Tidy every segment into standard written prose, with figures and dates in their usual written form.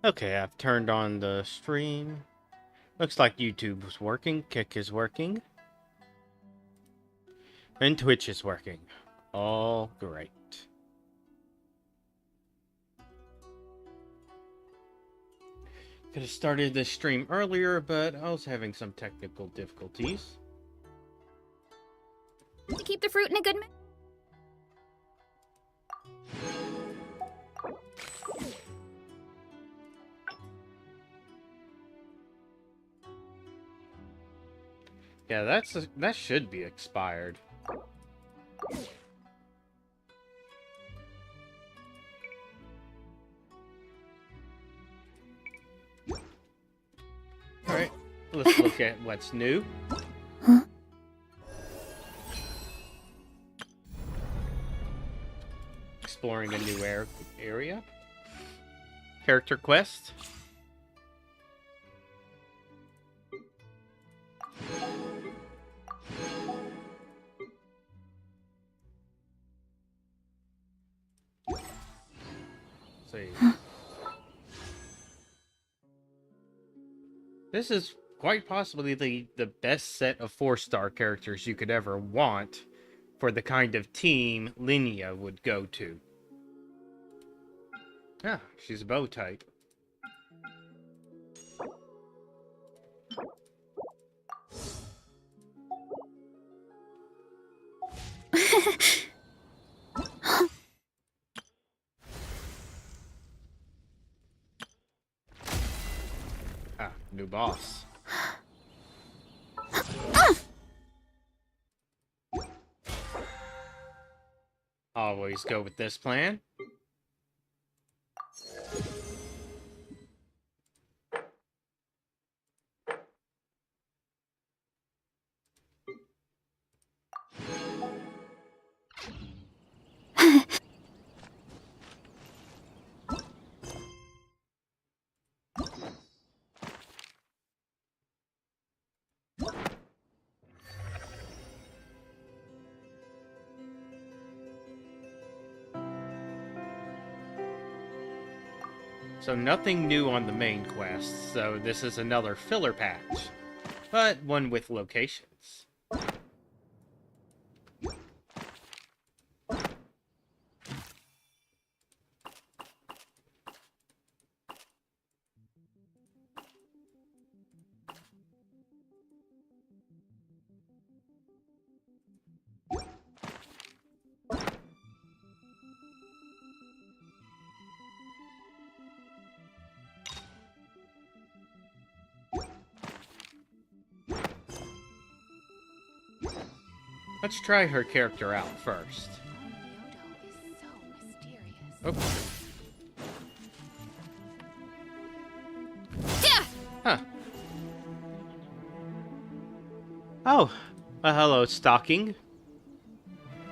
Okay, I've turned on the stream. Looks like YouTube is working, Kick is working, and Twitch is working. All great. Could have started this stream earlier, but I was having some technical difficulties. To keep the fruit in a good mood. Yeah, that should be expired. Alright, let's look at what's new. Huh? Exploring a new area. Character quest. See. This is quite possibly the best set of 4-star characters you could ever want for the kind of team Linnea would go to. Yeah, she's a bow type. Ah, new boss. Always go with this plan. So nothing new on the main quest, so this is another filler patch, but one with locations. Let's try her character out first. Oh. Huh. Oh. Hello, stalking.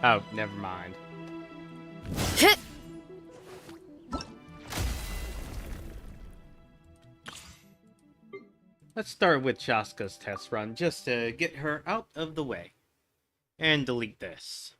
Oh, never mind. Let's start with Shaska's test run, just to get her out of the way. And delete this.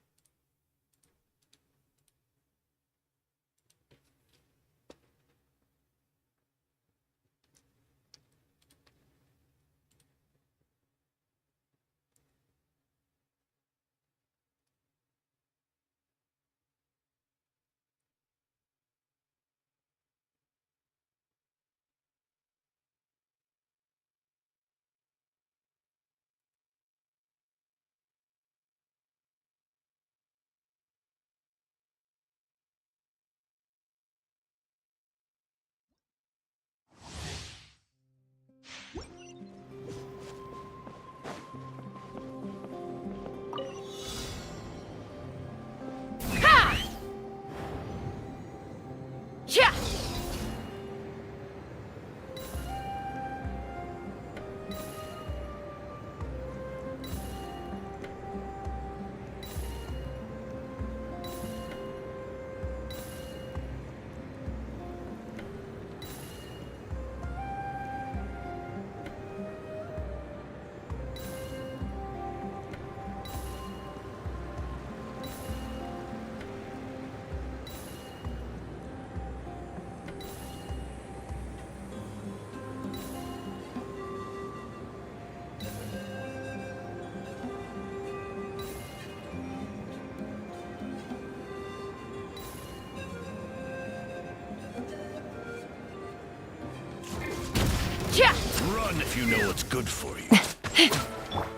if you know what's good for you.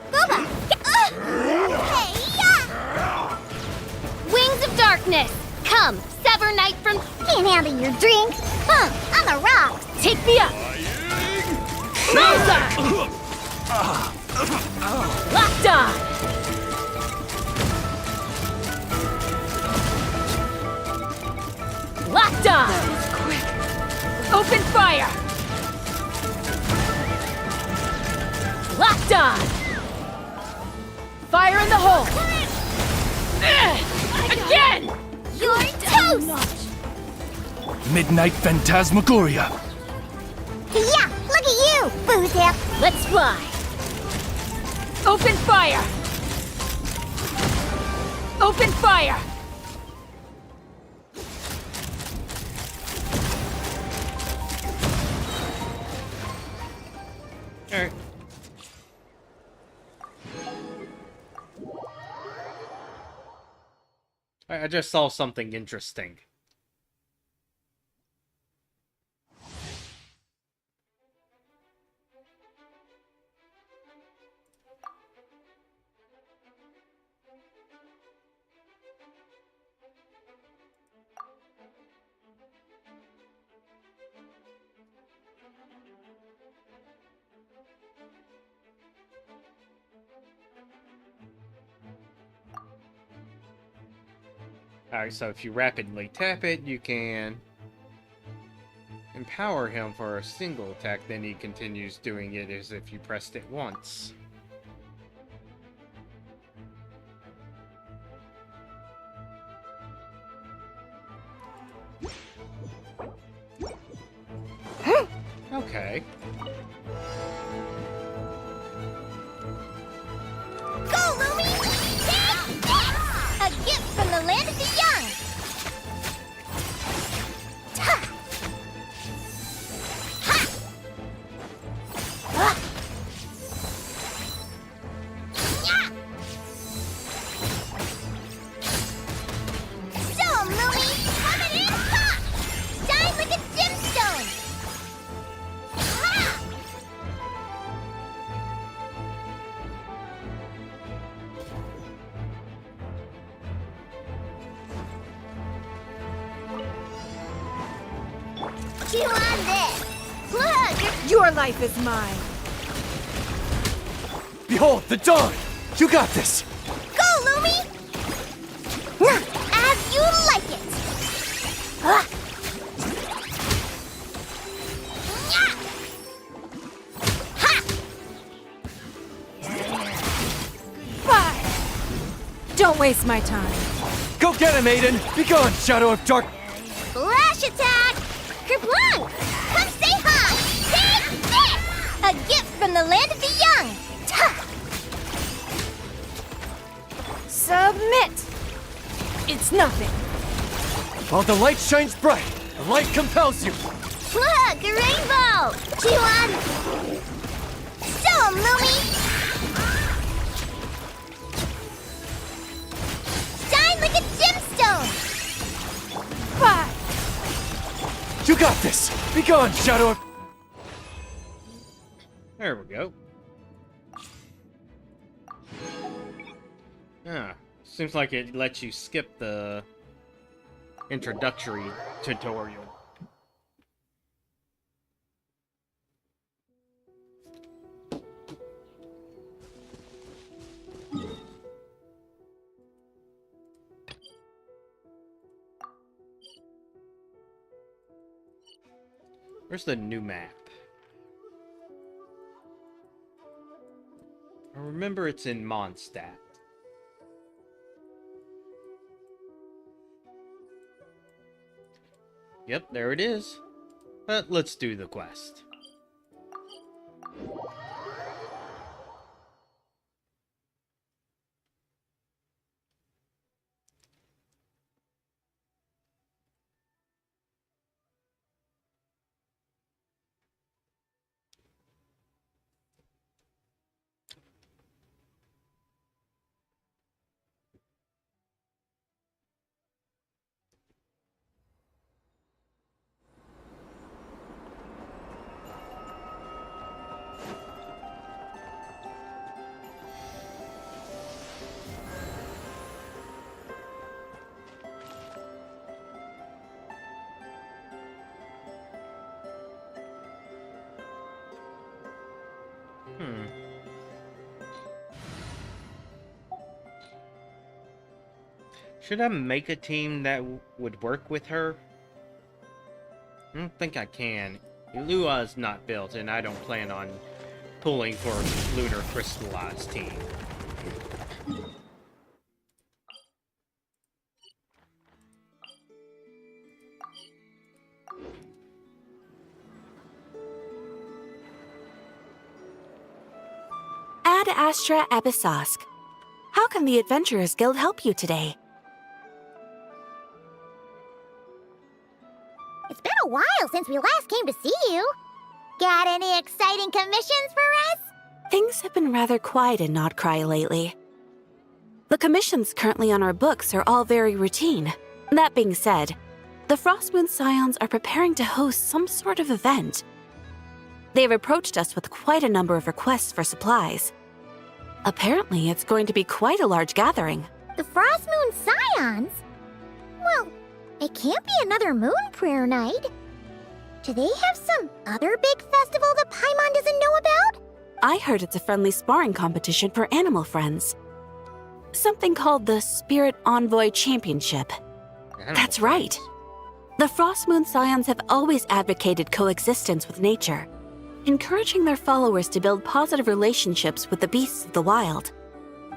Booba! Hey-ya! Wings of darkness! Come, sever night from... Can't handle your drink! On the rocks! Take me up! Bullseye! Locked on! Locked on! That was quick! Open fire! Locked on! Fire in the hole! Again! You're toast! Midnight Phantasmagoria. Yeah, look at you, Boozip! Let's fly! Open fire! Open fire! Alright. I just saw something interesting. Alright, so if you rapidly tap it, you can empower him for a single attack, then he continues doing it as if you pressed it once. Okay. Go, Lumi! Take this! A gift from the land of the young! Ta! Ha! Ah! Yeah! So, Lumi! Coming in hot! Shine like a gemstone! Ha! Chew on this! Look! Your life is mine. Behold, the dawn! You got this! Go, Lumi! As you like it! Ah. Nya! Ha! Fire! Don't waste my time. Go get him, Aiden! Be gone, Shadow of Dark! Flash attack! Kerplunk! Come say hi! Take this! A gift from the land of the young! Ta! Submit! It's nothing. While the light shines bright, the light compels you! Look, a rainbow! Chew on! Show 'em, Lumi! Shine like a gemstone! Fire! You got this! Be gone, Shadow of... There we go. Ah, seems like it lets you skip the introductory tutorial. Where's the new map? I remember it's in Mondstadt. Yep, there it is. But let's do the quest. Should I make a team that would work with her? I don't think I can. Lua's not built, and I don't plan on pulling for a Lunar Crystallized team. Ad Astra Abyssosque. How can the Adventurers Guild help you today? It's been a while since we last came to see you. Got any exciting commissions for us? Things have been rather quiet in Notcry lately. The commissions currently on our books are all very routine. That being said, the Frostmoon Scions are preparing to host some sort of event. They've approached us with quite a number of requests for supplies. Apparently, it's going to be quite a large gathering. The Frostmoon Scions? Well, it can't be another Moon Prayer Night. Do they have some other big festival that Paimon doesn't know about? I heard it's a friendly sparring competition for animal friends. Something called the Spirit Envoy Championship. That's right. The Frostmoon Scions have always advocated coexistence with nature, encouraging their followers to build positive relationships with the beasts of the wild.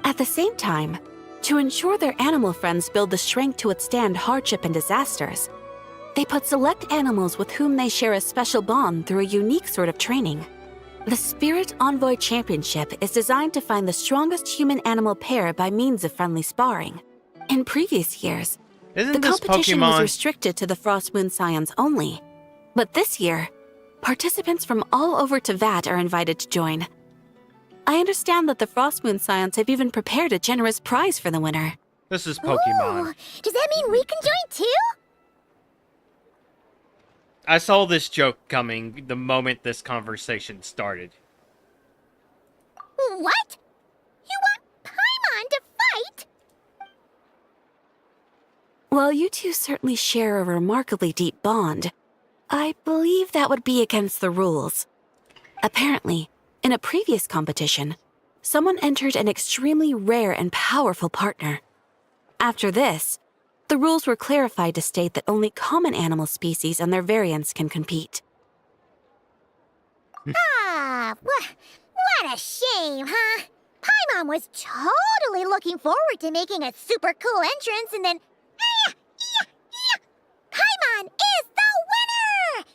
At the same time, to ensure their animal friends build the strength to withstand hardship and disasters, they put select animals with whom they share a special bond through a unique sort of training. The Spirit Envoy Championship is designed to find the strongest human-animal pair by means of friendly sparring. In previous years, Isn't the this competition was Pokemon? restricted to the Frostmoon Scions only. But this year, participants from all over Teyvat are invited to join. I understand that the Frostmoon Scions have even prepared a generous prize for the winner. This is Pokemon. Ooh, does that mean we can join too? I saw this joke coming the moment this conversation started. What? You want Paimon to fight? While you two certainly share a remarkably deep bond, I believe that would be against the rules. Apparently, in a previous competition, someone entered an extremely rare and powerful partner. After this, the rules were clarified to state that only common animal species and their variants can compete. What a shame, huh? Paimon was totally looking forward to making a super cool entrance, and then... Paimon is the winner!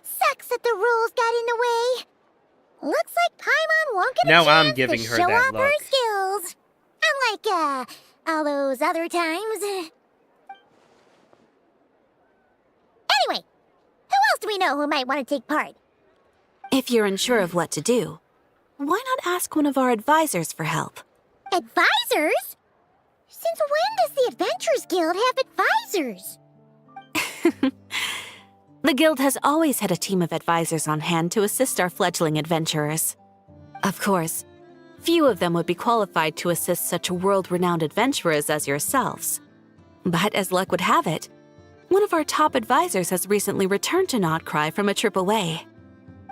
Sucks that the rules got in the way. Looks like Paimon won't get a Now I'm chance giving to her show that off her look. skills. Unlike, all those other times. Anyway, who else do we know who might want to take part? If you're unsure of what to do, why not ask one of our advisors for help? Advisors? Since when does the Adventurers Guild have advisors? The Guild has always had a team of advisors on hand to assist our fledgling adventurers. Of course, few of them would be qualified to assist such world-renowned adventurers as yourselves. But as luck would have it, one of our top advisors has recently returned to Notcry from a trip away.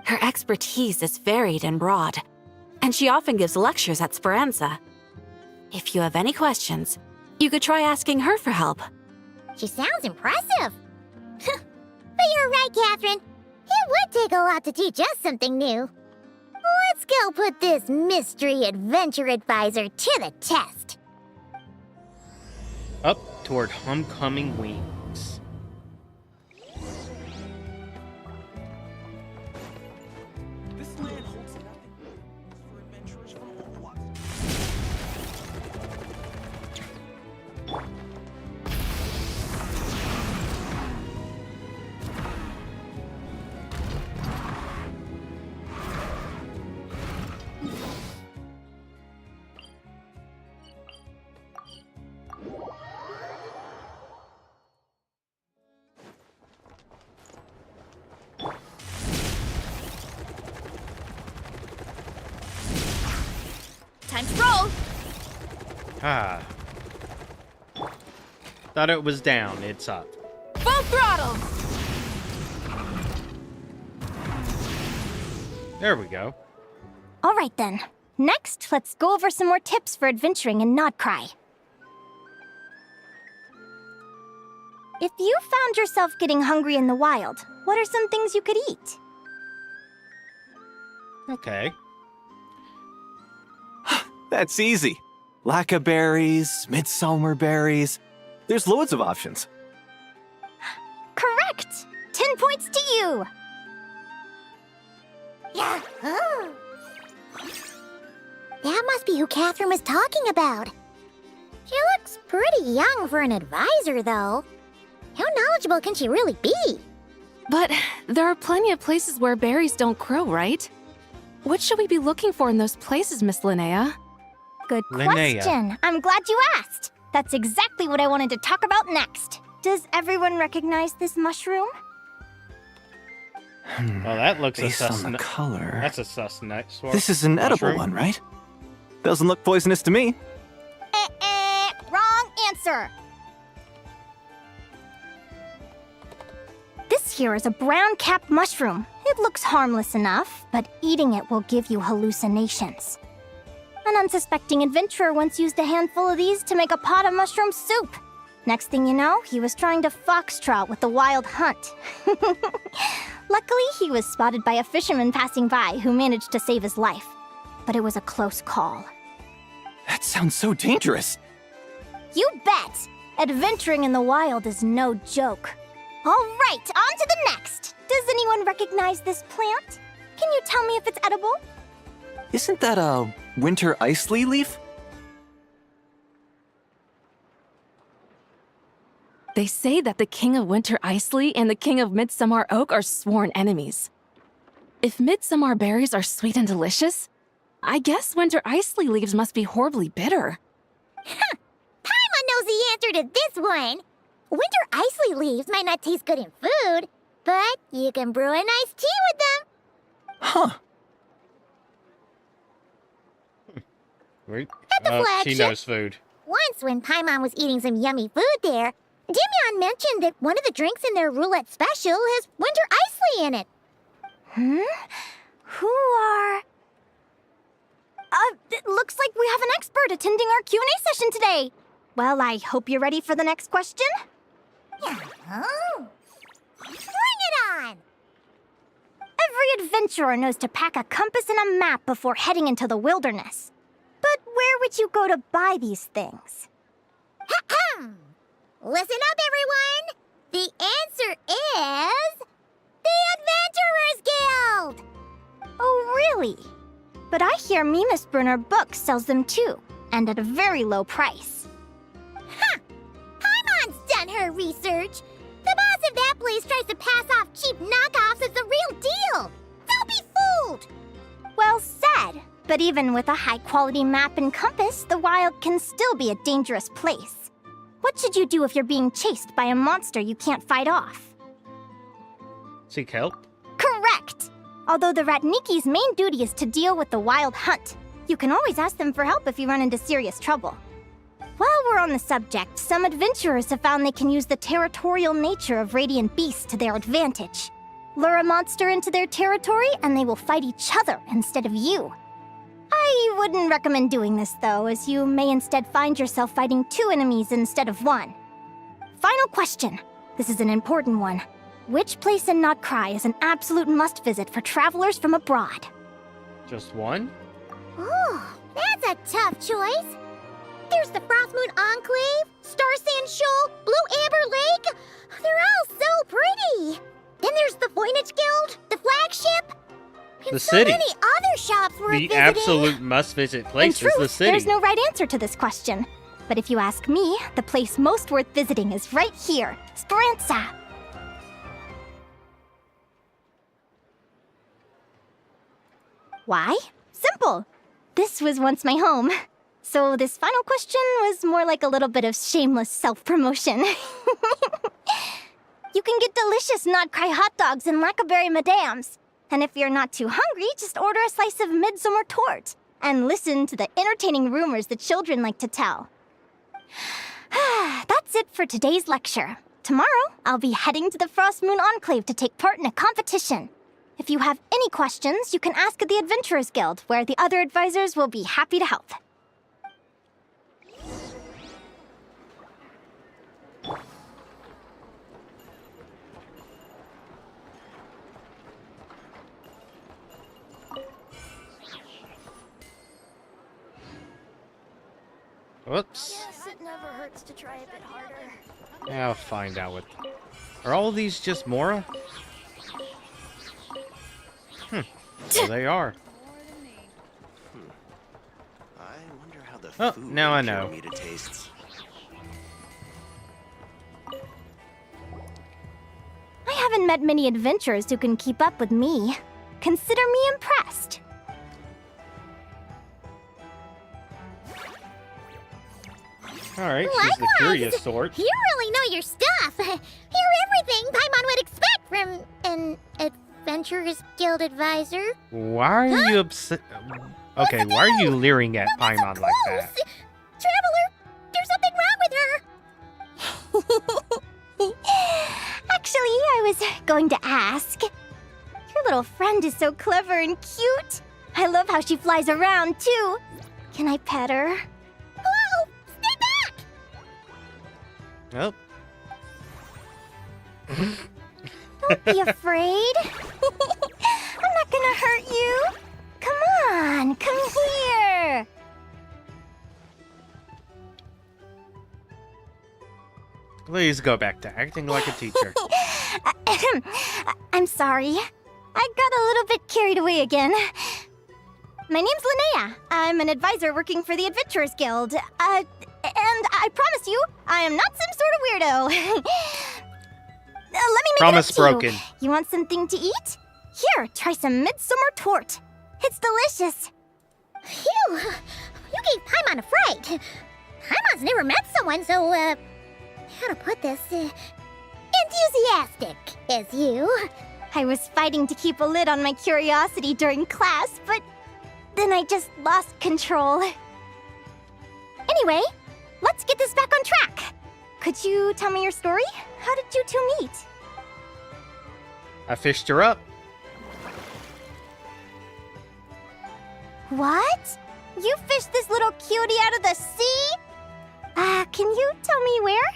Her expertise is varied and broad, and she often gives lectures at Speranza. If you have any questions, you could try asking her for help. She sounds impressive. But you're right, Catherine. It would take a lot to teach us something new. Let's go put this mystery adventure advisor to the test. Up toward Homecoming Wings. This land holds nothing for adventurers from all walks. Time to roll! Ah. Thought it was down, it's up. Full throttle! There we go. All right then. Next, let's go over some more tips for adventuring in Nodcry. If you found yourself getting hungry in the wild, what are some things you could eat? Okay. That's easy. Lacca berries, midsummer berries. There's loads of options. Correct! 10 points to you! Yeah. That must be who Catherine was talking about. She looks pretty young for an advisor, though. How knowledgeable can she really be? But there are plenty of places where berries don't grow, right? What should we be looking for in those places, Miss Linnea? Good Linnea. question. I'm glad you asked. That's exactly what I wanted to talk about next. Does everyone recognize this mushroom? Well, that looks a Based sus. on the color. That's a sus nut. This is an edible mushroom. one, right? Doesn't look poisonous to me. Wrong answer. This here is a brown-capped mushroom. It looks harmless enough, but eating it will give you hallucinations. An unsuspecting adventurer once used a handful of these to make a pot of mushroom soup. Next thing you know, he was trying to foxtrot with the wild hunt. Luckily, he was spotted by a fisherman passing by who managed to save his life. But it was a close call. That sounds so dangerous. You bet! Adventuring in the wild is no joke. All right, on to the next. Does anyone recognize this plant? Can you tell me if it's edible? Isn't that a winter ice leaf? They say that the King of Winter Isley and the King of Midsummer Oak are sworn enemies. If midsummer berries are sweet and delicious, I guess Winter Isley leaves must be horribly bitter. Paimon knows the answer to this one. Winter icy leaves might not taste good in food, but you can brew a nice tea with them. Huh. At the She flagship. knows food. Once when Paimon was eating some yummy food there, Dimyon mentioned that one of the drinks in their roulette special has winter isley in it. Who are... it looks like we have an expert attending our Q&A session today. Well, I hope you're ready for the next question. Yeah. Bring it on! Every adventurer knows to pack a compass and a map before heading into the wilderness. But where would you go to buy these things? Listen up, everyone! The answer is... the Adventurers Guild! Oh, really? But I hear Mimas Brunner Books sells them too, and at a very low price. Paimon's done her research. The boss of that place tries to pass off cheap knockoffs as the real deal. Don't be fooled! Well said. But even with a high-quality map and compass, the wild can still be a dangerous place. What should you do if you're being chased by a monster you can't fight off? Seek help? Correct! Although the Ratniki's main duty is to deal with the wild hunt, you can always ask them for help if you run into serious trouble. While we're on the subject, some adventurers have found they can use the territorial nature of radiant beasts to their advantage. Lure a monster into their territory and they will fight each other instead of you. I wouldn't recommend doing this though, as you may instead find yourself fighting two enemies instead of one. Final question. This is an important one. Which place in Notcry is an absolute must-visit for travelers from abroad? Just one? Oh, that's a tough choice. There's the Frostmoon Enclave, Star Sand Shoal, Blue Amber Lake. They're all so pretty. Then there's the Voynich Guild, the flagship. And The so city. many other shops worth The visiting. absolute must-visit place In is truth, the city. there's no right answer to this question. But if you ask me, the place most worth visiting is right here, Speranza. Why? Simple. This was once my home. So this final question was more like a little bit of shameless self-promotion. You can get delicious Notcry hot dogs and Lackaberry Madams. And if you're not too hungry, just order a slice of midsummer tort and listen to the entertaining rumors the children like to tell. That's it for today's lecture. Tomorrow, I'll be heading to the Frostmoon Enclave to take part in a competition. If you have any questions, you can ask at the Adventurers Guild, where the other advisors will be happy to help. Whoops. Guess it never hurts to try a bit harder. I'll find out what... Are all these just Mora? So they are. I wonder how the Oh, food now I in know. Pyramida tastes. I haven't met many adventurers who can keep up with me. Consider me impressed. Alright, she's the curious sort. You really know your stuff. You're everything Paimon would expect from an Adventurers Guild advisor. Why are you upset? Okay, why are you leering at Paimon like that? Traveler, there's something wrong with her. Actually, I was going to ask. Your little friend is so clever and cute. I love how she flies around, too. Can I pet her? Whoa! Stay back! Oh. Don't be afraid. I'm not gonna hurt you. Come on, come here. Please go back to acting like a teacher. I'm sorry. I got a little bit carried away again. My name's Linnea. I'm an advisor working for the Adventurers Guild. And I promise you, I am not some sort of weirdo. Let me make Promise it up to broken. You want something to eat? Here, try some midsummer tort. It's delicious. Phew! You gave Paimon a fright. Paimon's never met someone so, how to put this, enthusiastic as you. I was fighting to keep a lid on my curiosity during class, but then I just lost control. Anyway, let's get this back on track. Could you tell me your story? How did you two meet? I fished her up. What? You fished this little cutie out of the sea? Can you tell me where?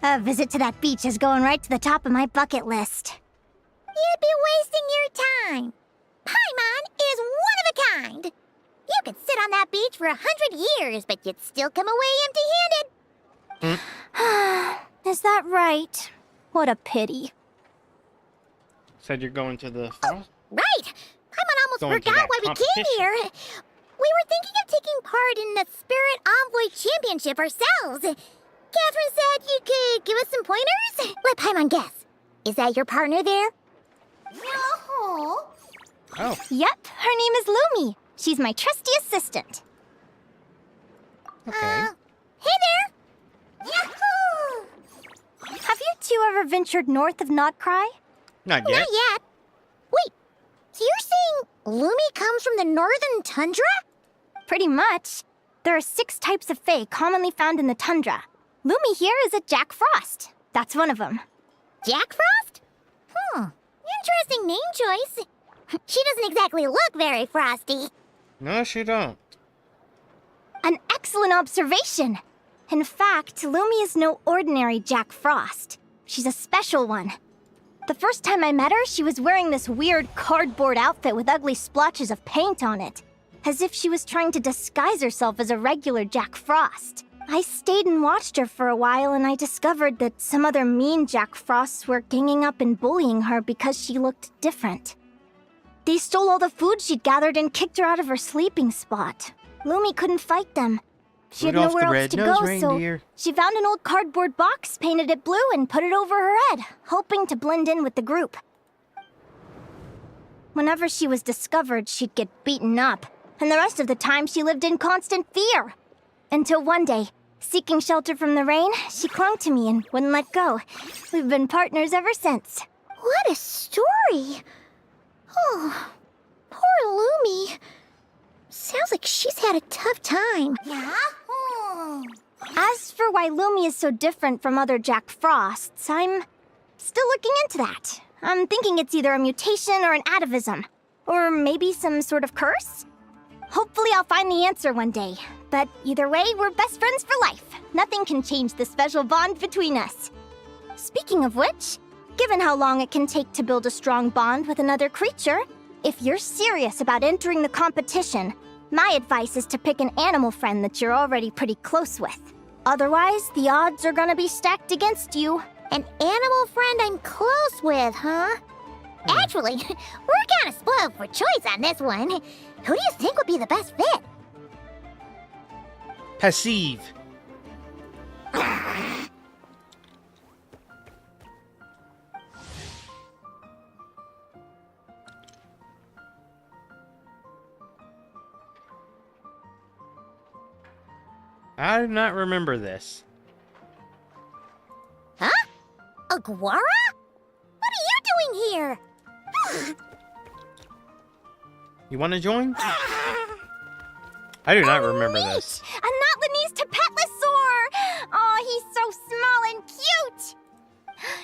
A visit to that beach is going right to the top of my bucket list. You'd be wasting your time. Paimon is one of a kind. You could sit on that beach for 100 years, but you'd still come away empty-handed. Is that right? What a pity. Said you're going to the forest? Right! Paimon almost Going to forgot that why we came competition. here. We were thinking of taking part in the Spirit Envoy Championship ourselves. Catherine said you could give us some pointers. Let Paimon guess. Is that your partner there? No. Oh, Yep, her name is Lumi. She's my trusty assistant. okay. Hey there! Yahoo! Have you two ever ventured north of Notcry? Not yet. Not yet. Wait, so you're saying Lumi comes from the northern tundra? Pretty much. There are 6 types of fae commonly found in the tundra. Lumi here is a Jack Frost. That's one of them. Jack Frost? Interesting name choice. She doesn't exactly look very frosty. No, she don't. An excellent observation. In fact, Lumi is no ordinary Jack Frost. She's a special one. The first time I met her, she was wearing this weird cardboard outfit with ugly splotches of paint on it, as if she was trying to disguise herself as a regular Jack Frost. I stayed and watched her for a while, and I discovered that some other mean Jack Frosts were ganging up and bullying her because she looked different. They stole all the food she'd gathered and kicked her out of her sleeping spot. Lumi couldn't fight them. She had Rudolph the nowhere else to Red-Nosed go, Reindeer. so she found an old cardboard box, painted it blue, and put it over her head, hoping to blend in with the group. Whenever she was discovered, she'd get beaten up, and the rest of the time she lived in constant fear. Until one day, seeking shelter from the rain, she clung to me and wouldn't let go. We've been partners ever since. What a story! Oh, poor Lumi. Sounds like she's had a tough time. Yeah? As for why Lumi is so different from other Jack Frosts, I'm still looking into that. I'm thinking it's either a mutation or an atavism. Or maybe some sort of curse? Hopefully I'll find the answer one day. But either way, we're best friends for life. Nothing can change the special bond between us. Speaking of which, given how long it can take to build a strong bond with another creature, if you're serious about entering the competition, My advice is to pick an animal friend that you're already pretty close with. Otherwise, the odds are gonna be stacked against you. An animal friend I'm close with, huh? Actually, we're kind of spoiled for choice on this one. Who do you think would be the best fit? Passive. I do not remember this. Huh? Aguara? What are you doing here? You want to join? I do not remember this. A Notlanese Tapetlosaur! Oh, he's so small and cute!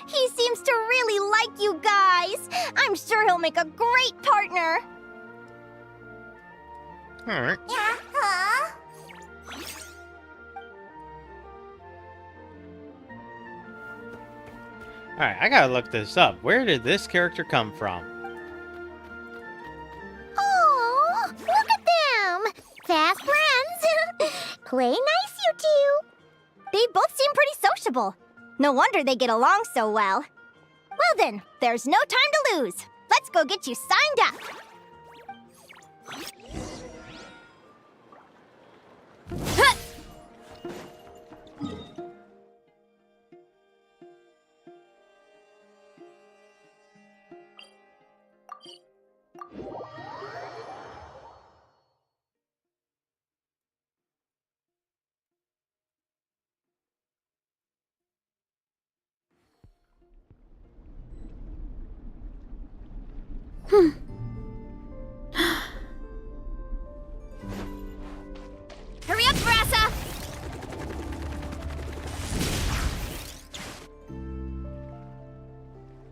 He seems to really like you guys. I'm sure he'll make a great partner. Alright. Huh? Alright, I gotta look this up. Where did this character come from? Oh, look at them! Fast friends! Play nice, you two! They both seem pretty sociable. No wonder they get along so well. Well then, there's no time to lose. Let's go get you signed up. Hurry up, Brassa!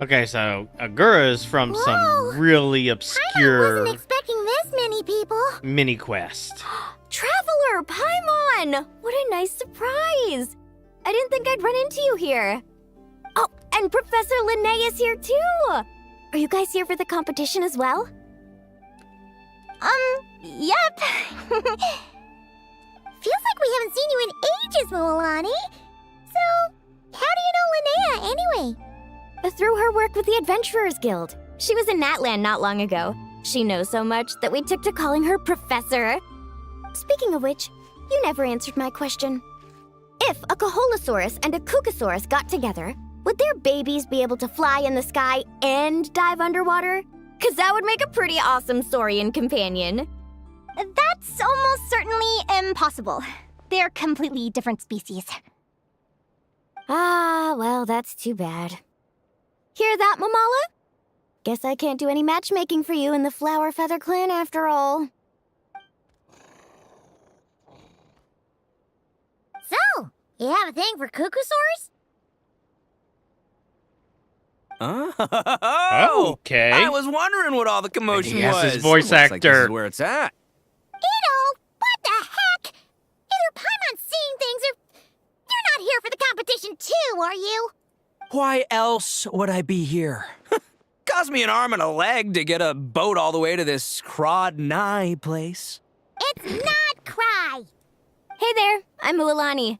Okay, so Agura is from Whoa. some really I obscure wasn't expecting this many people. mini quest. Traveler, Paimon! What a nice surprise! I didn't think I'd run into you here. Oh, and Professor Linnae is here too! Are you guys here for the competition as well? Yep. Feels like we haven't seen you in ages, Moalani. So, how do you know Linnea anyway? Through her work with the Adventurers Guild. She was in Natland not long ago. She knows so much that we took to calling her Professor. Speaking of which, you never answered my question. If a Caholosaurus and a Kookasaurus got together, would their babies be able to fly in the sky and dive underwater? 'Cause that would make a pretty awesome saurian companion. That's almost certainly impossible. They're completely different species. Ah, well, that's too bad. Hear that, Mamala? Guess I can't do any matchmaking for you in the Flower Feather Clan after all. So, you have a thing for Kookasaurs? Oh, Okay. I was wondering what all the commotion Yes, was. his voice Looks like this actor. is where it's at. Ito, what the heck? Either Paimon's seeing things or... You're not here for the competition too, are you? Why else would I be here? Cost me an arm and a leg to get a boat all the way to this Crawd-Nye place. It's not Cry. Hey there, I'm Mualani.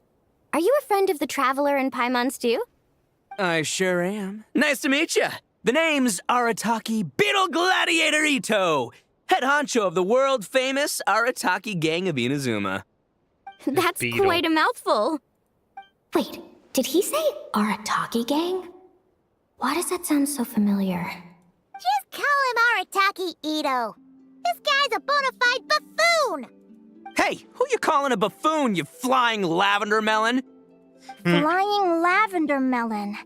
Are you a friend of the Traveler and Paimon's too? I sure am. Nice to meet you. The name's Arataki Beetle Gladiator Ito, head honcho of the world-famous Arataki Gang of Inazuma. That's Beetle. quite a mouthful. Wait, did he say Arataki Gang? Why does that sound so familiar? Just call him Arataki Ito. This guy's a bona fide buffoon. Hey, who you calling a buffoon, you flying lavender melon? Flying lavender melon.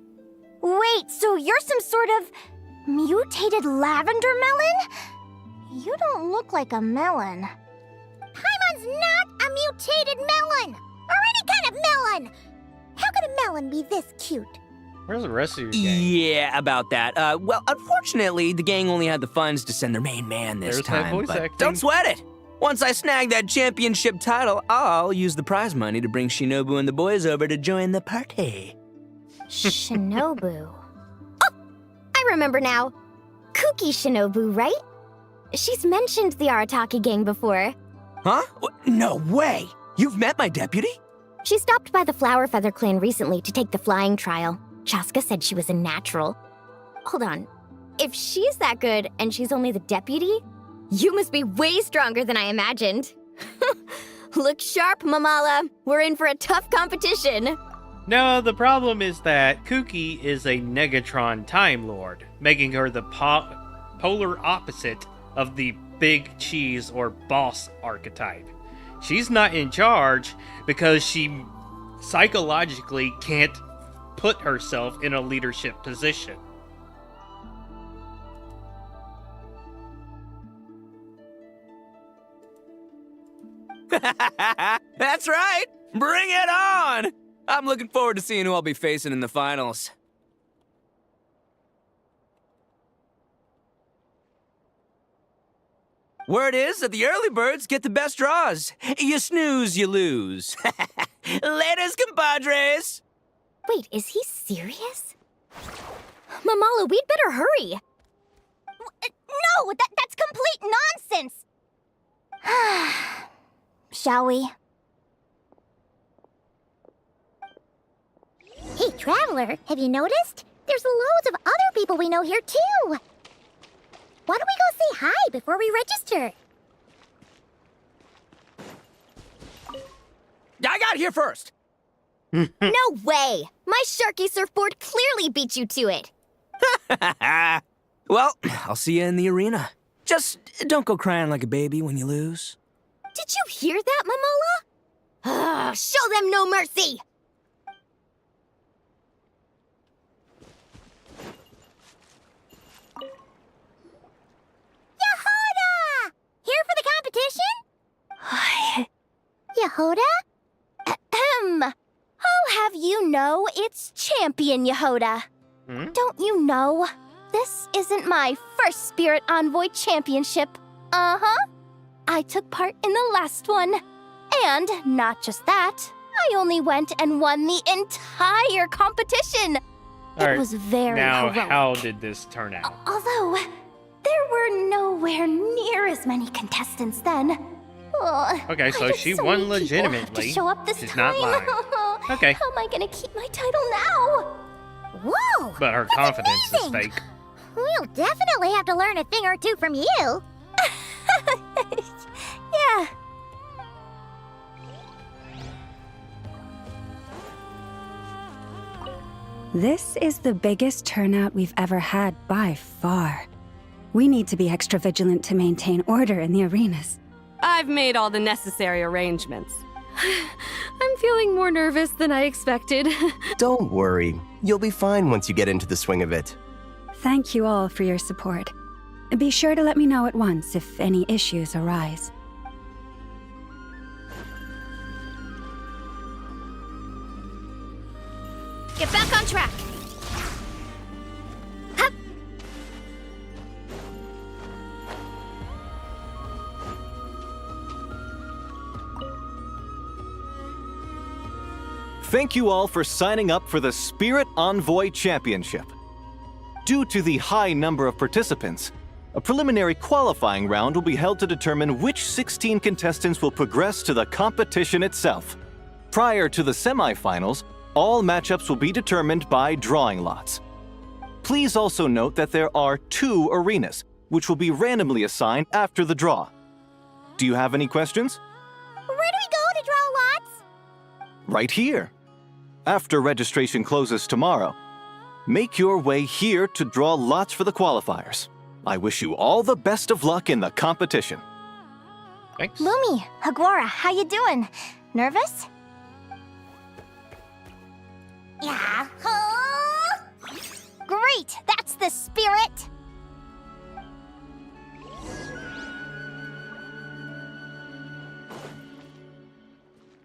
Wait, so you're some sort of mutated lavender melon? You don't look like a melon. Paimon's not a mutated melon, or any kind of melon. How could a melon be this cute? Where's the rest of your gang? Yeah, about that. Well, unfortunately, the gang only had the funds to send their main man this There's that time. voice But acting. don't sweat it. Once I snag that championship title, I'll use the prize money to bring Shinobu and the boys over to join the party. Shinobu. Oh, I remember now. Kuki Shinobu, right? She's mentioned the Arataki Gang before. Huh? No way! You've met my deputy? She stopped by the Flower Feather clan recently to take the flying trial. Chaska said she was a natural. Hold on. If she's that good and she's only the deputy, you must be way stronger than I imagined. Look sharp, Mamala. We're in for a tough competition. No, the problem is that Kuki is a Negatron Time Lord, making her the polar opposite of the big cheese or boss archetype. She's not in charge because she psychologically can't put herself in a leadership position. That's right! Bring it on! I'm looking forward to seeing who I'll be facing in the finals. Word is that the early birds get the best draws. You snooze, you lose. Laters, compadres! Wait, is he serious? Mamala, we'd better hurry. No, that's complete nonsense! Shall we? Hey, Traveler, have you noticed? There's loads of other people we know here, too. Why don't we go say hi before we register? I got here first! No way! My Sharky surfboard clearly beat you to it. Well, I'll see you in the arena. Just don't go crying like a baby when you lose. Did you hear that, Mamala? Show them no mercy! Yehoda! Here for the competition? Yehoda? Ahem. I'll have you know it's Champion Yehoda. Don't you know? This isn't my first Spirit Envoy Championship. Uh-huh. I took part in the last one. And not just that, I only went and won the entire competition. It was very now, heroic. how did this turn out? Although, there were nowhere near as many contestants then. Okay, so I had she so won many people legitimately. to show up this She's time. not lying. Okay. How am I gonna keep my title now? Whoa! But her that's confidence is amazing. fake. We'll definitely have to learn a thing or two from you. Yeah. This is the biggest turnout we've ever had by far. We need to be extra vigilant to maintain order in the arenas. I've made all the necessary arrangements. I'm feeling more nervous than I expected. Don't worry. You'll be fine once you get into the swing of it. Thank you all for your support. Be sure to let me know at once if any issues arise. Get back on track. Hup. Thank you all for signing up for the Spirit Envoy Championship. Due to the high number of participants, a preliminary qualifying round will be held to determine which 16 contestants will progress to the competition itself. Prior to the semifinals, all matchups will be determined by drawing lots. Please also note that there are 2 arenas, which will be randomly assigned after the draw. Do you have any questions? Where do we go to draw lots? Right here. After registration closes tomorrow, make your way here to draw lots for the qualifiers. I wish you all the best of luck in the competition. Thanks. Lumi, Hagwara, how you doing? Nervous? Yahoo! Great, that's the spirit.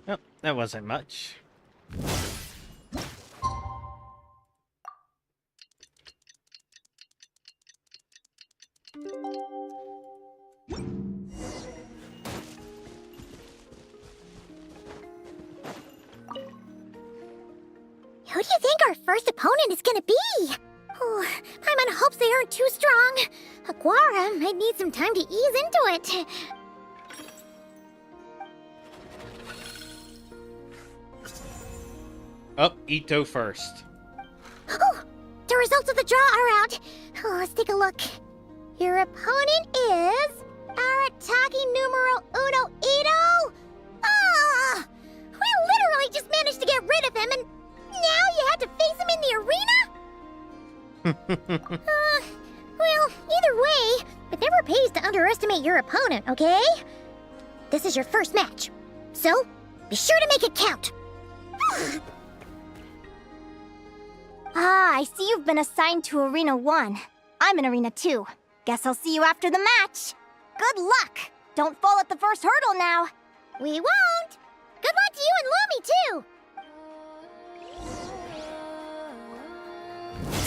Oh, that wasn't much. Who do you think our first opponent is gonna be? Oh, Paimon hopes they aren't too strong. Aguara might need some time to ease into it. Up, Ito first. Oh, the results of the draw are out. Oh, let's take a look. Your opponent is Arataki numero uno Ito. Ah, we literally just managed to get rid of him, and now you had to face him in the arena? Well, either way, it never pays to underestimate your opponent, okay? This is your first match, so be sure to make it count. Ah, I see you've been assigned to Arena 1. I'm in Arena 2. Guess I'll see you after the match. Good luck! Don't fall at the first hurdle now. We won't. Good luck to you and Lumi, too.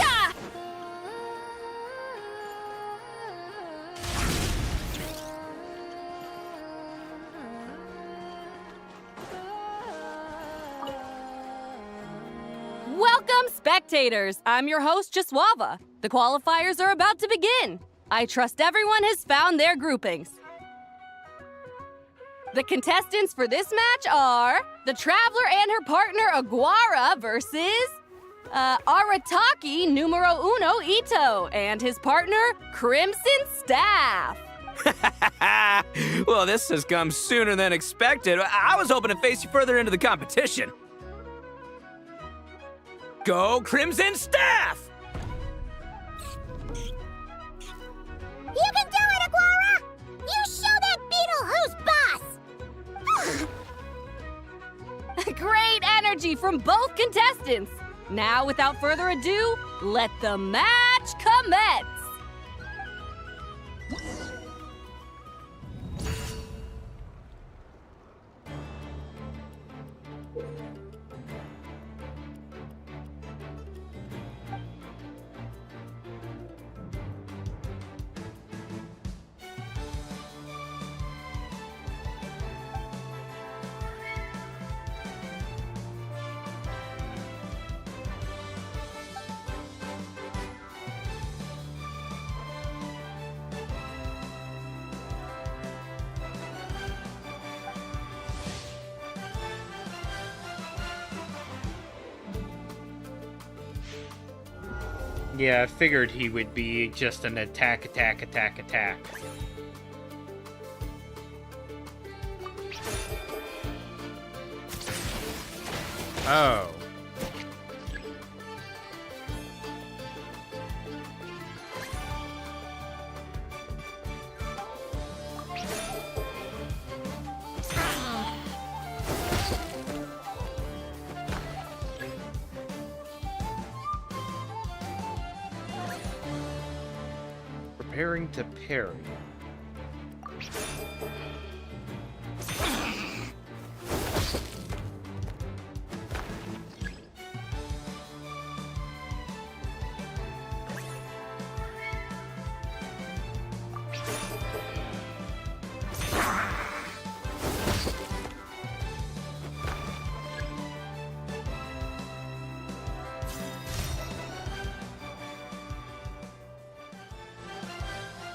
Ah! Welcome, spectators! I'm your host, Jaswava. The qualifiers are about to begin. I trust everyone has found their groupings. The contestants for this match are the Traveler and her partner, Aguara, versus Arataki numero uno Ito and his partner, Crimson Staff. Well, this has come sooner than expected. I was hoping to face you further into the competition. Go Crimson Staff! You can do it, Aguara! You show that beetle who's boss! Great energy from both contestants. Now, without further ado, let the match commence. Yeah, I figured he would be just an attack. Oh. Preparing to parry.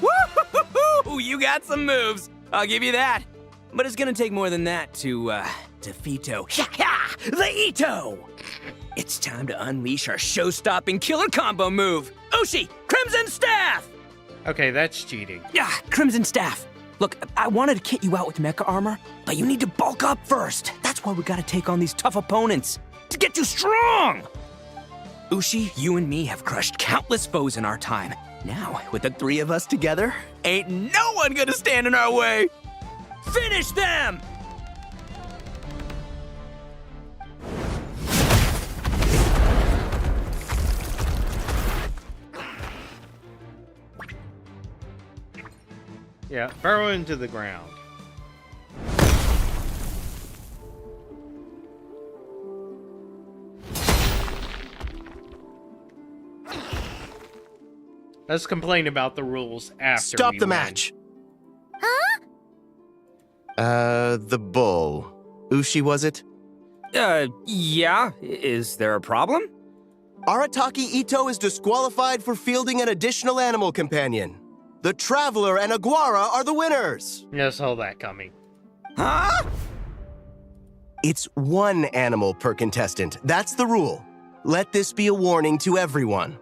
Woo! You got some moves. I'll give you that. But it's gonna take more than that to defeat the Ito. It's time to unleash our show-stopping killer combo move. Ushi, Crimson Staff! Okay, that's cheating. Yeah, Crimson Staff. Look, I wanted to kit you out with mecha armor, but you need to bulk up first. That's why we gotta take on these tough opponents to get you strong. Ushi, you and me have crushed countless foes in our time. Now, with the three of us together, ain't no one gonna stand in our way. Finish them! Yeah, burrow into the ground. Let's complain about the rules after Stop we the win. match. Huh? The bull. Ushi, was it? Yeah. Is there a problem? Arataki Ito is disqualified for fielding an additional animal companion. The Traveler and Aguara are the winners. Just hold that coming. Huh? It's one animal per contestant. That's the rule. Let this be a warning to everyone.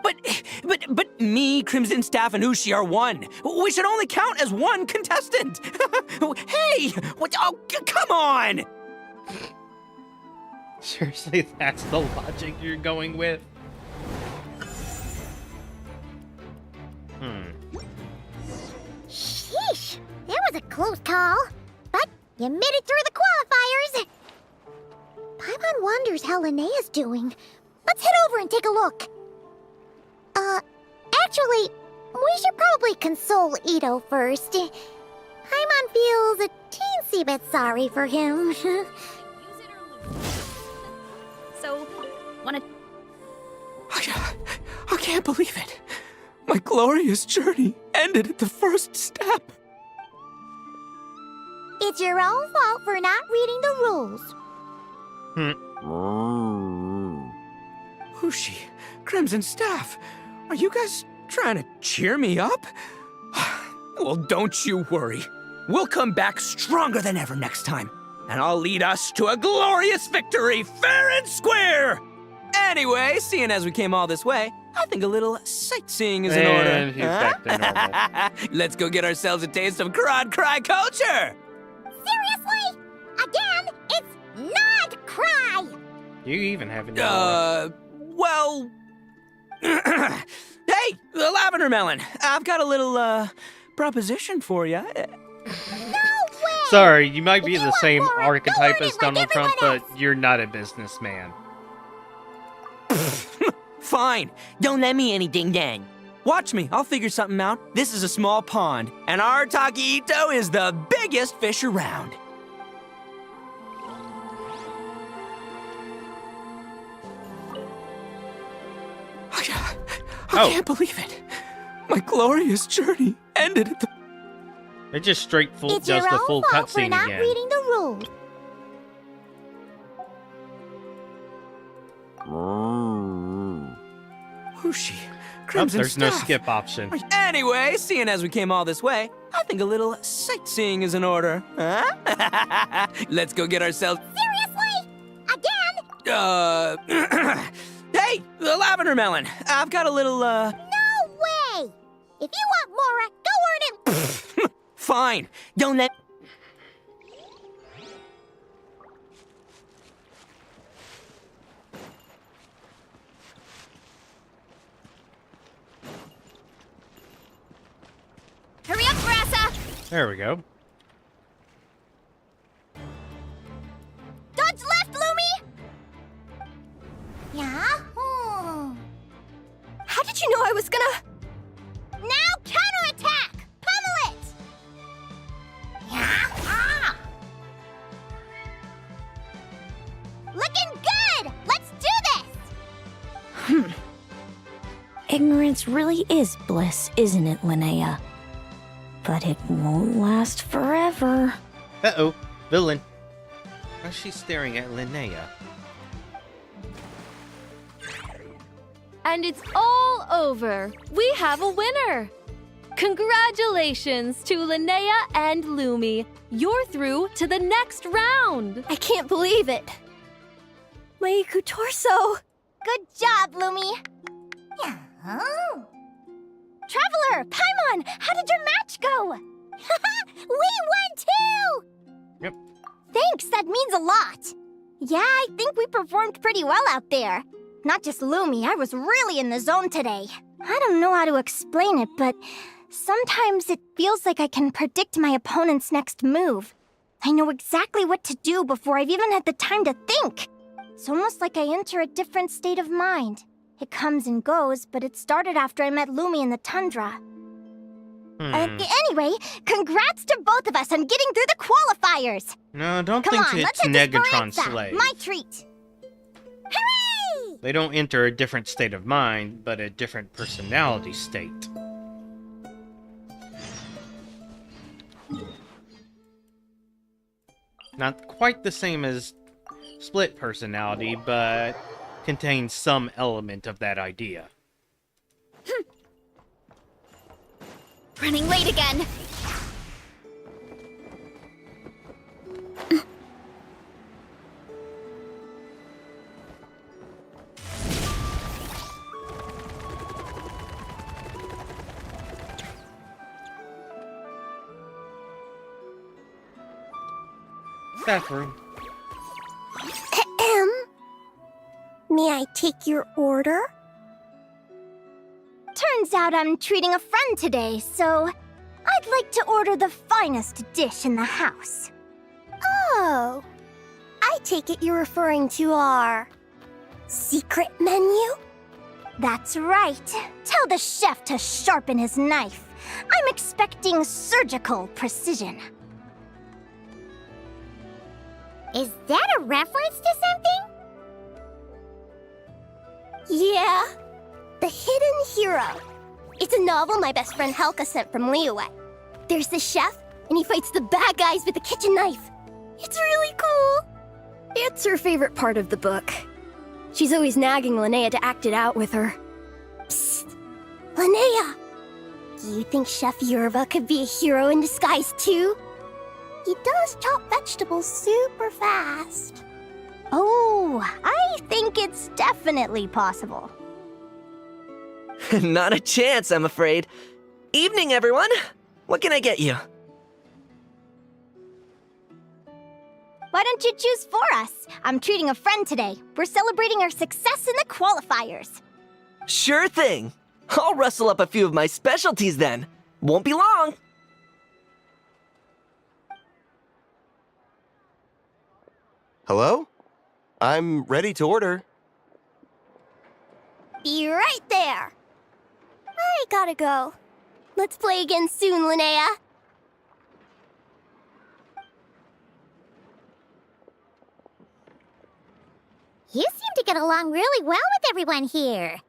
But me, Crimson Staff, and Ushi are one. We should only count as one contestant. Hey, what? Oh, come on! Seriously, that's the logic you're going with? Sheesh, that was a close call. But you made it through the qualifiers. Paimon wonders how Linnea's doing. Let's head over and take a look. Actually, we should probably console Ito first. Paimon feels a teensy bit sorry for him. So, wanna... I can't believe it. My glorious journey ended at the first step. It's your own fault for not reading the rules. Ushi, Crimson Staff, are you guys trying to cheer me up? Well, don't you worry. We'll come back stronger than ever next time, and I'll lead us to a glorious victory, fair and square! Anyway, seeing as we came all this way, I think a little sightseeing is in And he's order. back to normal. Let's go get ourselves a taste of Crod Cry culture! Seriously? Again, it's not cry! You even have a Well... Hey, the Lavender Melon, I've got a little, proposition for you. No way! Sorry, you might be If you the want same more, archetype go earn as it like Donald Trump, everyone but you're not a businessman. Fine, don't let me anything then. Watch me, I'll figure something out. This is a small pond, and our Ito is the biggest fish around. I can't believe it. My glorious journey ended at the... It just straight full It's does your the own full fault for cutscene not again. reading the rules. Ushi, Oh, Crimson there's no Staff. skip option. Anyway, seeing as we came all this way, I think a little sightseeing is in order. Huh? Let's go get ourselves... Seriously? Again? Hey, the Lavender Melon, I've got a little, No way! If you want more, go earn it. Fine, don't let... Hurry up, Grassa! There we go. Dodge left, Lumi! Yeah? How did you know I was gonna... Now counterattack! Pummel it! Yeah? Looking good! Let's do this! Ignorance really is bliss, isn't it, Linnea? But it won't last forever. Uh-oh, villain. Why's she staring at Linnea? And it's all over. We have a winner. Congratulations to Linnea and Lumi. You're through to the next round. I can't believe it. Meiku Torso. Good job, Lumi! Yeah. Traveler, Paimon, how did your match go? We won too! Yep. Thanks, that means a lot. Yeah, I think we performed pretty well out there. Not just Lumi, I was really in the zone today. I don't know how to explain it, but sometimes it feels like I can predict my opponent's next move. I know exactly what to do before I've even had the time to think. It's almost like I enter a different state of mind. It comes and goes, but it started after I met Lumi in the tundra. Anyway, congrats to both of us on getting through the qualifiers! No, I don't Come think on, it's let's hit this Negatron Baranza. Slave. My treat! Hooray! They don't enter a different state of mind, but a different personality state. Not quite the same as split personality, but contains some element of that idea. Running late again. Bathroom. May I take your order? Turns out I'm treating a friend today, so I'd like to order the finest dish in the house. Oh, I take it you're referring to our secret menu? That's right. Tell the chef to sharpen his knife. I'm expecting surgical precision. Is that a reference to something? Yeah. The Hidden Hero. It's a novel my best friend Helka sent from Liyue. There's the chef, and he fights the bad guys with a kitchen knife. It's really cool. It's her favorite part of the book. She's always nagging Linnea to act it out with her. Psst. Linnea! Do you think Chef Yerva could be a hero in disguise too? He does chop vegetables super fast. Oh, I think it's definitely possible. Not a chance, I'm afraid. Evening, everyone. What can I get you? Why don't you choose for us? I'm treating a friend today. We're celebrating our success in the qualifiers. Sure thing. I'll rustle up a few of my specialties then. Won't be long. Hello? I'm ready to order. Be right there. I gotta go. Let's play again soon, Linnea. You seem to get along really well with everyone here.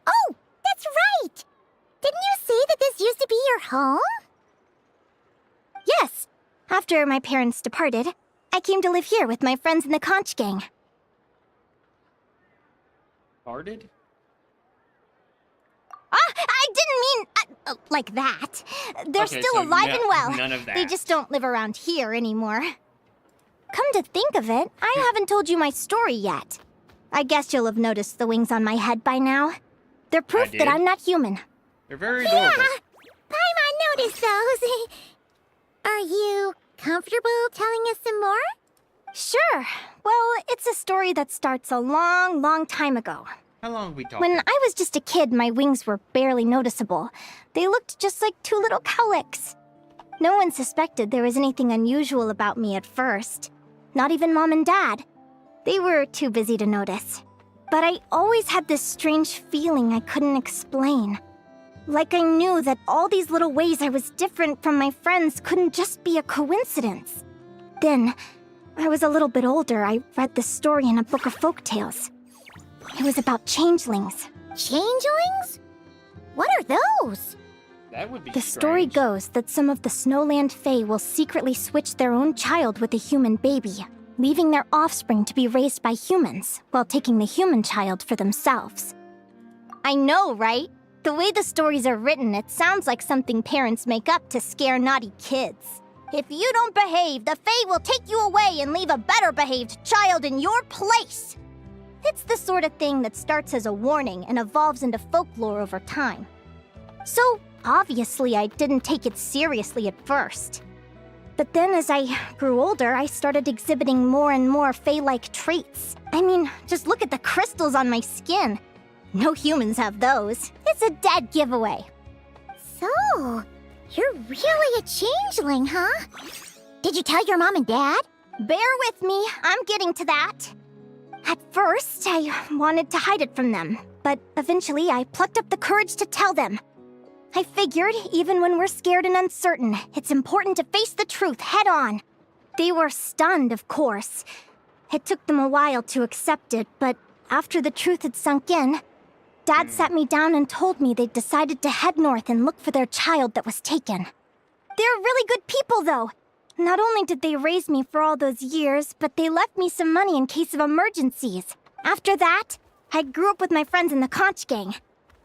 Oh, that's right! Didn't you say that this used to be your home? Yes. After my parents departed, I came to live here with my friends in the conch gang. Parted? I didn't mean like that. They're Okay, still so alive and well. none of that. They just don't live around here anymore. Come to think of it, I haven't told you my story yet. I guess you'll have noticed the wings on my head by now. They're proof that did. I'm not human. They're very adorable. Paimon noticed those. Are you comfortable telling us some more? Sure. Well, it's a story that starts a long, long time ago. How long have we talked? When I was just a kid, my wings were barely noticeable. They looked just like two little cowlicks. No one suspected there was anything unusual about me at first. Not even Mom and Dad. They were too busy to notice. But I always had this strange feeling I couldn't explain. Like I knew that all these little ways I was different from my friends couldn't just be a coincidence. Then, I was a little bit older, I read this story in a book of folktales. It was about changelings. Changelings? What are those? That would be The story strange. goes that some of the Snowland Fae will secretly switch their own child with a human baby, leaving their offspring to be raised by humans, while taking the human child for themselves. I know, right? The way the stories are written, it sounds like something parents make up to scare naughty kids. If you don't behave, the Fae will take you away and leave a better-behaved child in your place. It's the sort of thing that starts as a warning and evolves into folklore over time. So, obviously, I didn't take it seriously at first. But then as I grew older, I started exhibiting more and more Fae-like traits. I mean, just look at the crystals on my skin. No humans have those. It's a dead giveaway. So, you're really a changeling, huh? Did you tell your mom and dad? Bear with me, I'm getting to that. At first, I wanted to hide it from them, but eventually I plucked up the courage to tell them. I figured, even when we're scared and uncertain, it's important to face the truth head on. They were stunned, of course. It took them a while to accept it, but after the truth had sunk in, Dad sat me down and told me they'd decided to head north and look for their child that was taken. They're really good people, though. Not only did they raise me for all those years, but they left me some money in case of emergencies. After that, I grew up with my friends in the conch gang.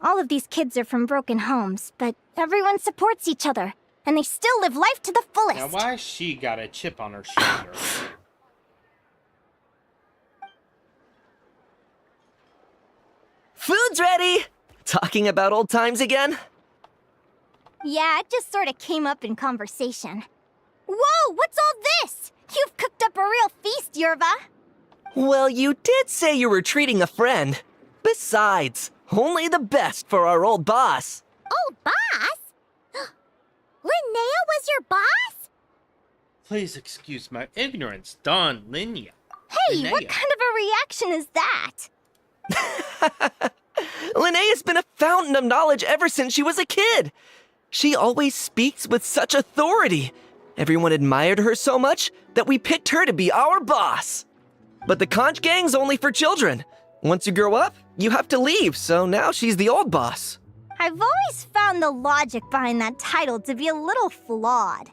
All of these kids are from broken homes, but everyone supports each other, and they still live life to the fullest. Now, why she got a chip on her shoulder? Food's ready! Talking about old times again? Yeah, it just sort of came up in conversation. Whoa, what's all this? You've Yerva. Well, you did say you were treating a friend. Besides, only the best for our old boss. Old boss? Linnea was your boss? Please excuse my ignorance, Don Linnea. Hey, Linnea. what kind of a reaction is that? Linnea's been a fountain of knowledge ever since she was a kid. She always speaks with such authority. Everyone admired her so much that we picked her to be our boss. But the conch gang's only for children. Once you grow up, you have to leave, so now she's the old boss. I've always found the logic behind that title to be a little flawed.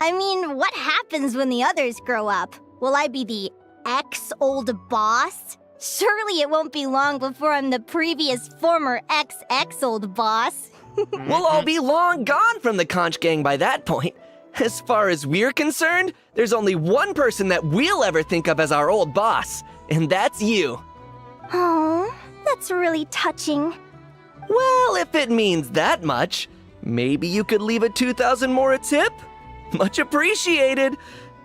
I mean, what happens when the others grow up? Will I be the ex-old boss? Surely it won't be long before I'm the previous former ex-old boss. We'll all be long gone from the conch gang by that point. As far as we're concerned, there's only one person that we'll ever think of as our old boss, and that's you. Oh, that's really touching. Well, if it means that much, maybe you could leave a 2,000 more a tip? Much appreciated.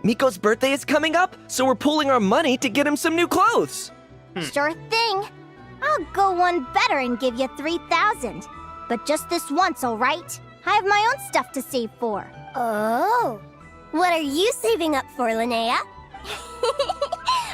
Miko's birthday is coming up, so we're pooling our money to get him some new clothes. Sure thing. I'll go one better and give you 3,000. But just this once, all right? I have my own stuff to save for. Oh. What are you saving up for, Linnea?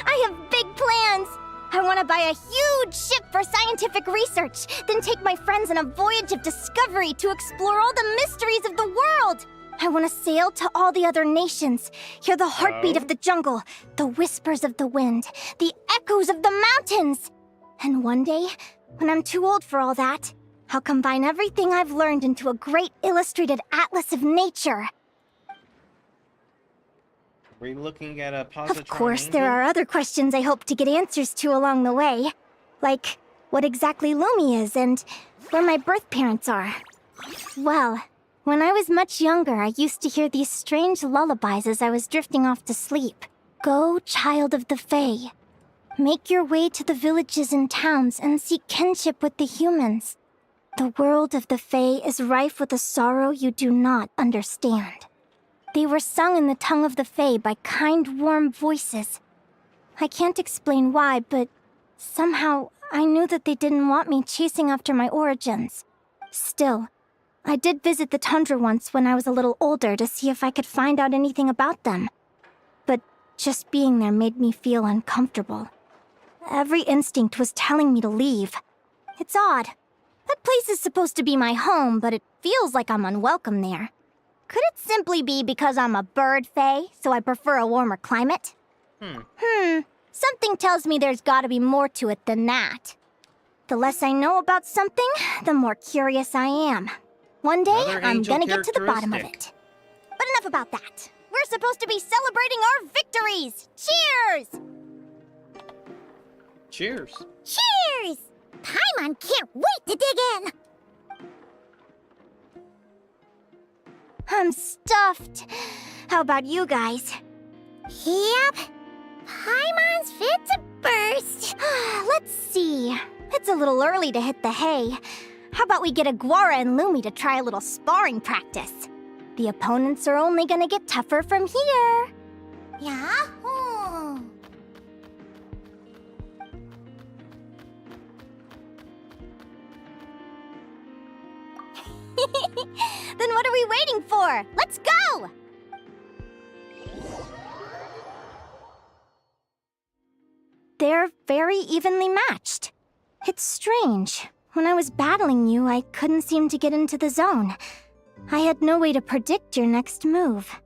I have big plans. I want to buy a huge ship for scientific research, then take my friends on a voyage of discovery to explore all the mysteries of the world. I want to sail to all the other nations, hear the heartbeat of the jungle, the whispers of the wind, the echoes of the mountains. And one day, when I'm too old for all that, I'll combine everything I've learned into a great illustrated atlas of nature. We're looking at a positron. Of course, there are other questions I hope to get answers to along the way. Like, what exactly Lumi is and where my birth parents are. Well, when I was much younger, I used to hear these strange lullabies as I was drifting off to sleep. Go, child of the Fae. Make your way to the villages and towns and seek kinship with the humans. The world of the Fae is rife with a sorrow you do not understand. They were sung in the tongue of the Fae by kind, warm voices. I can't explain why, but somehow I knew that they didn't want me chasing after my origins. Still, I did visit the tundra once when I was a little older to see if I could find out anything about them. But just being there made me feel uncomfortable. Every instinct was telling me to leave. It's odd. That place is supposed to be my home, but it feels like I'm unwelcome there. Could it simply be because I'm a bird fae, so I prefer a warmer climate? Something tells me there's gotta be more to it than that. The less I know about something, the more curious I am. One day, Another I'm angel gonna get to the bottom of characteristic. it. But enough about that. We're supposed to be celebrating our victories! Cheers! Cheers. Cheers! Paimon can't wait to dig in! I'm stuffed. How about you guys? Yep. Paimon's fit to burst. Let's see. It's a little early to hit the hay. How about we get Aguara and Lumi to try a little sparring practice? The opponents are only gonna get tougher from here. Yahoo! Then what are we waiting for? Let's go! They're very evenly matched. It's strange. When I was battling you, I couldn't seem to get into the zone. I had no way to predict your next move.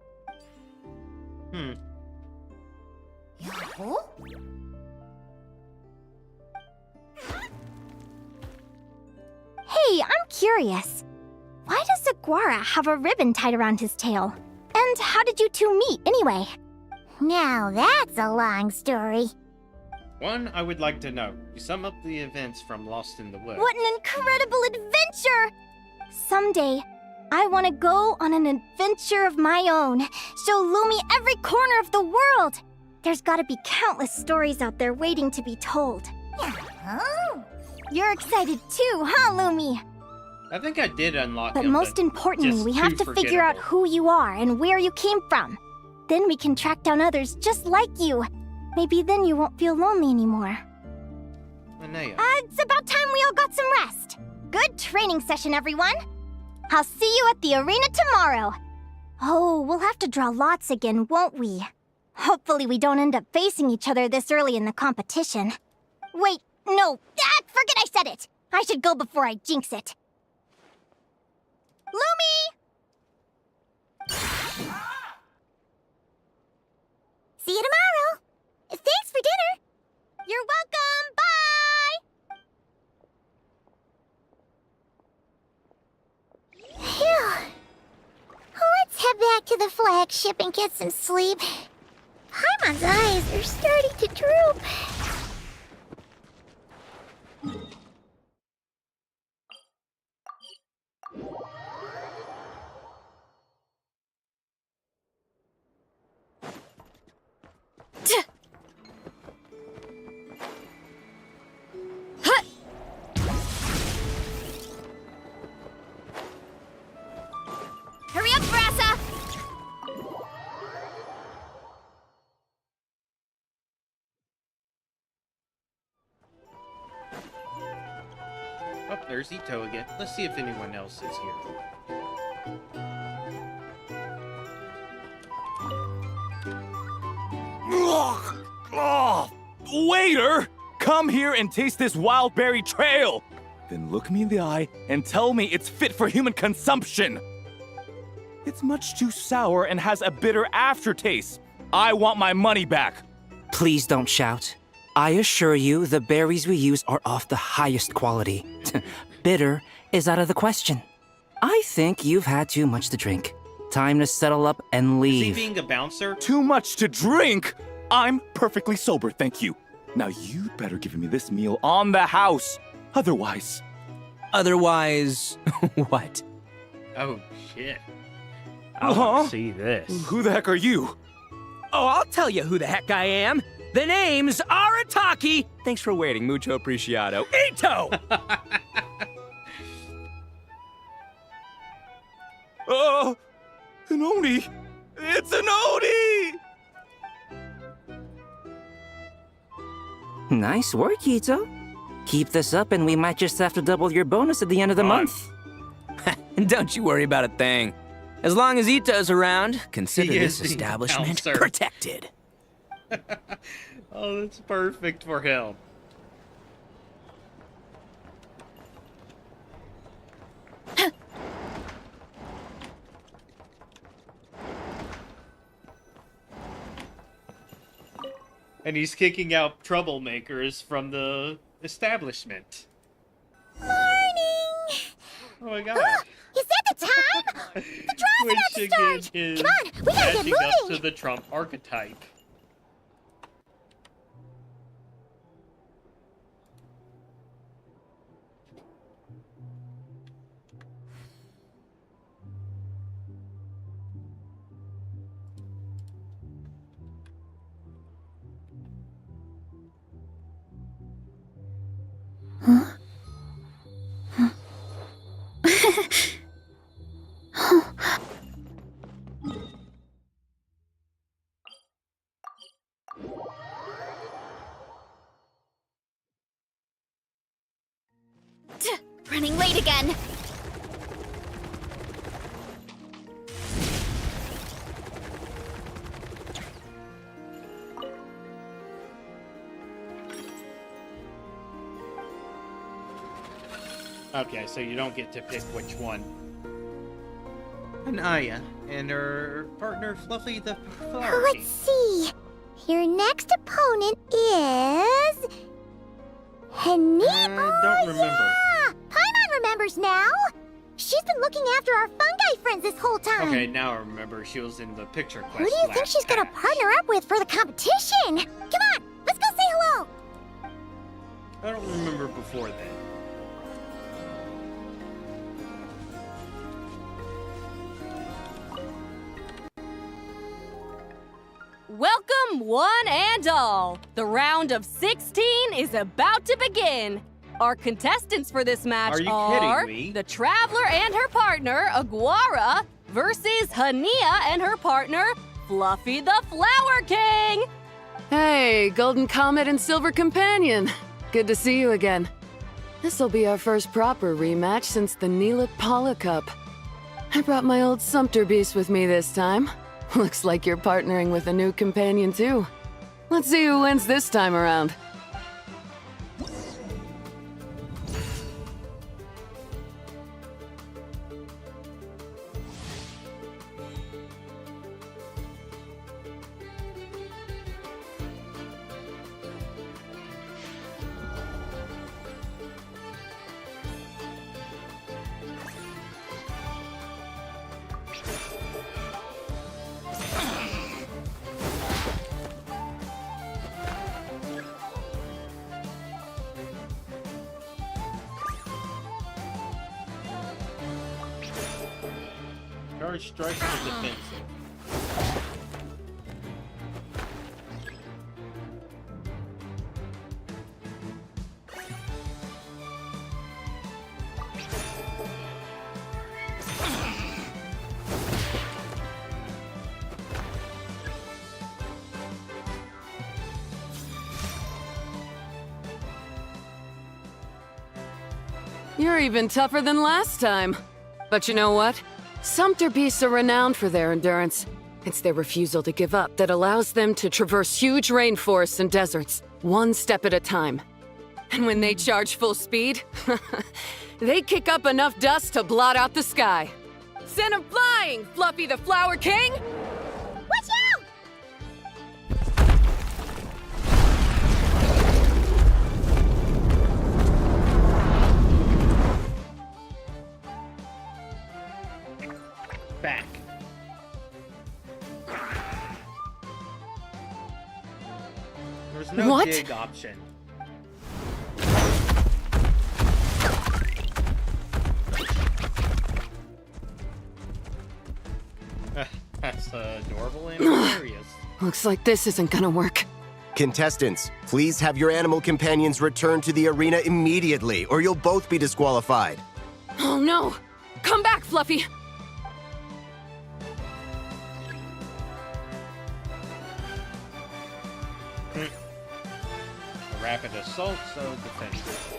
Yahoo? Hey, I'm curious. Why does Aguara have a ribbon tied around his tail? And how did you two meet, anyway? Now that's a long story. One, I would like to know. You sum up the events from Lost in the Woods. What an incredible adventure! Someday, I want to go on an adventure of my own. Show Lumi every corner of the world. There's got to be countless stories out there waiting to be told. Yahoo! You're excited too, huh, Lumi? I think I did unlock But him, most importantly, just we have too to figure out forgettable. who you are and where you came from. Then we can track down others just like you. Maybe then you won't feel lonely anymore. Anaya. It's about time we all got some rest. Good training session, everyone. I'll see you at the arena tomorrow. Oh, we'll have to draw lots again, won't we? Hopefully we don't end up facing each other this early in the competition. Wait, no. Forget I said it. I should go before I jinx it. Lumi! See you tomorrow. Thanks for dinner. You're welcome. Bye! Phew. Let's head back to the flagship and get some sleep. Paimon's eyes are starting to droop. Hurry up, Brassa! Oh, there's Ito again. Let's see if anyone else is here. Waiter! Come here and taste this wild berry trail! Then look me in the eye and tell me it's fit for human consumption! It's much too sour and has a bitter aftertaste. I want my money back! Please don't shout. I assure you, the berries we use are of the highest quality. Bitter is out of the question. I think you've had too much to drink. Time to settle up and Is leave. he being a bouncer? Too much to drink? I'm perfectly sober, thank you. Now you'd better give me this meal on the house. Otherwise... Otherwise, what? Oh, shit. I want to see this. Who the heck are you? Oh, I'll tell you who the heck I am. The name's Arataki. Thanks for waiting, mucho apreciado. Ito! Oh, an Oni! It's an Oni! Nice work, Ito. Keep this up and we might just have to double your bonus at the end of the month. Don't you worry about a thing. As long as Ito's around, consider He this is the establishment bouncer. protected. Oh, that's perfect for him. And he's kicking out troublemakers from the establishment. Morning! Oh my god. Is that the time? The draw's Which about to start! again is Come on, we gotta get matching up moving! to the Trump archetype. Running late again. Okay, so you don't get to pick which one. Anaya and her partner Fluffy the Flower King. Let's see. Your next opponent is... Hanipa? Don't remember. Yeah! Paimon remembers now! She's been looking after our fungi friends this whole time. Okay, now I remember she was in the picture quest. Who do you think last she's gonna patch. partner up with for the competition? Come on, let's go say hello! I don't remember before then. Welcome, one and all. The round of 16 is about to begin. Our contestants for this match Are you are kidding me? the Traveler and her partner, Aguara, versus Hania and her partner, Fluffy the Flower King. Hey, Golden Comet and Silver Companion. Good to see you again. This'll be our first proper rematch since the Neelit Paula Cup. I brought my old Sumpter Beast with me this time. Looks like you're partnering with a new companion too. Let's see who wins this time around. Charge strike for defensive. You're even tougher than last time. But you know what? Sumpter Beasts are renowned for their endurance. It's their refusal to give up that allows them to traverse huge rainforests and deserts, one step at a time. And when they charge full speed, they kick up enough dust to blot out the sky. Send 'em flying, Fluffy the Flower King! Watch out! Back. There's no What? dig option. That's adorable and hilarious. Looks like this isn't gonna work. Contestants, please have your animal companions return to the arena immediately, or you'll both be disqualified. Oh no! Come back, Fluffy! A rapid assault, so defensive.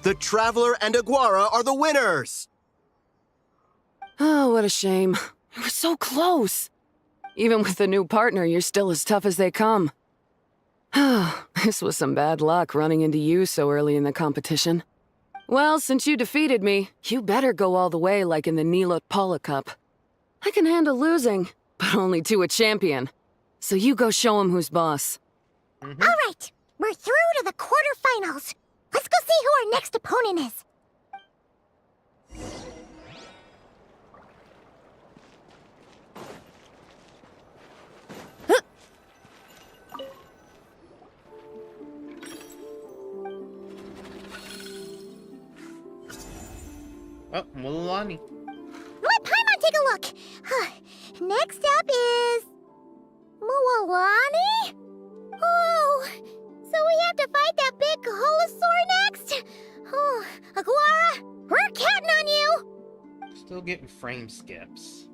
The Traveler and Aguara are the winners! Oh, what a shame. You were so close. Even with a new partner, you're still as tough as they come. This was some bad luck running into you so early in the competition. Well, since you defeated me, you better go all the way like in the Neelit Paula Cup. I can handle losing, but only to a champion. So you go show him who's boss. All right, we're through to the quarterfinals. Let's go see who our next opponent is. Oh, Mulani. Let Paimon take a look. Next up is... Mualani? Oh, so we have to fight that big Holosaur next? Oh, Aguara, we're counting on you! Still getting frame skips.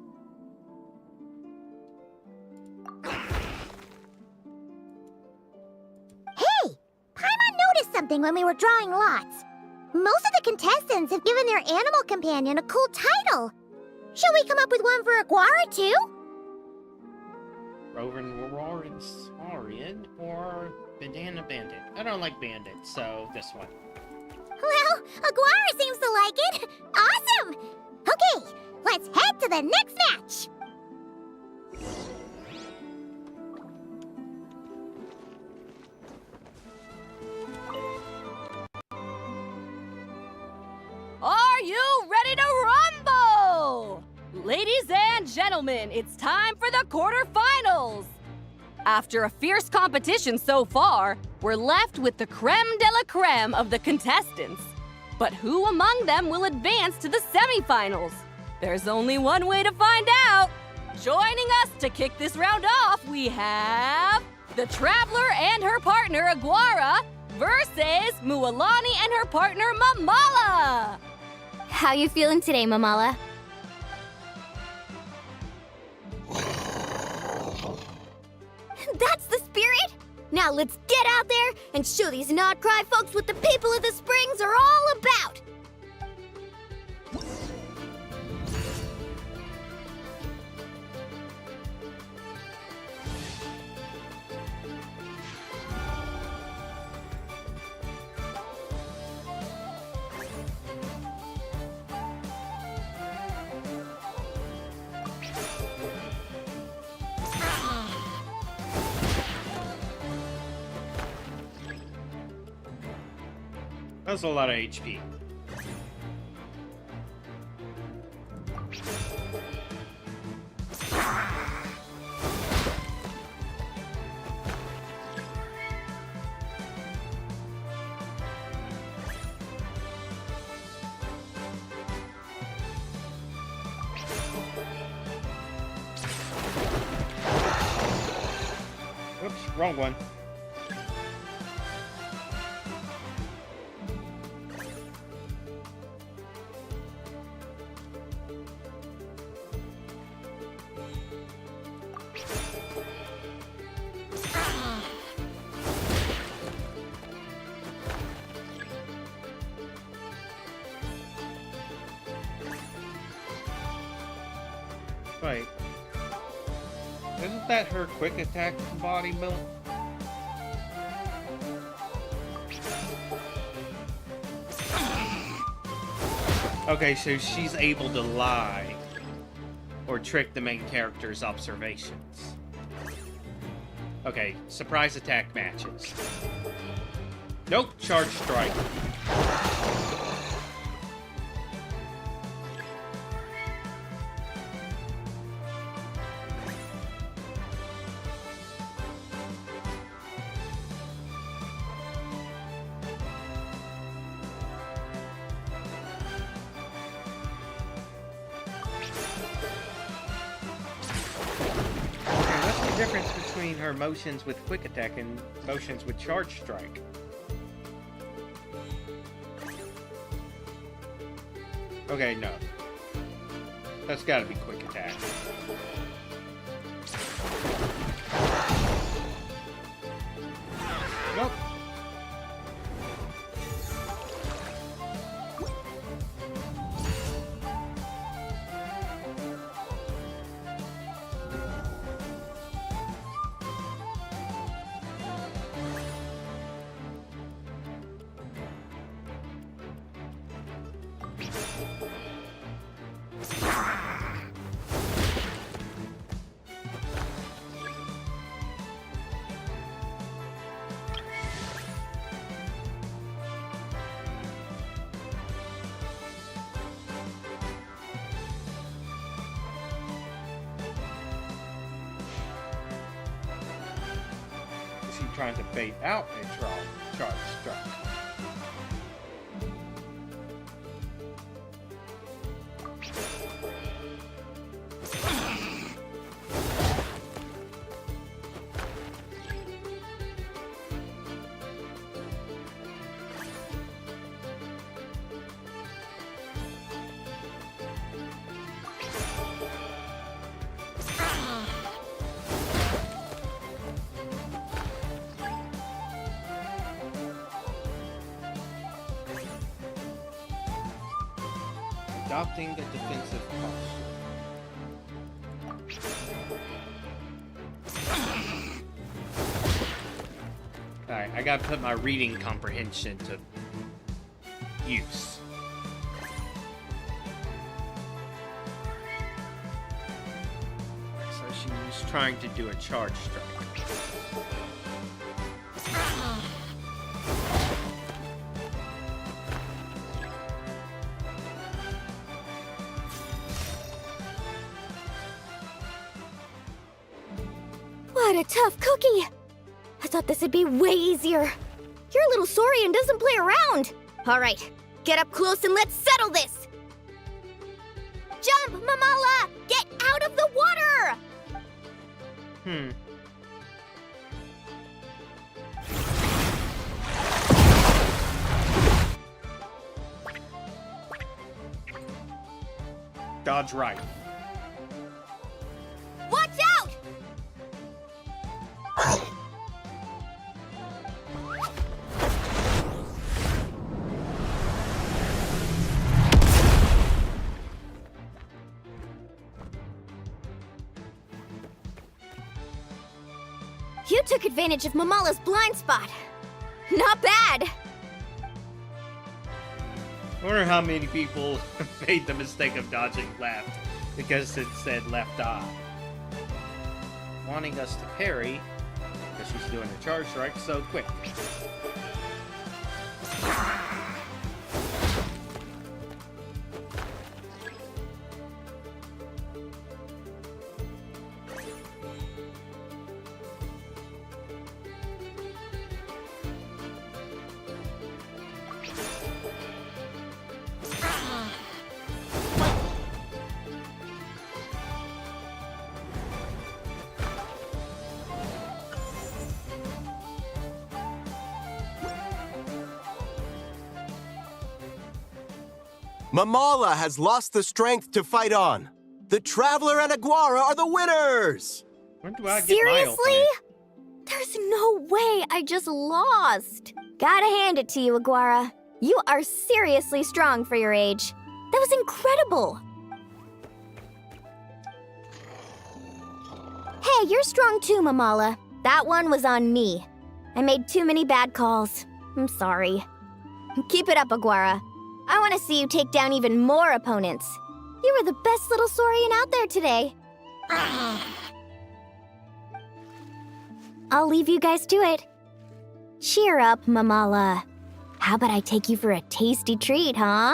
Hey, Paimon noticed something when we were drawing lots. Most of the contestants have given their animal companion a cool title. Shall we come up with one for Aguara, too? Rovin Roaring Saurian or Bandana Bandit. I don't like Bandit, so this one. Well, Aguara seems to like it. Awesome! Okay, let's head to the next match. Ladies and gentlemen, it's time for the quarterfinals! After a fierce competition so far, we're left with the creme de la creme of the contestants. But who among them will advance to the semifinals? There's only one way to find out. Joining us to kick this round off, we have the Traveler and her partner Aguara versus Mualani and her partner Mamala. How you feeling today, Mamala? That's the spirit! Now let's get out there and show these not-cry folks what the people of the Springs are all about! That's a lot of HP. Oops, wrong one. Wait. Isn't that her quick attack body build? Okay, so she's able to lie or trick the main character's observations. Okay, surprise attack matches. Nope, charge strike. Difference between her motions with quick attack and motions with charge strike. Okay, no. That's gotta be quick attack. Nope. Trying to bait out a charge strike. Adopting a defensive posture. Alright, I gotta put my reading comprehension to use. So she's trying to do a charge strike. What a tough cookie! I thought this would be way easier. Your little Saurian doesn't play around. All right, get up close and let's settle this. Jump, Mamala! Get out of the water! Dodge right. Watch out! You took advantage of Mamala's blind spot. Not bad. I wonder how many people made the mistake of dodging left because it said left eye. Wanting us to parry because she's doing a charge strike so quick. Mamala has lost the strength to fight on. The Traveler and Aguara are the winners! When do I get Seriously? my There's no way I just lost. Gotta hand it to you, Aguara. You are seriously strong for your age. That was incredible. Hey, you're strong too, Mamala. That one was on me. I made too many bad calls. I'm sorry. Keep it up, Aguara. I want to see you take down even more opponents. You were the best little Saurian out there today. I'll leave you guys to it. Cheer up, Mamala. How about I take you for a tasty treat, huh?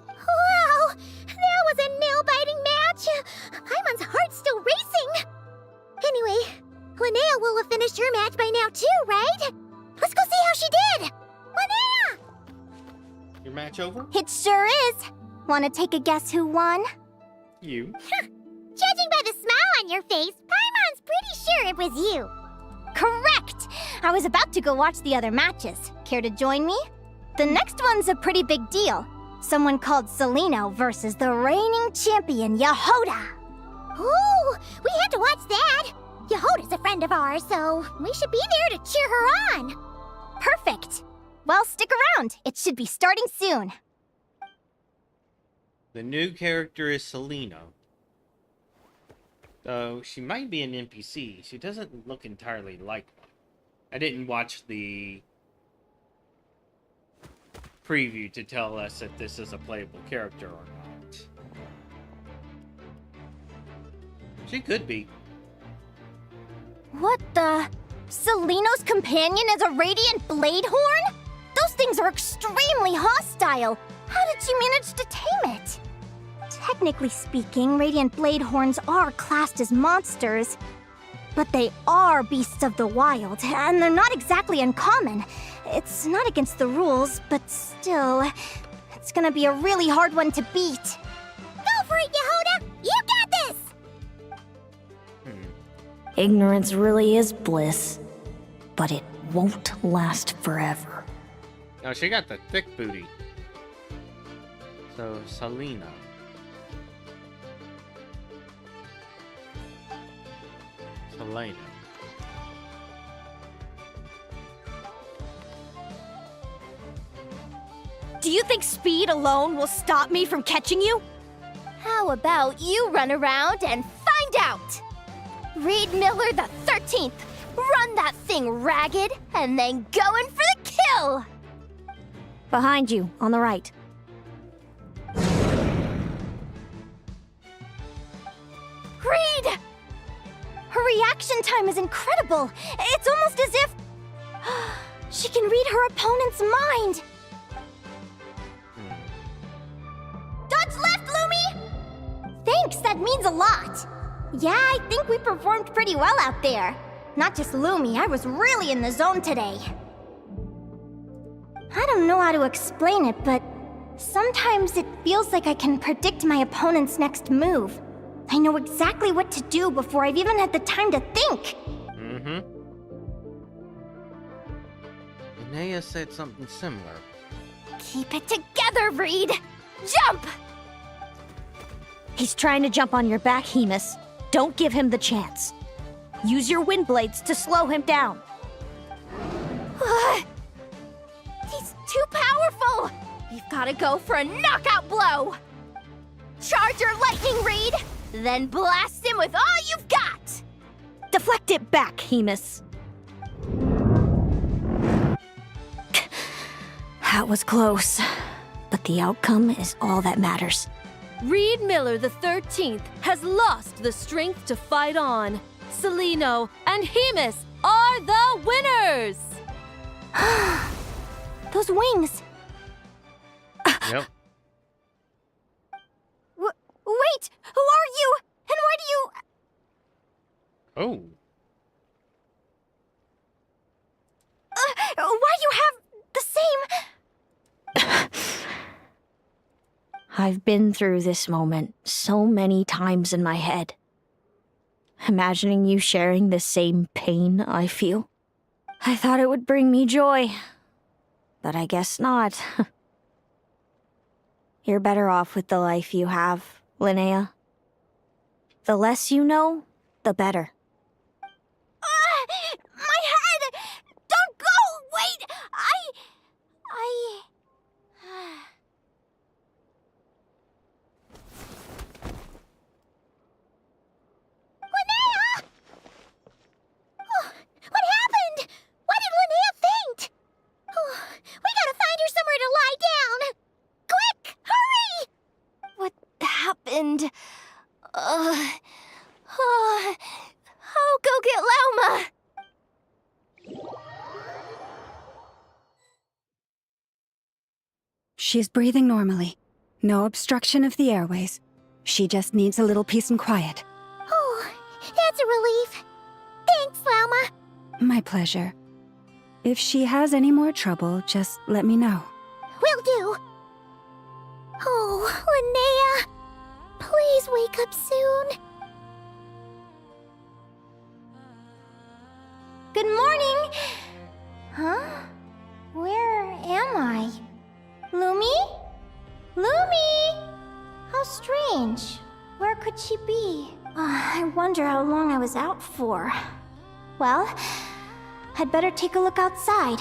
Wow! That was a nail-biting match! Paimon's heart's still racing! Anyway, Linnea will have finished her match by now too, right? Let's go see how she did! Linnea! Your match over? It sure is! Wanna take a guess who won? You. Judging by the smile on your face, Paimon's pretty sure it was you. Correct! I was about to go watch the other matches. Care to join me? The next one's a pretty big deal. Someone called Celino versus the reigning champion, Yehoda. Ooh, we have to watch that. Yehoda's a friend of ours, so we should be there to cheer her on. Perfect. Well, stick around. It should be starting soon. The new character is Celino. Though she might be an NPC, she doesn't look entirely like one. I didn't watch the preview to tell us if this is a playable character or not. She could be. What the? Celino's companion is a radiant blade horn? Those things are extremely hostile. How did you manage to tame it? Technically speaking, radiant blade horns are classed as monsters. But they are beasts of the wild, and they're not exactly uncommon. It's not against the rules, but still, it's gonna be a really hard one to beat. Go for it, Yehoda! You got this! Ignorance really is bliss, but it won't last forever. Oh, she got the thick booty. So, Celino. Celino. Do you think speed alone will stop me from catching you? How about you run around and find out? Reed Miller the 13th, run that thing ragged, and then go in for the kill! Behind you, on the right. Reed! Her reaction time is incredible. It's almost as if she can read her opponent's mind. Dodge left, Lumi! Thanks, that means a lot. Yeah, I think we performed pretty well out there. Not just Lumi, I was really in the zone today. I don't know how to explain it, but sometimes it feels like I can predict my opponent's next move. I know exactly what to do before I've even had the time to think. Mm-hmm. Linnea said something similar. Keep it together, Reed! Jump! He's trying to jump on your back, Hemus. Don't give him the chance. Use your wind blades to slow him down. He's too powerful! You've gotta go for a knockout blow! Charge your lightning, Reed! Then blast him with all you've got! Deflect it back, Hemus. That was close, but the outcome is all that matters. Reed Miller the 13th has lost the strength to fight on. Celino and Hemus are the winners! Those wings. Yep. Wait! Who are you? And why do you... Oh. why do you have the same... I've been through this moment so many times in my head. Imagining you sharing the same pain I feel. I thought it would bring me joy, but I guess not. You're better off with the life you have, Linnea. The less you know, the better. My head! Don't go! Wait! Linnea! Oh, what happened? Why did Linnea faint? Oh, we gotta find her somewhere to lie down! Quick! Hurry! What happened? I'll go get Lauma! She's breathing normally. No obstruction of the airways. She just needs a little peace and quiet. Oh, that's a relief. Thanks, Lauma. My pleasure. If she has any more trouble, just let me know. Will do. Oh, Linnea. Please wake up soon. Good morning. Huh? Where am I? Lumi? Lumi! How strange. Where could she be? I wonder how long I was out for. Well, I'd better take a look outside.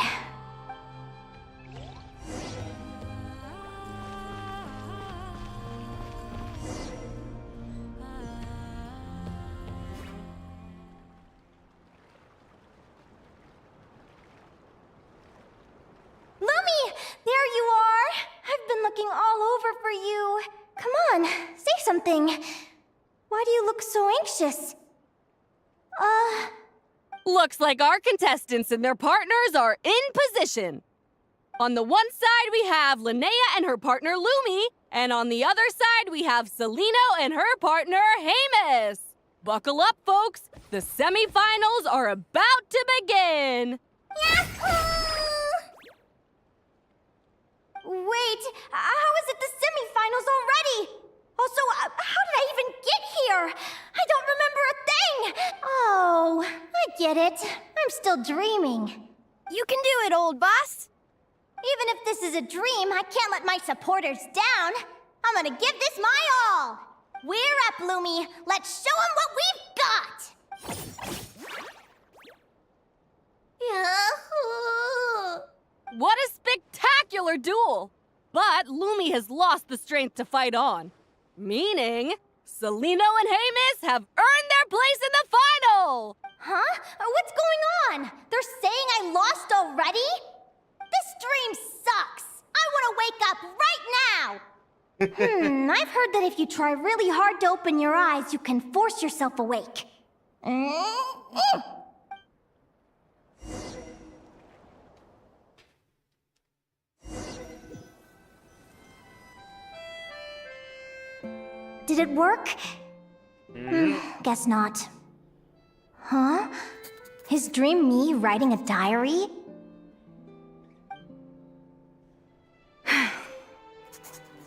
Lumi! There you are! I've been looking all over for you. Come on, say something. Why do you look so anxious? Looks like our contestants and their partners are in position. On the one side, we have Linnea and her partner Lumi, and on the other side, we have Celino and her partner Hemus. Buckle up, folks. The semifinals are about to begin. Wait, how is it the semifinals already? Also, how did I even get here? I don't remember a thing! Oh, I get it. I'm still dreaming. You can do it, old boss! Even if this is a dream, I can't let my supporters down. I'm gonna give this my all. We're up, Lumi. Let's show them what we've got! Yahoo! What a spectacular duel! But Lumi has lost the strength to fight on. Meaning, Celino and Hemus have earned their place in the final! Huh? What's going on? They're saying I lost already? This dream sucks! I want to wake up right now! I've heard that if you try really hard to open your eyes, you can force yourself awake. Did it work? guess not. Huh? Is Dream me writing a diary?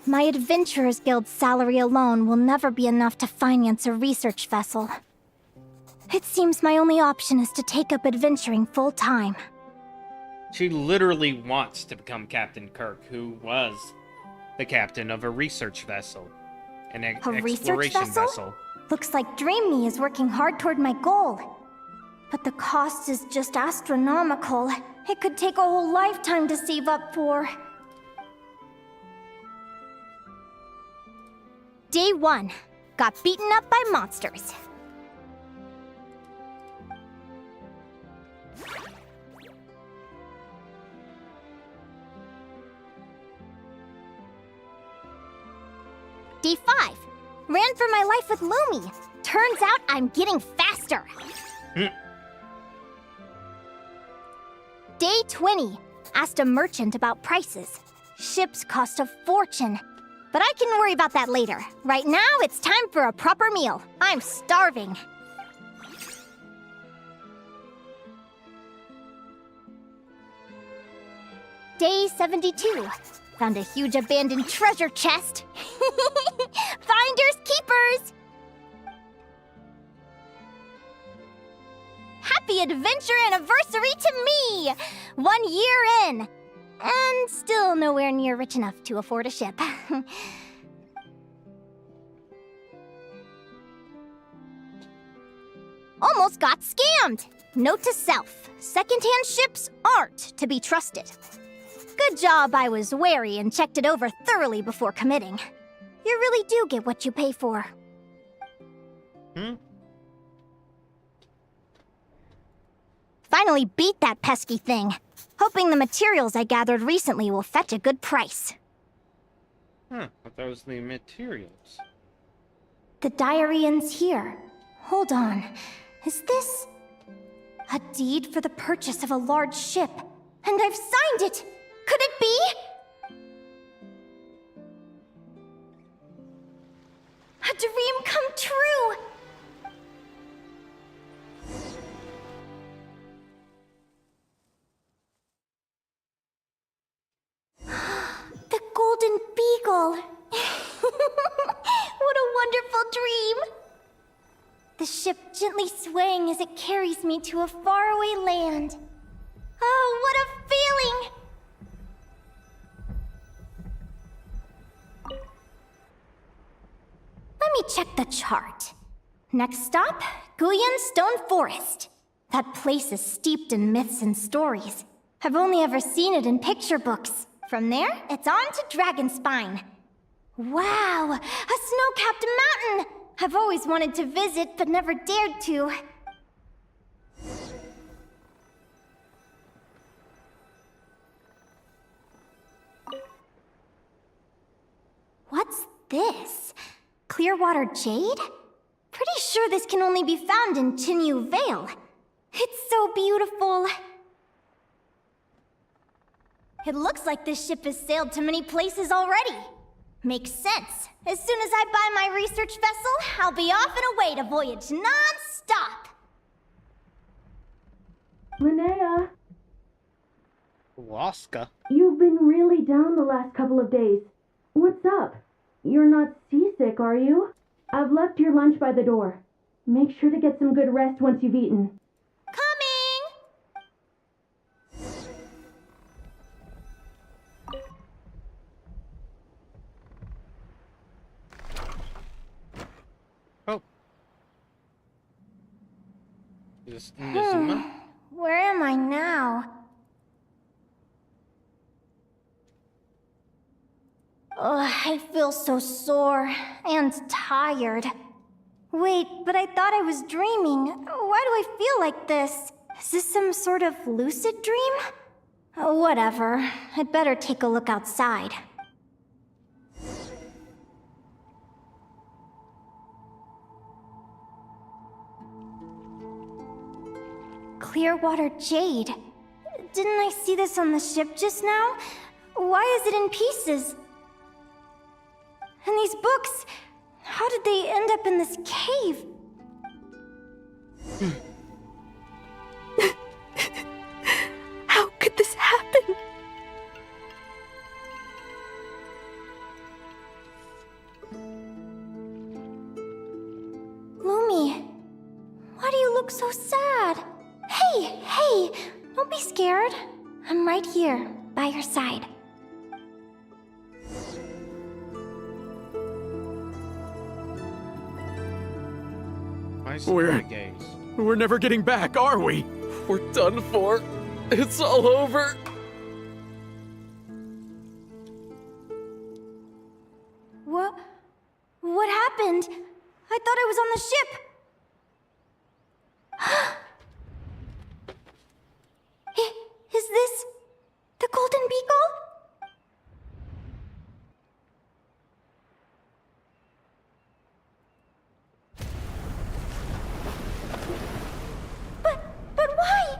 My Adventurers Guild salary alone will never be enough to finance a research vessel. It seems my only option is to take up adventuring full-time. She literally wants to become Captain Kirk, who was the captain of a research vessel. An exploration vessel? Looks like Dream Me is working hard toward my goal. But the cost is just astronomical. It could take a whole lifetime to save up for. Day 1. Got beaten up by monsters. Day 5. Ran for my life with Lumi. Turns out I'm getting faster. Day 20. Asked a merchant about prices. Ships cost a fortune. But I can worry about that later. Right now, it's time for a proper meal. I'm starving. Day 72. Found a huge abandoned treasure chest. Finders keepers! Happy adventure anniversary to me! 1 year in! And still nowhere near rich enough to afford a ship. Almost got scammed! Note to self, secondhand ships aren't to be trusted. Good job I was wary and checked it over thoroughly before committing. You really do get what you pay for. Finally beat that pesky thing. Hoping the materials I gathered recently will fetch a good price. But that was the materials. The diary ends here. Hold on. Is this... a deed for the purchase of a large ship? And I've signed it! Could it be? A dream come true! The Golden Beagle! What a wonderful dream! The ship gently swaying as it carries me to a faraway land. Oh, what a feeling! Let me check the chart. Next stop, Guyan Stone Forest. That place is steeped in myths and stories. I've only ever seen it in picture books. From there, it's on to Dragonspine. Wow, a snow-capped mountain! I've always wanted to visit, but never dared to. What's this? Clearwater jade? Pretty sure this can only be found in Chinyu Vale. It's so beautiful. It looks like this ship has sailed to many places already. Makes sense. As soon as I buy my research vessel, I'll be off and away to voyage non-stop. Linnea, Waska. you've been really down the last couple of days. What's up? You're not seasick, are you? I've left your lunch by the door. Make sure to get some good rest once you've eaten. Where am I now? Ugh, I feel so sore and tired. Wait, but I thought I was dreaming. Why do I feel like this? Is this some sort of lucid dream? Whatever. I'd better take a look outside. Clearwater jade. Didn't I see this on the ship just now? Why is it in pieces? And these books, how did they end up in this cave? scared. I'm right here, by your side. We're never getting back, are we? We're done for. It's all over. What happened? I thought I was on the ship. Is this the Golden Beagle? But why?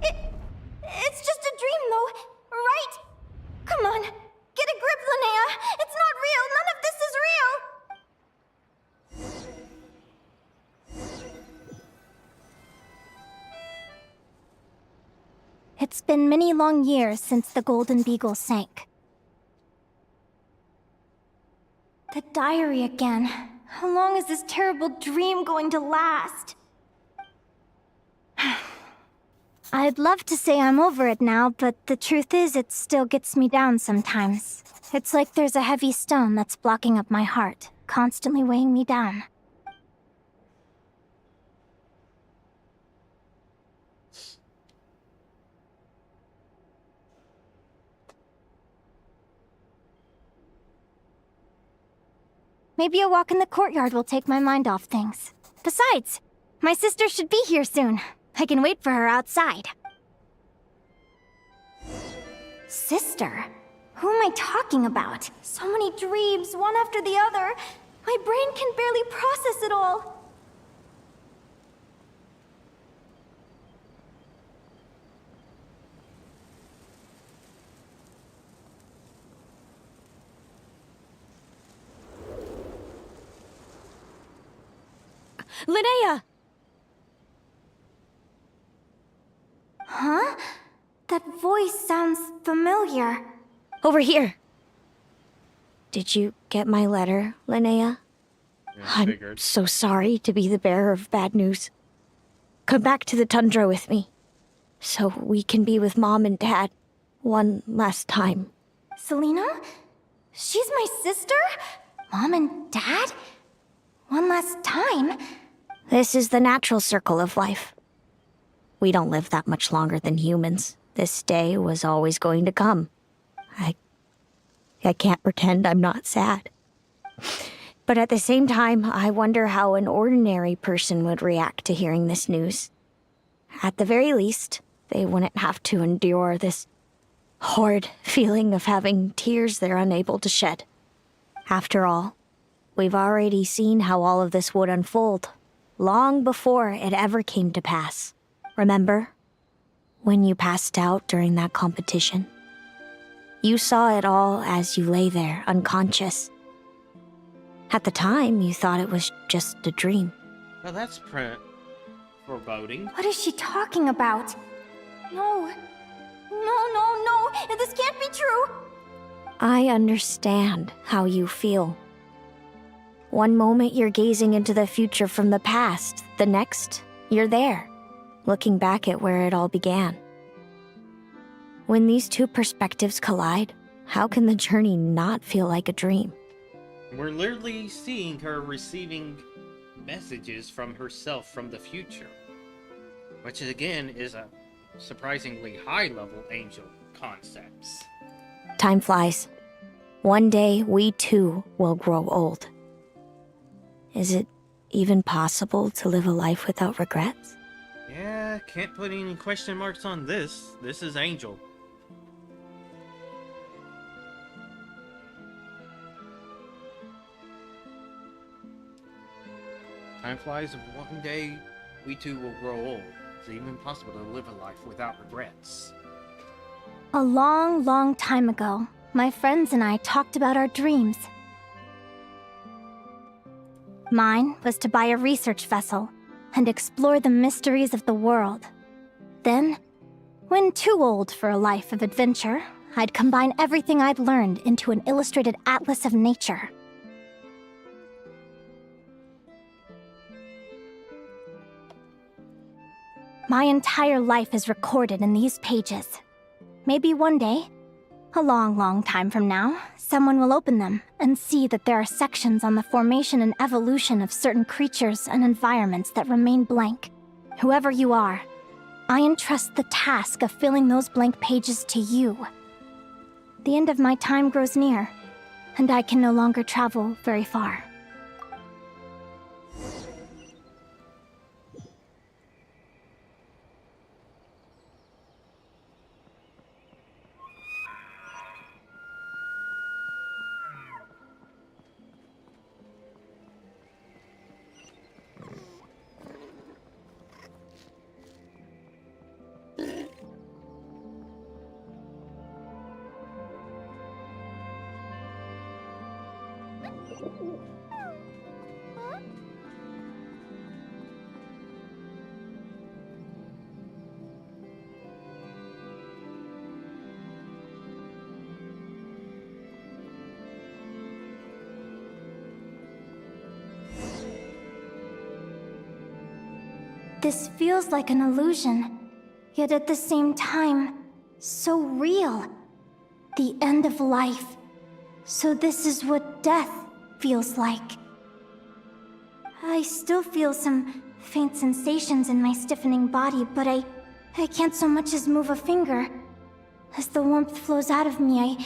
It's just a dream, though, right? Come on, get a grip, Linnea. It's not real. None of this is real. It's been many long years since the Golden Beagle sank. The diary again. How long is this terrible dream going to last? I'd love to say I'm over it now, but the truth is it still gets me down sometimes. It's like there's a heavy stone that's blocking up my heart, constantly weighing me down. Maybe a walk in the courtyard will take my mind off things. Besides, my sister should be here soon. I can wait for her outside. Sister? Who am I talking about? So many dreams, one after the other. My brain can barely process it all. Linnea! Huh? That voice sounds familiar. Over here. Did you get my letter, Linnea? I'm so sorry to be the bearer of bad news. Come back to the tundra with me, so we can be with Mom and Dad one last time. Selena? She's my sister? Mom and Dad? One last time? This is the natural circle of life. We don't live that much longer than humans. This day was always going to come. I can't pretend I'm not sad. But at the same time, I wonder how an ordinary person would react to hearing this news. At the very least, they wouldn't have to endure this horrid feeling of having tears they're unable to shed. After all, we've already seen how all of this would unfold, long before it ever came to pass. Remember? When you passed out during that competition? You saw it all as you lay there, unconscious. At the time, you thought it was just a dream. Well, that's foreboding. What is she talking about? No. This can't be true. I understand how you feel. One moment you're gazing into the future from the past, the next, you're there, looking back at where it all began. When these two perspectives collide, how can the journey not feel like a dream? We're literally seeing her receiving messages from herself from the future, which again is a surprisingly high-level angel concepts. Time flies. One day, we too will grow old. Is it even possible to live a life without regrets? Yeah, can't put any question marks on this. This is Angel. Time flies, and one day we too will grow old. Is it even possible to live a life without regrets? A long, long time ago, my friends and I talked about our dreams. Mine was to buy a research vessel and explore the mysteries of the world. Then, when too old for a life of adventure, I'd combine everything I'd learned into an illustrated atlas of nature. My entire life is recorded in these pages. Maybe one day, a long, long time from now, someone will open them and see that there are sections on the formation and evolution of certain creatures and environments that remain blank. Whoever you are, I entrust the task of filling those blank pages to you. The end of my time grows near, and I can no longer travel very far. This feels like an illusion, yet at the same time, so real. The end of life. So this is what death feels like. I still feel some faint sensations in my stiffening body, but I can't so much as move a finger. As the warmth flows out of me,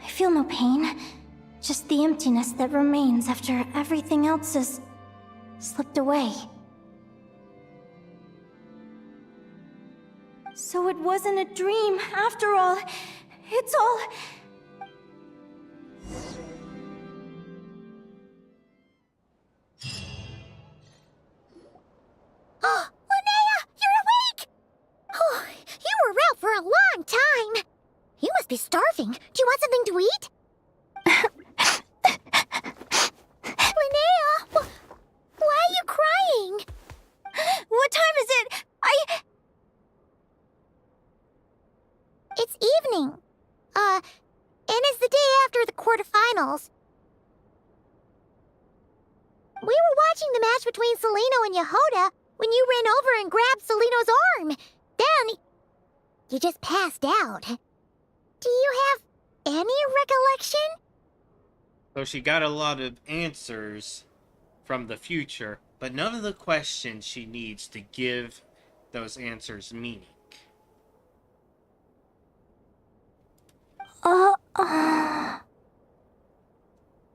I feel no pain. Just the emptiness that remains after everything else has slipped away. So it wasn't a dream, after all. It's all... Oh, Linnea, you're awake! Oh, you were out for a long time. You must be starving. Do you want something to eat? Linnea, why are you crying? What time is it? It's evening. And it's the day after the quarterfinals. We were watching the match between Seleno and Yehoda when you ran over and grabbed Seleno's arm. Then, you just passed out. Do you have any recollection? So she got a lot of answers from the future, but none of the questions she needs to give those answers meaning.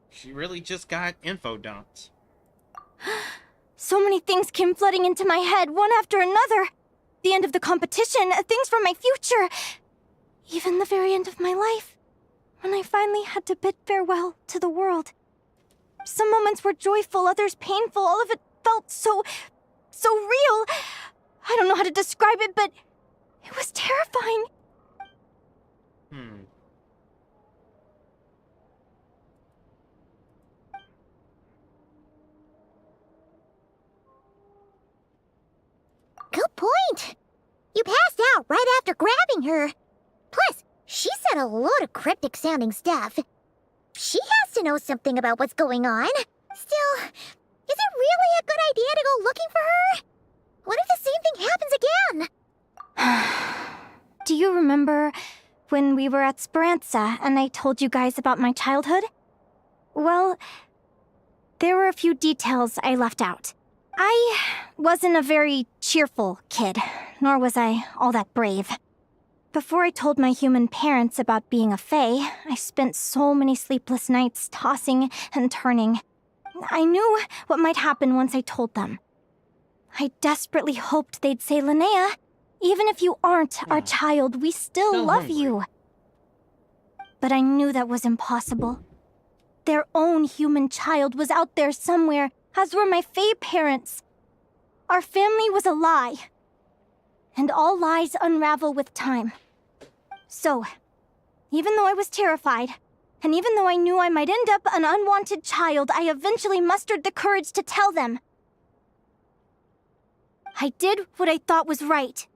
She really just got info dumped. So many things came flooding into my head, one after another. The end of the competition, things from my future. Even the very end of my life, when I finally had to bid farewell to the world. Some moments were joyful, others painful. All of it felt so real. I don't know how to describe it, but it was terrifying. Good point. You passed out right after grabbing her. Plus, she said a load of cryptic-sounding stuff. She has to know something about what's going on. Still, is it really a good idea to go looking for her? What if the same thing happens again? Do you remember when we were at Speranza and I told you guys about my childhood? Well, there were a few details I left out. I wasn't a very cheerful kid, nor was I all that brave. Before I told my human parents about being a fae, I spent so many sleepless nights tossing and turning. I knew what might happen once I told them. I desperately hoped they'd say, Linnea, even if you aren't our child, we still love you. But I knew that was impossible. Their own human child was out there somewhere, as were my fae parents. Our family was a lie. And all lies unravel with time. So, even though I was terrified, and even though I knew I might end up an unwanted child, I eventually mustered the courage to tell them. I did what I thought was right.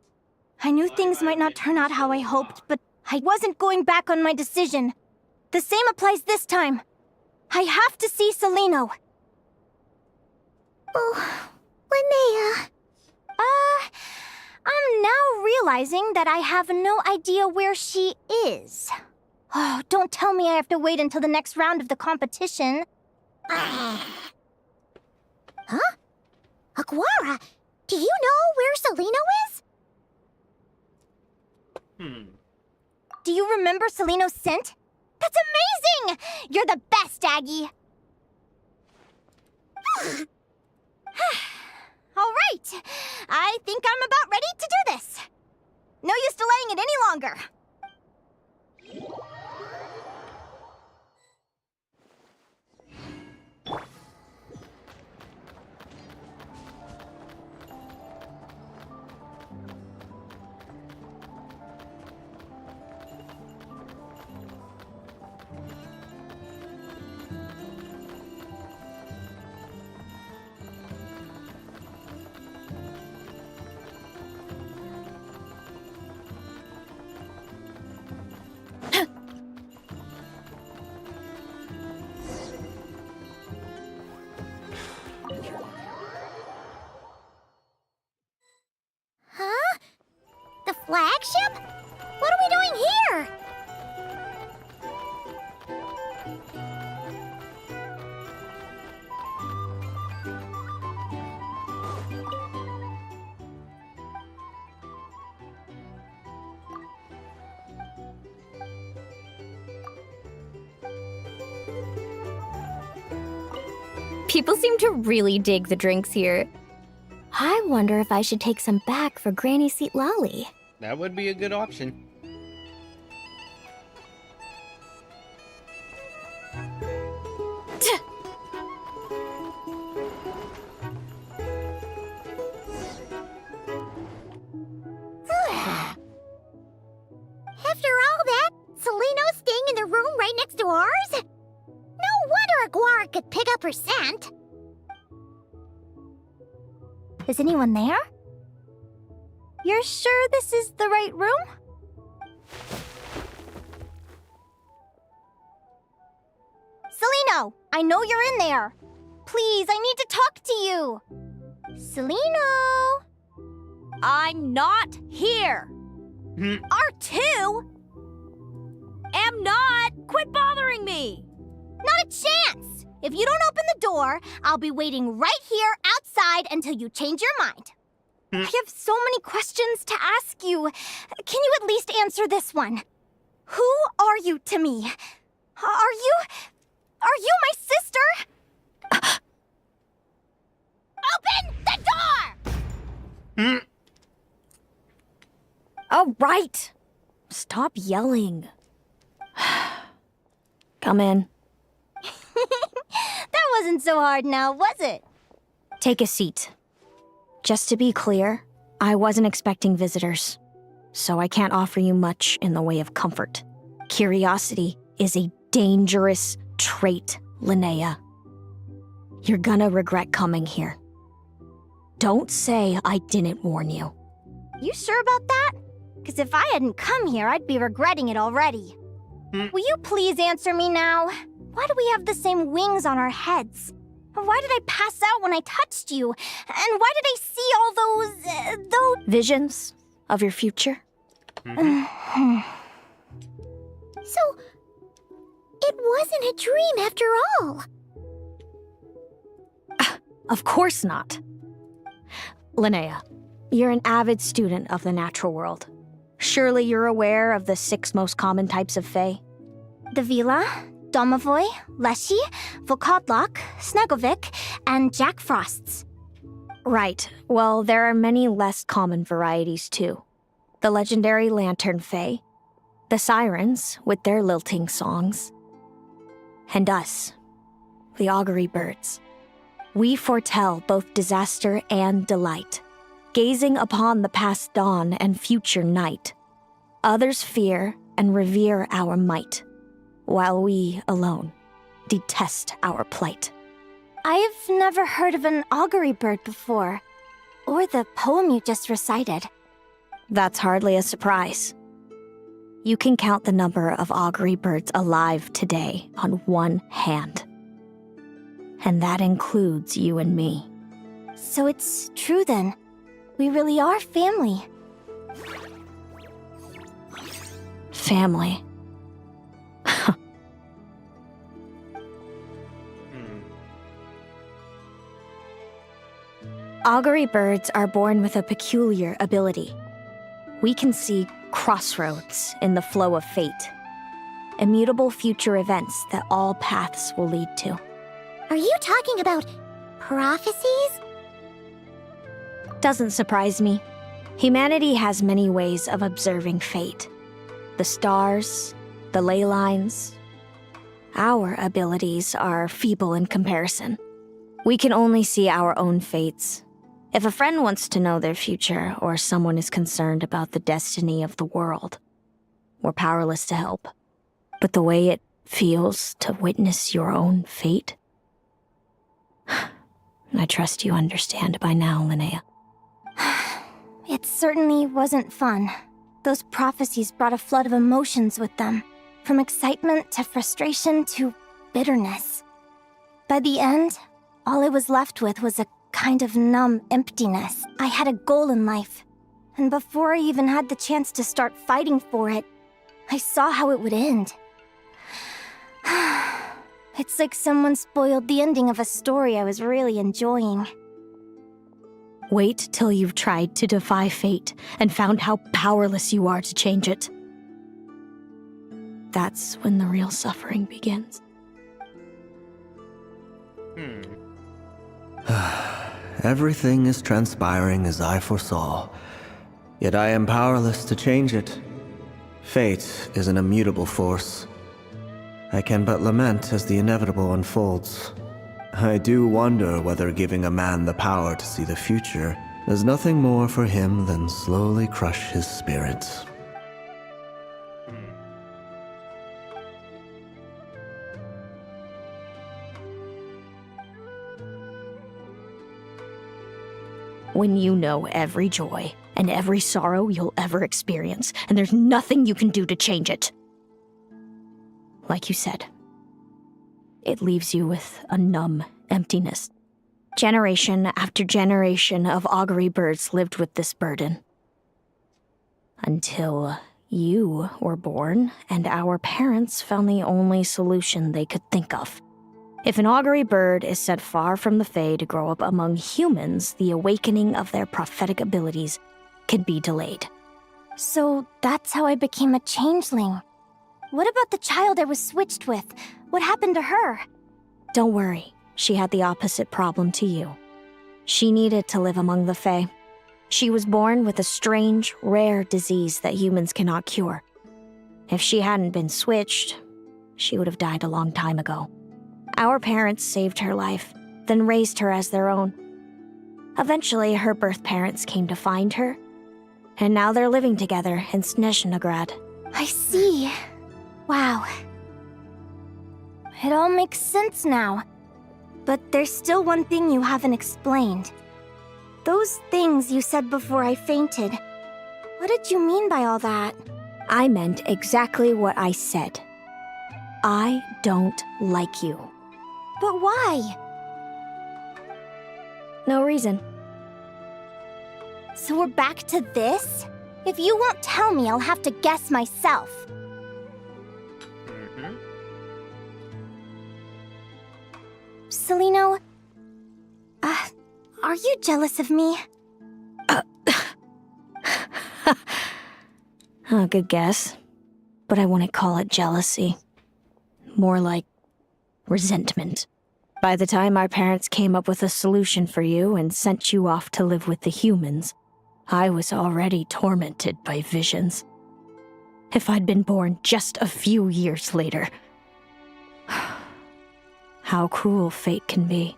I knew things might not turn out how I hoped, but I wasn't going back on my decision. The same applies this time. I have to see Seleno. Oh, Linnea. realizing that I have no idea where she is. Oh, don't tell me I have to wait until the next round of the competition. Huh? Aguara, do you know where Celino is? Do you remember Celino's scent? That's amazing! You're the best, Aggie! All right, I think I'm about ready to do this. No use delaying it any longer. Huh? The flagship? What are we doing here? People seem to really dig the drinks here. I wonder if I should take some back for Granny Seat Lolly. That would be a good option. After all that, Celino's staying in the room right next to ours? No wonder Aguara could pick up her scent. Is anyone there? You're sure this is the right room? Celino, I know you're in there. Please, I need to talk to you. Celino? I'm not here. R2? Am not. Quit bothering me. Not a chance! If you don't open the door, I'll be waiting right here outside until you change your mind. I have so many questions to ask you. Can you at least answer this one? Who are you to me? Are you my sister? Open the door! All right. Stop yelling. Come in. That wasn't so hard now, was it? Take a seat. Just to be clear, I wasn't expecting visitors, so I can't offer you much in the way of comfort. Curiosity is a dangerous trait, Linnea. You're gonna regret coming here. Don't say I didn't warn you. You sure about that? Because if I hadn't come here, I'd be regretting it already. Will you please answer me now? Why do we have the same wings on our heads? Why did I pass out when I touched you? And why did I see all those... Visions of your future? So, it wasn't a dream after all. Of course not. Linnea, you're an avid student of the natural world. Surely you're aware of the 6 most common types of Fae? The Vila, Domovoy, Leshy, Volkodlok, Snegovic, and Jack Frosts. Right. Well, there are many less common varieties, too. The legendary Lantern Fae, the Sirens with their lilting songs, and us, the Augury Birds. We foretell both disaster and delight, gazing upon the past dawn and future night. Others fear and revere our might, while we alone detest our plight. I've never heard of an augury bird before, or the poem you just recited. That's hardly a surprise. You can count the number of augury birds alive today on one hand. And that includes you and me. So it's true then. We really are family. family. Augury birds are born with a peculiar ability. We can see crossroads in the flow of fate, immutable future events that all paths will lead to. Are you talking about prophecies? Doesn't surprise me. Humanity has many ways of observing fate. The stars, the ley lines. Our abilities are feeble in comparison. We can only see our own fates. If a friend wants to know their future, or someone is concerned about the destiny of the world, we're powerless to help. But the way it feels to witness your own fate, I trust you understand by now, Linnea. It certainly wasn't fun. Those prophecies brought a flood of emotions with them, from excitement to frustration to bitterness. By the end, all I was left with was a kind of numb emptiness. I had a goal in life, and before I even had the chance to start fighting for it, I saw how it would end. It's like someone spoiled the ending of a story I was really enjoying. Wait till you've tried to defy fate and found how powerless you are to change it. That's when the real suffering begins. Everything is transpiring as I foresaw, yet I am powerless to change it. Fate is an immutable force. I can but lament as the inevitable unfolds. I do wonder whether giving a man the power to see the future does nothing more for him than slowly crush his spirit. When you know every joy and every sorrow you'll ever experience, and there's nothing you can do to change it. Like you said, it leaves you with a numb emptiness. Generation after generation of augury birds lived with this burden. Until you were born, and our parents found the only solution they could think of. If an augury bird is set far from the Fae to grow up among humans, the awakening of their prophetic abilities can be delayed. So that's how I became a changeling. What about the child I was switched with? What happened to her? Don't worry, she had the opposite problem to you. She needed to live among the Fae. She was born with a strange, rare disease that humans cannot cure. If she hadn't been switched, she would have died a long time ago. Our parents saved her life, then raised her as their own. Eventually, her birth parents came to find her, and now they're living together in Snezhnegrad. I see. Wow. It all makes sense now. But there's still one thing you haven't explained. Those things you said before I fainted. What did you mean by all that? I meant exactly what I said. I don't like you. But why? No reason. So we're back to this? If you won't tell me, I'll have to guess myself. Celino, are you jealous of me? Good guess. But I wouldn't call it jealousy. More like resentment. By the time our parents came up with a solution for you and sent you off to live with the humans, I was already tormented by visions. If I'd been born just a few years later. How cruel fate can be.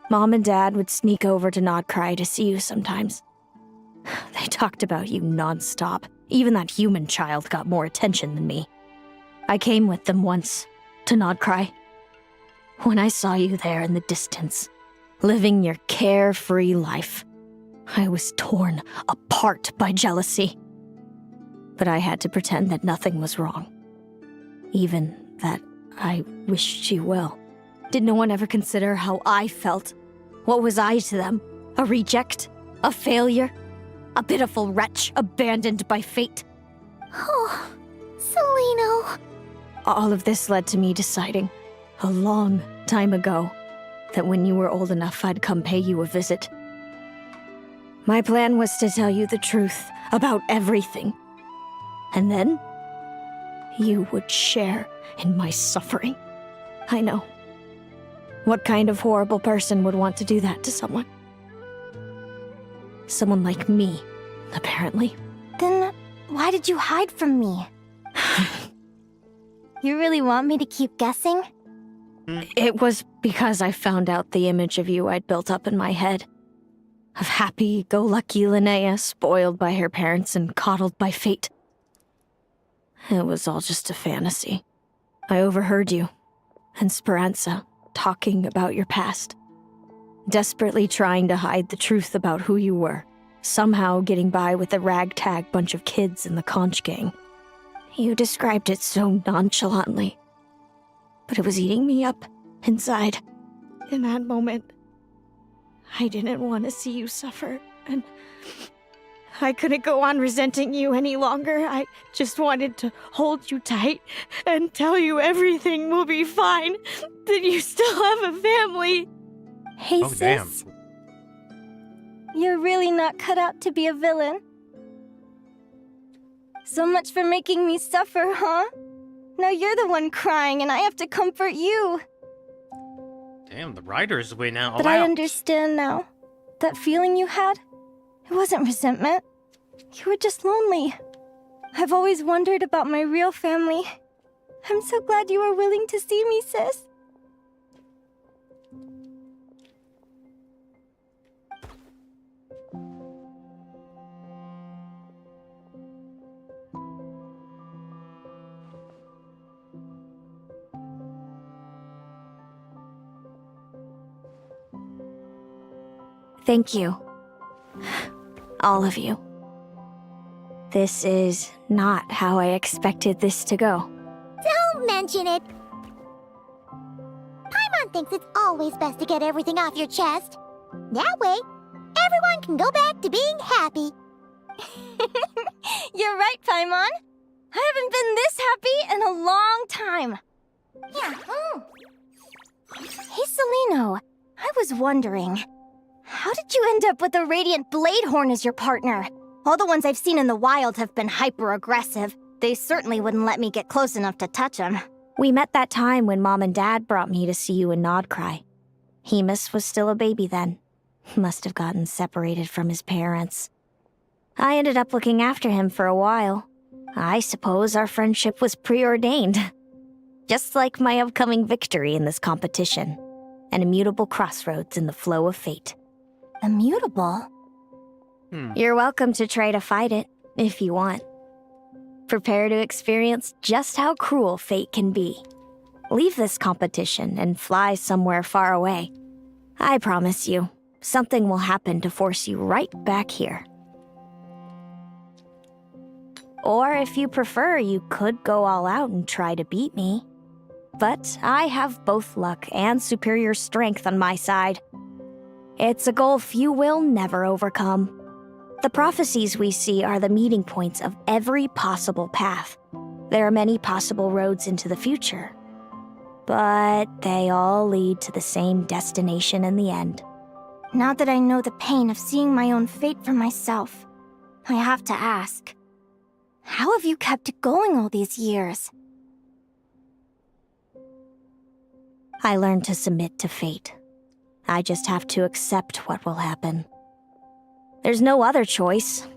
Mom and Dad would sneak over to Nodcry to see you sometimes. They talked about you nonstop. Even that human child got more attention than me. I came with them once, to Nodcry. When I saw you there in the distance, living your carefree life, I was torn apart by jealousy. But I had to pretend that nothing was wrong. Even that I wished you well. Did no one ever consider how I felt? What was I to them? A reject? A failure? A pitiful wretch abandoned by fate? Oh, Celino. All of this led to me deciding, a long time ago, that when you were old enough, I'd come pay you a visit. My plan was to tell you the truth about everything. And then, you would share in my suffering. I know. What kind of horrible person would want to do that to someone? Someone like me, apparently. Then why did you hide from me? You really want me to keep guessing? It was because I found out the image of you I'd built up in my head. Of happy-go-lucky Linnea, spoiled by her parents and coddled by fate. It was all just a fantasy. I overheard you, and Speranza, talking about your past. Desperately trying to hide the truth about who you were. Somehow getting by with a ragtag bunch of kids in the conch gang. You described it so nonchalantly. But it was eating me up, inside. In that moment, I didn't want to see you suffer, and I couldn't go on resenting you any longer. I just wanted to hold you tight and tell you everything will be fine, that you still have a family. Hey, Oh, sis. damn. You're really not cut out to be a villain. So much for making me suffer, huh? Now you're the one crying and I have to comfort you. Damn, the writers went out. But I understand now. That feeling you had, it wasn't resentment. You were just lonely. I've always wondered about my real family. I'm so glad you were willing to see me, sis. Thank you. All of you. This is not how I expected this to go. Don't mention it. Paimon thinks it's always best to get everything off your chest. That way, everyone can go back to being happy. You're right, Paimon. I haven't been this happy in a long time. Hey, Celino. I was wondering, how did you end up with a Radiant Bladehorn as your partner? All the ones I've seen in the wild have been hyper-aggressive. They certainly wouldn't let me get close enough to touch them. We met that time when Mom and Dad brought me to see you in Nodcry. Hemus was still a baby then. He must have gotten separated from his parents. I ended up looking after him for a while. I suppose our friendship was preordained. Just like my upcoming victory in this competition. An immutable crossroads in the flow of fate. Immutable? You're welcome to try to fight it, if you want. Prepare to experience just how cruel fate can be. Leave this competition and fly somewhere far away. I promise you, something will happen to force you right back here. Or if you prefer, you could go all out and try to beat me. But I have both luck and superior strength on my side. It's a gulf you will never overcome. The prophecies we see are the meeting points of every possible path. There are many possible roads into the future. But they all lead to the same destination in the end. Now that I know the pain of seeing my own fate for myself, I have to ask, how have you kept it going all these years? I learned to submit to fate. I just have to accept what will happen. There's no other choice.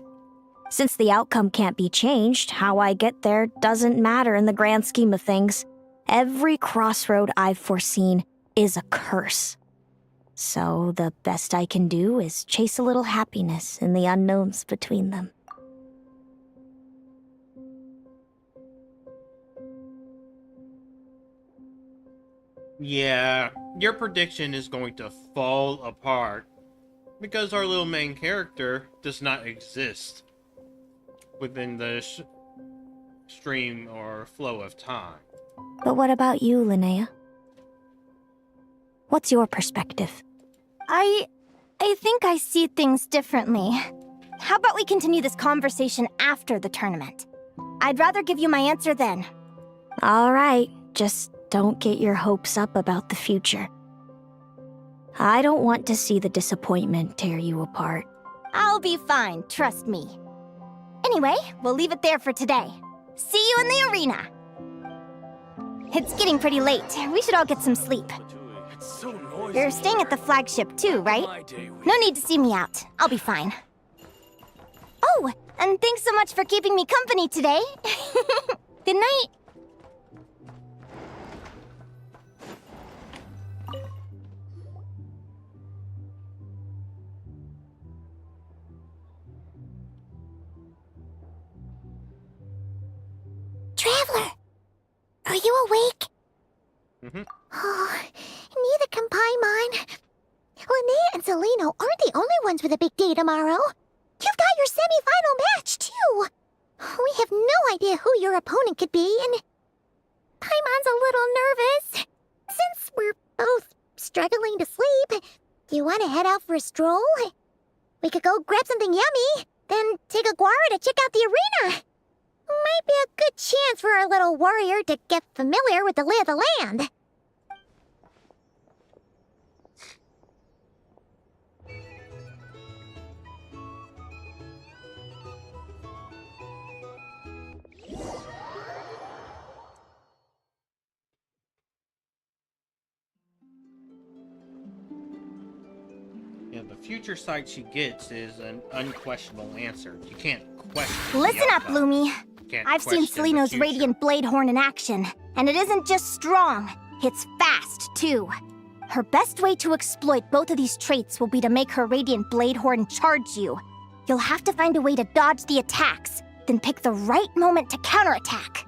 Since the outcome can't be changed, how I get there doesn't matter in the grand scheme of things. Every crossroad I've foreseen is a curse. So the best I can do is chase a little happiness in the unknowns between them. Yeah, your prediction is going to fall apart. Because our little main character does not exist within the stream or flow of time. But what about you, Linnea? What's your perspective? I think I see things differently. How about we continue this conversation after the tournament? I'd rather give you my answer then. All right, just don't get your hopes up about the future. I don't want to see the disappointment tear you apart. I'll be fine, trust me. Anyway, we'll leave it there for today. See you in the arena! It's getting pretty late. We should all get some sleep. You're staying at the flagship too, right? No need to see me out. I'll be fine. Oh, and thanks so much for keeping me company today. Good night. Traveler! Are you awake? Oh, neither can Paimon. Linnea and Celino aren't the only ones with a big day tomorrow. You've got your semi-final match, too. We have no idea who your opponent could be, and Paimon's a little nervous. Since we're both struggling to sleep, do you want to head out for a stroll? We could go grab something yummy, then take a guara to check out the arena. Might be a good chance for our little warrior to get familiar with the lay of the land. Yeah, the future sight she gets is an unquestionable answer. You can't question the Listen up, outcome. Lumi. Can't I've seen question the Celino's future. Radiant Blade Horn in action, and it isn't just strong, it's fast, too. Her best way to exploit both of these traits will be to make her Radiant Blade Horn charge you. You'll have to find a way to dodge the attacks, then pick the right moment to counterattack.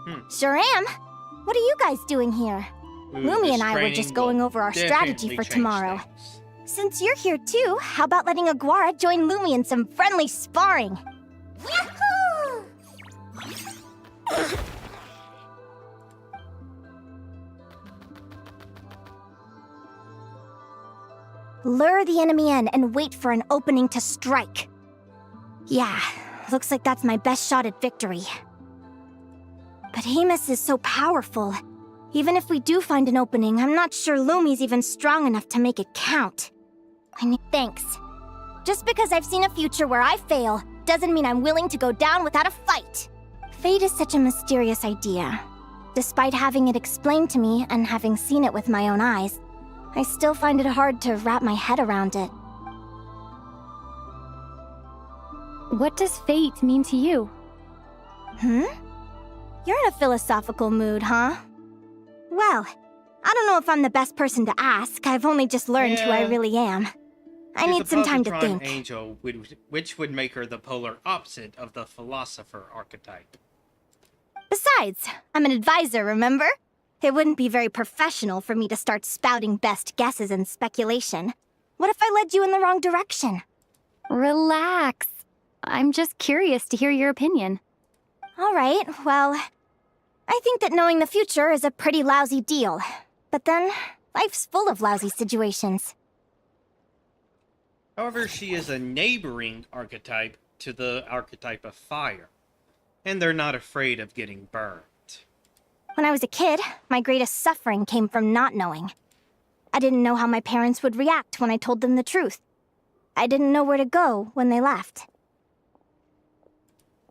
Linnea! Sure am. What are you guys doing here? Lumi and I were just going over our strategy for tomorrow. Since you're here too, how about letting Aguara join Lumi in some friendly sparring? Yahoo! Lure the enemy in and wait for an opening to strike. Yeah, looks like that's my best shot at victory. But Hemus is so powerful. Even if we do find an opening, I'm not sure Lumi's even strong enough to make it count. Thanks. Just because I've seen a future where I fail, doesn't mean I'm willing to go down without a fight. Fate is such a mysterious idea. Despite having it explained to me and having seen it with my own eyes, I still find it hard to wrap my head around it. What does fate mean to you? You're in a philosophical mood, huh? Well, I don't know if I'm the best person to ask. I've only just learned who I really am. I need some time to think. Angel, which would make her the polar opposite of the philosopher archetype. Besides, I'm an advisor, remember? It wouldn't be very professional for me to start spouting best guesses and speculation. What if I led you in the wrong direction? Relax. I'm just curious to hear your opinion. All right, well, I think that knowing the future is a pretty lousy deal. But then, life's full of lousy situations. However, she is a neighboring archetype to the archetype of fire, and they're not afraid of getting burned. When I was a kid, my greatest suffering came from not knowing. I didn't know how my parents would react when I told them the truth. I didn't know where to go when they left.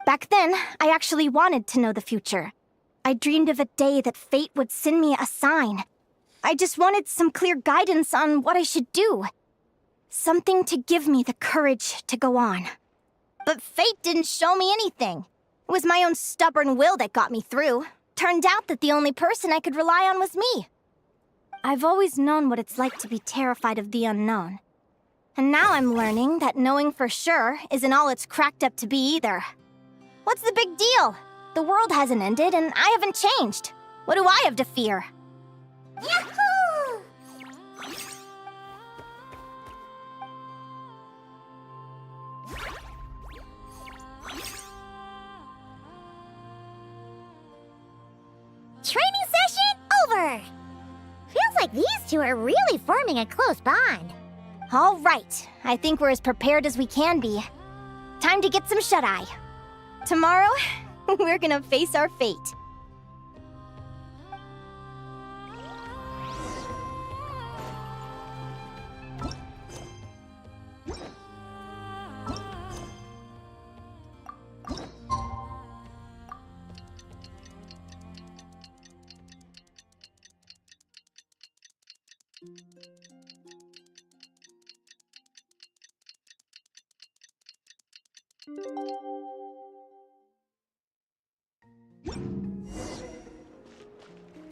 Back then, I actually wanted to know the future. I dreamed of a day that fate would send me a sign. I just wanted some clear guidance on what I should do. Something to give me the courage to go on. But fate didn't show me anything. It was my own stubborn will that got me through. Turned out that the only person I could rely on was me. I've always known what it's like to be terrified of the unknown. And now I'm learning that knowing for sure isn't all it's cracked up to be either. What's the big deal? The world hasn't ended and I haven't changed. What do I have to fear? Yahoo! Training session over! Feels like these two are really forming a close bond. All right, I think we're as prepared as we can be. Time time to get some shut-eye. Tomorrow, we're gonna face our fate.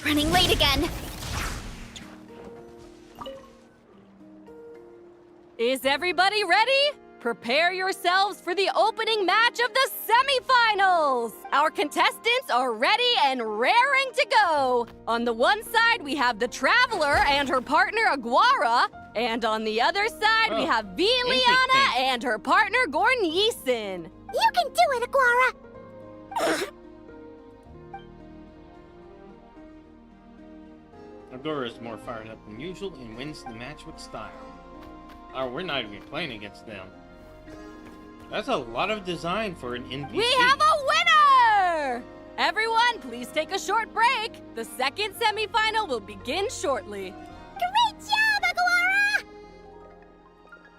Running late again. Is everybody ready? Prepare yourselves for the opening match of the semifinals! Our contestants are ready and raring to go! On the one side, we have the Traveler and her partner Aguara, and on the other side, we have Viliana and her partner Gornyesin. You can do it, Aguara! Aguara is more fired up than usual and wins the match with style. Oh, we're not even playing against them. That's a lot of design for an NPC. We have a winner! Everyone, please take a short break. The second semifinal will begin shortly. Great job, Aguara!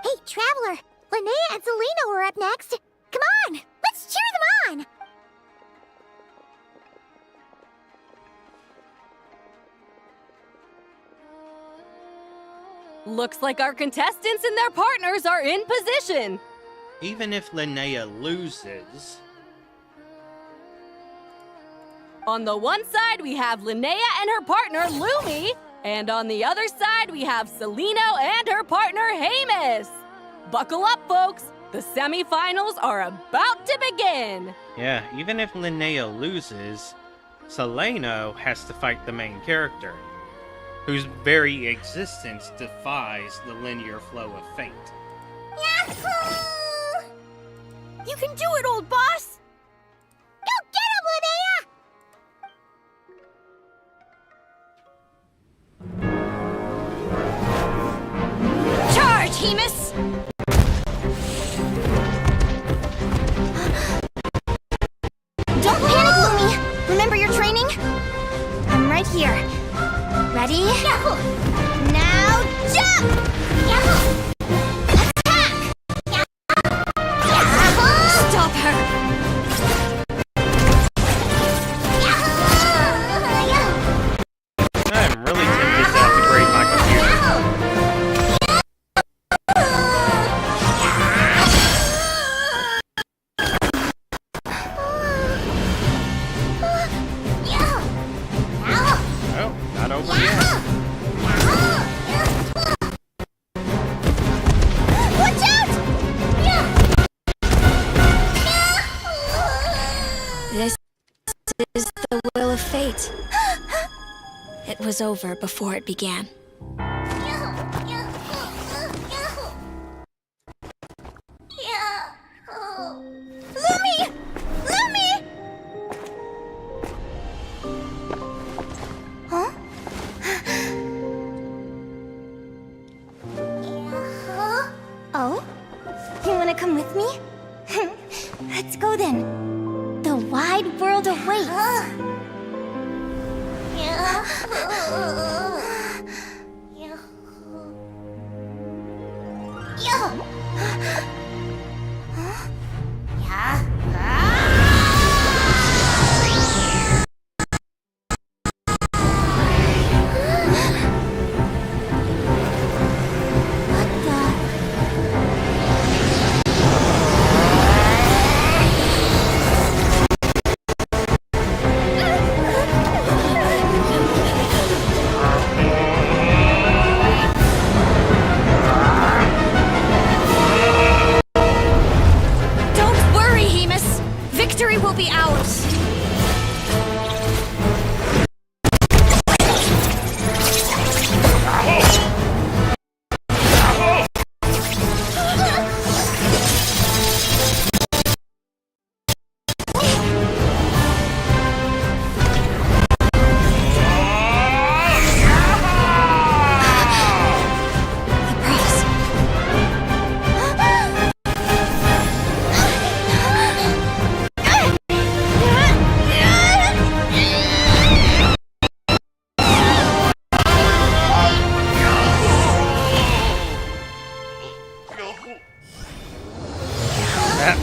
Hey, Traveler, Linnea and Selena are up next. Come on, let's cheer them on! Looks like our contestants and their partners are in position. Even if Linnea loses... On the one side, we have Linnea and her partner, Lumi. And on the other side, we have Celino and her partner, Hamus. Buckle up, folks. The semifinals are about to begin. Yeah, even if Linnea loses, Seleno has to fight the main character, whose very existence defies the linear flow of fate. Yahoo! You can do it, old boss! Go get him, Linnea! Charge, Hamus! Don't panic, Lumi! Remember your training? I'm right here. Ready? Yahoo! Now jump! Yahoo! Attack! Yahoo! Stop her! I'm really tempted to upgrade my computer. Oh, not over yet. Watch out! This is the will of fate. It was over before it began. Lumi! Lumi! Huh? Oh? You wanna come with me? Let's go then. The wide world awaits.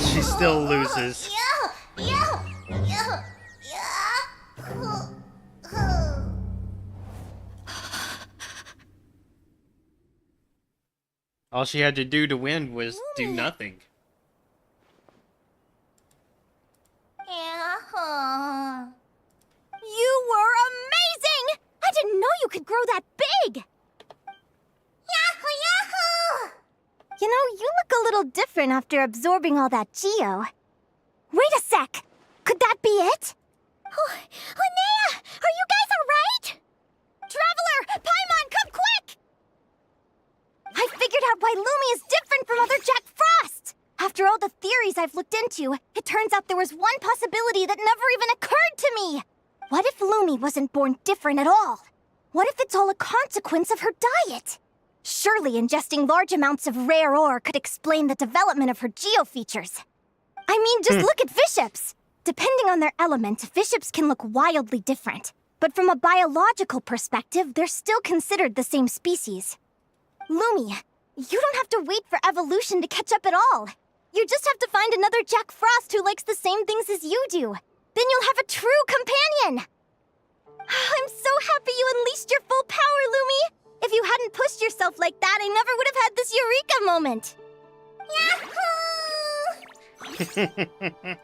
She still loses. All she had to do to win was do nothing. You were amazing! I didn't know you could grow that big! Yahoo, yahoo! You know, you look a little different after absorbing all that geo. Wait a sec! Could that be it? Oh, Linnea! Are you guys alright? Traveler! Paimon, come quick! I figured out why Lumi is different from other Jack Frost! After all the theories I've looked into, it turns out there was one possibility that never even occurred to me! What if Lumi wasn't born different at all? What if it's all a consequence of her diet? Surely ingesting large amounts of rare ore could explain the development of her geofeatures. I mean, just look at Viships! Depending on their element, Viships can look wildly different. But from a biological perspective, they're still considered the same species. Lumi, you don't have to wait for evolution to catch up at all. You just have to find another Jack Frost who likes the same things as you do. Then you'll have a true companion! I'm so happy you unleashed your full power, Lumi! If you hadn't pushed yourself like that, I never would have had this eureka moment! Yahoo!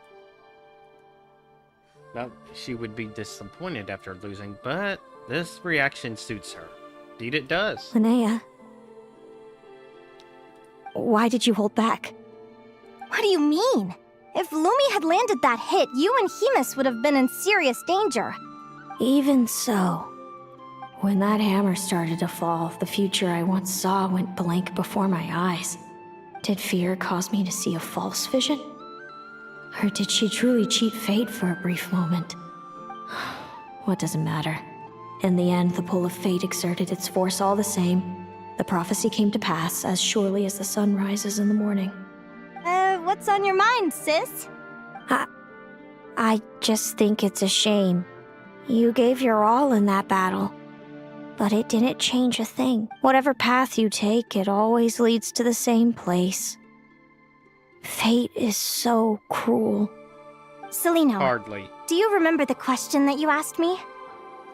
Well, she would be disappointed after losing, but this reaction suits her. Indeed it does. Linnea. Why did you hold back? What do you mean? If Lumi had landed that hit, you and Hemus would have been in serious danger. Even so, when that hammer started to fall, the future I once saw went blank before my eyes. Did fear cause me to see a false vision? Or did she truly cheat fate for a brief moment? What does it matter? In the end, the pull of fate exerted its force all the same. The prophecy came to pass as surely as the sun rises in the morning. What's on your mind, sis? I just think it's a shame. You gave your all in that battle, but it didn't change a thing. Whatever path you take, it always leads to the same place. Fate is so cruel. Celino. Hardly. Do you remember the question that you asked me?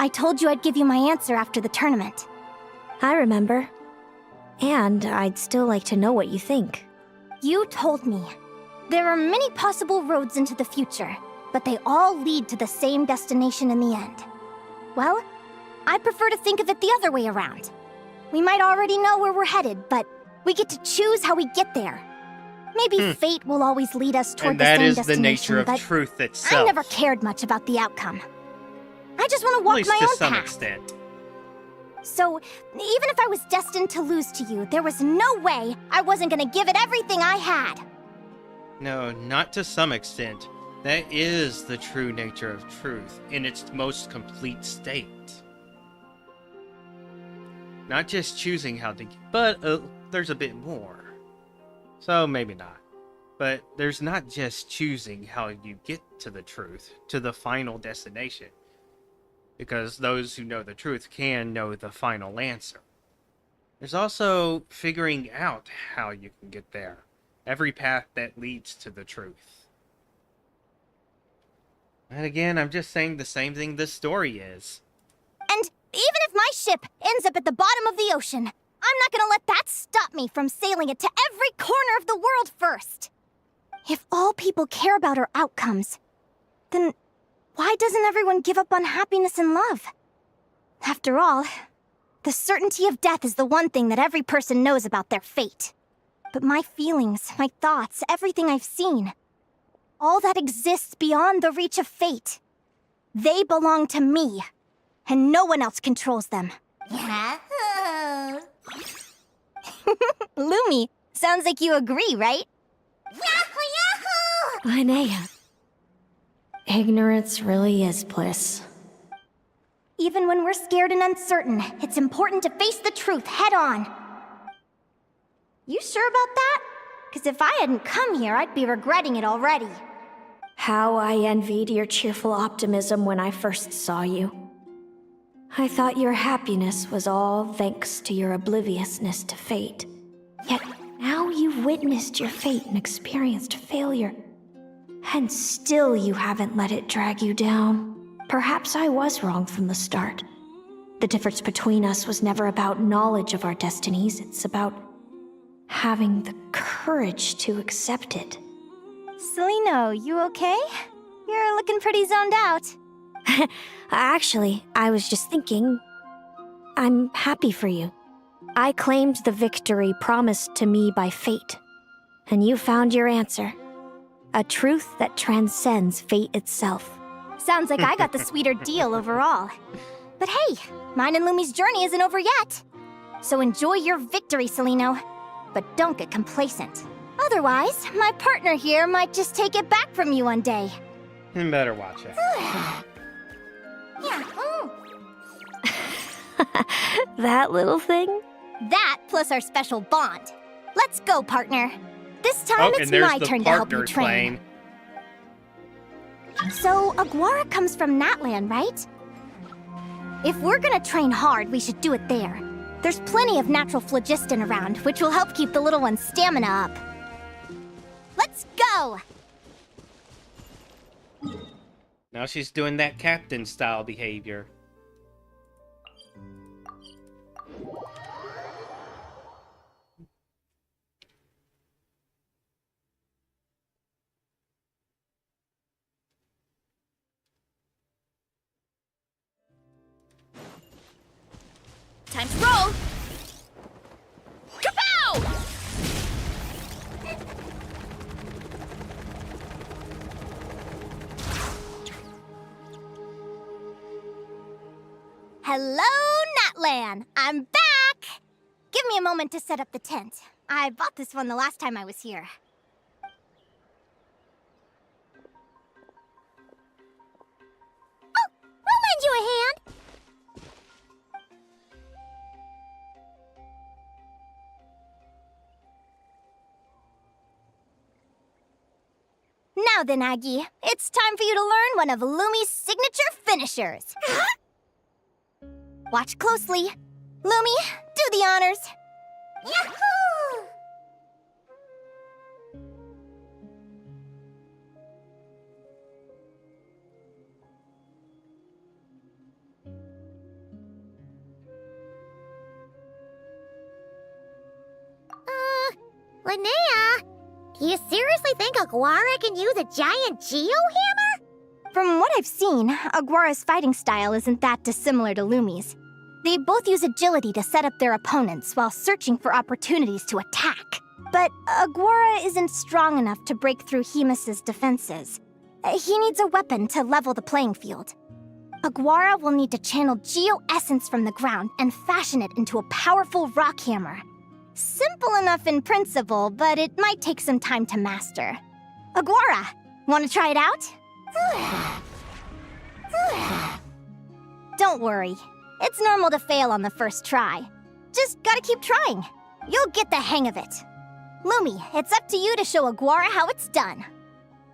I told you I'd give you my answer after the tournament. I remember. And I'd still like to know what you think. You told me. There are many possible roads into the future, but they all lead to the same destination in the end. Well, I prefer to think of it the other way around. We might already know where we're headed, but we get to choose how we get there. Maybe fate will always lead us toward the same destination, and that is the nature of truth itself. I never cared much about the outcome. I just want to walk my own path. At least to some extent. So, even if I was destined to lose to you, there was no way I wasn't gonna give it everything I had. No, not to some extent. That is the true nature of truth in its most complete state. Not just choosing how to, but there's a bit more. So maybe not. But there's not just choosing how you get to the truth, to the final destination. Because those who know the truth can know the final answer. There's also figuring out how you can get there. Every path that leads to the truth. And again, I'm just saying the same thing this story is. And even if my ship ends up at the bottom of the ocean, I'm not gonna let that stop me from sailing it to every corner of the world first. If all people care about are outcomes, then why doesn't everyone give up on happiness and love? After all, the certainty of death is the one thing that every person knows about their fate. But my feelings, my thoughts, everything I've seen, all that exists beyond the reach of fate, they belong to me, and no one else controls them. Yahoo! Lumi, sounds like you agree, right? Yahoo, yahoo! Linnea. Ignorance really is bliss. Even when we're scared and uncertain, it's important to face the truth head on. You sure about that? Because if I hadn't come here, I'd be regretting it already. How I envied your cheerful optimism when I first saw you. I thought your happiness was all thanks to your obliviousness to fate. Yet now you witnessed your fate and experienced failure. And still you haven't let it drag you down. Perhaps I was wrong from the start. The difference between us was never about knowledge of our destinies, it's about having the courage to accept it. Celino, you okay? You're looking pretty zoned out. Actually, I was just thinking, I'm happy for you. I claimed the victory promised to me by fate, and you found your answer. A truth that transcends fate itself. Sounds like I got the sweeter deal overall. But hey, mine and Lumi's journey isn't over yet. So enjoy your victory, Celino. But don't get complacent. Otherwise, my partner here might just take it back from you one day. You better watch it. Yeah. That little thing? That plus our special bond. Let's go, partner. This time Oh, it's and there's my the turn to help you partners train. playing. So, Aguara comes from Natlan, right? If we're gonna train hard, we should do it there. There's plenty of natural phlogiston around, which will help keep the little one's stamina up. Let's go! Now she's doing that captain-style behavior. Time to roll! Kapow! Hello, Natlan! I'm back! Give me a moment to set up the tent. I bought this one the last time I was here. Oh, we'll lend you a hand! Now then, Aggie, it's time for you to learn one of Lumi's signature finishers. Watch closely. Lumi, do the honors. Yahoo! Linnea, do you seriously think Aguara can use a giant geohammer? From what I've seen, Aguara's fighting style isn't that dissimilar to Lumi's. They both use agility to set up their opponents while searching for opportunities to attack. But Aguara isn't strong enough to break through Hemus's defenses. He needs a weapon to level the playing field. Aguara will need to channel geo-essence from the ground and fashion it into a powerful rock hammer. Simple enough in principle, but it might take some time to master. Aguara, want to try it out? Don't worry. It's normal to fail on the first try. Just gotta keep trying. You'll get the hang of it. Lumi, it's up to you to show Aguara how it's done.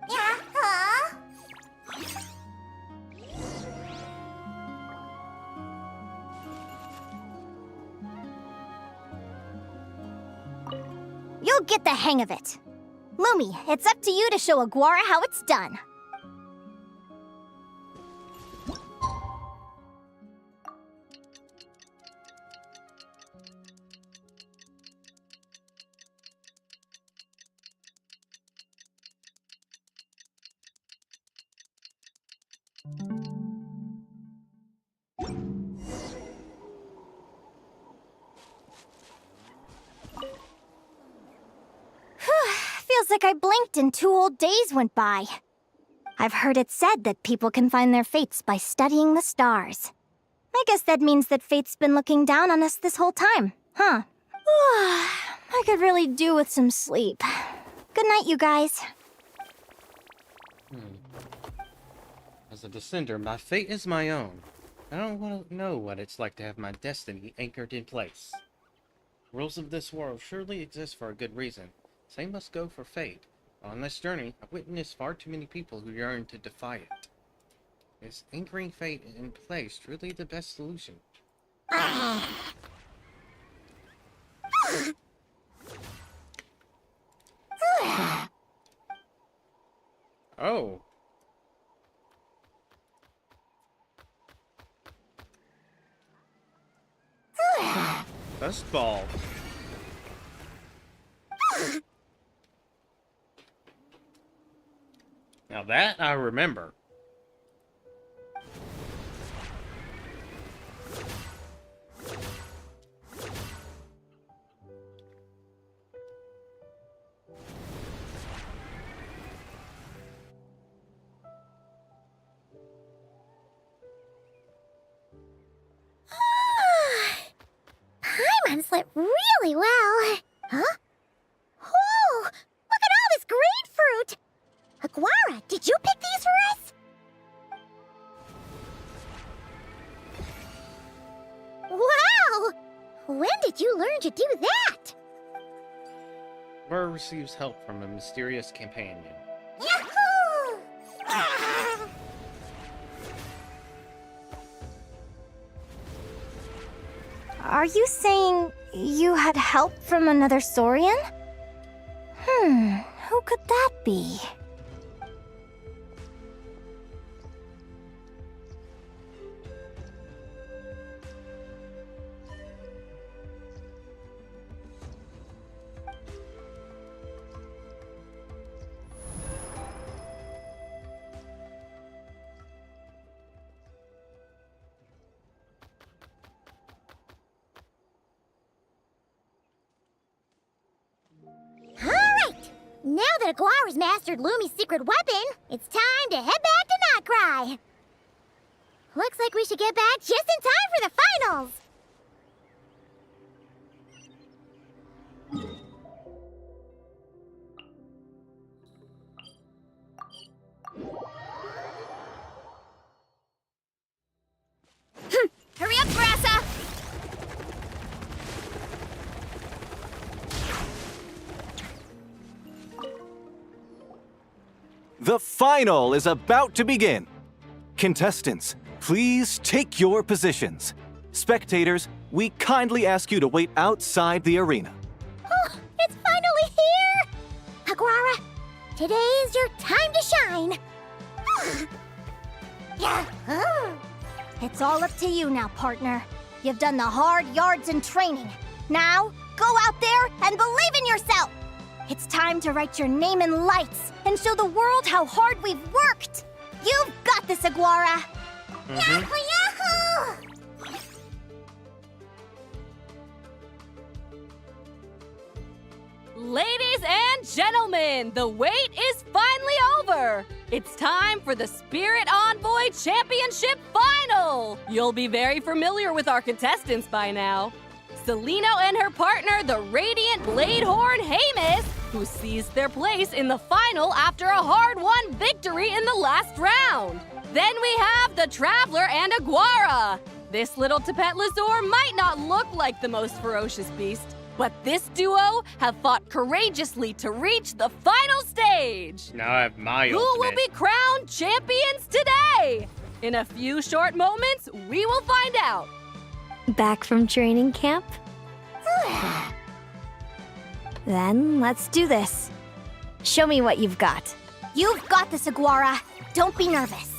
Yeah, huh? You'll get the hang of it. Lumi, it's up to you to show Aguara how it's done. Feels like I blinked and 2 whole days went by. I've heard it said that people can find their fates by studying the stars. I guess that means that fate's been looking down on us this whole time, huh? I could really do with some sleep. Good night, you guys. As a descender, my fate is my own. I don't want to know what it's like to have my destiny anchored in place. Rules of this world surely exist for a good reason. Same must go for fate. On this journey, I've witnessed far too many people who yearn to defy it. Is anchoring fate in place truly the best solution? Oh. Dust ball. Now that I remember. Paimon slept really well. Huh? Whoa! Look at all this grapefruit! Aguara, did you pick these for us? Wow! When did you learn to do that? Burr receives help from a mysterious companion. Yahoo! Are you saying you had help from another Saurian? Who could that be? Alright! Now that Aguara's mastered Lumi's secret weapon, it's time to head back to Notcry. Looks like we should get back just in time for the finals! Hurry up, Grassa! The final is about to begin. Contestants, please take your positions. Spectators, we kindly ask you to wait outside the arena. Oh, it's finally here! Aguara, today is your time to shine! It's all up to you now, partner. You've done the hard yards in training. Now, go out there and believe in yourself! It's time to write your name in lights and show the world how hard we've worked! You've got this, Aguara! Yahoo, yahoo! Ladies and gentlemen, the wait is finally over. It's time for the Spirit Envoy Championship Final. You'll be very familiar with our contestants by now. Celino and her partner, the Radiant Bladehorn Hamus, who seized their place in the final after a hard-won victory in the last round. Then we have the Traveler and Aguara. This little Tapet Lazur might not look like the most ferocious beast, but this duo have fought courageously to reach the final stage. Now I have my Who ultimate. will be crowned champions today? In a few short moments, we will find out. Back from training camp? Then let's do this. Show me what you've got. You've got this, Aguara. Don't be nervous.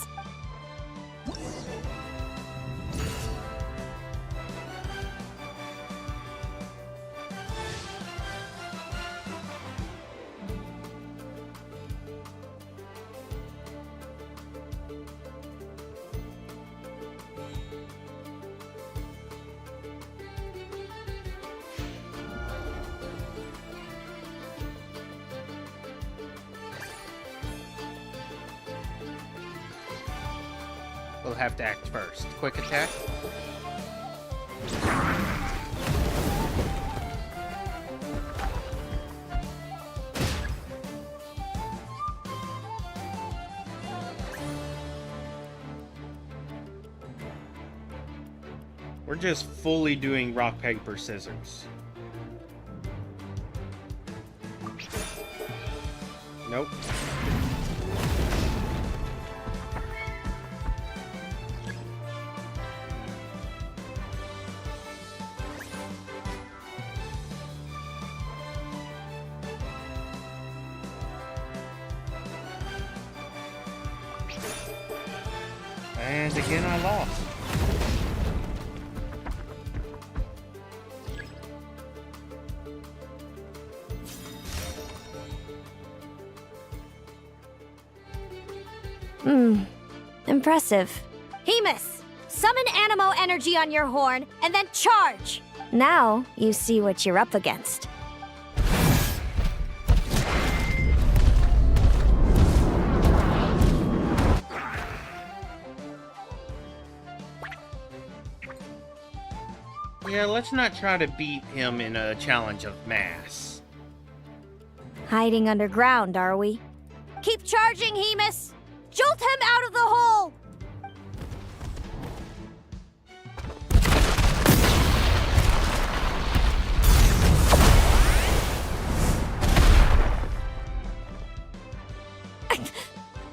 We'll have to act first. Quick attack. We're just fully doing rock, paper, scissors. Nope. And again, I lost. Impressive. Hemus, summon Animo energy on your horn, and then charge! Now you see what you're up against. Yeah, let's not try to beat him in a challenge of mass. Hiding underground, are we? Keep charging, Hemus! Jolt him out of the hole!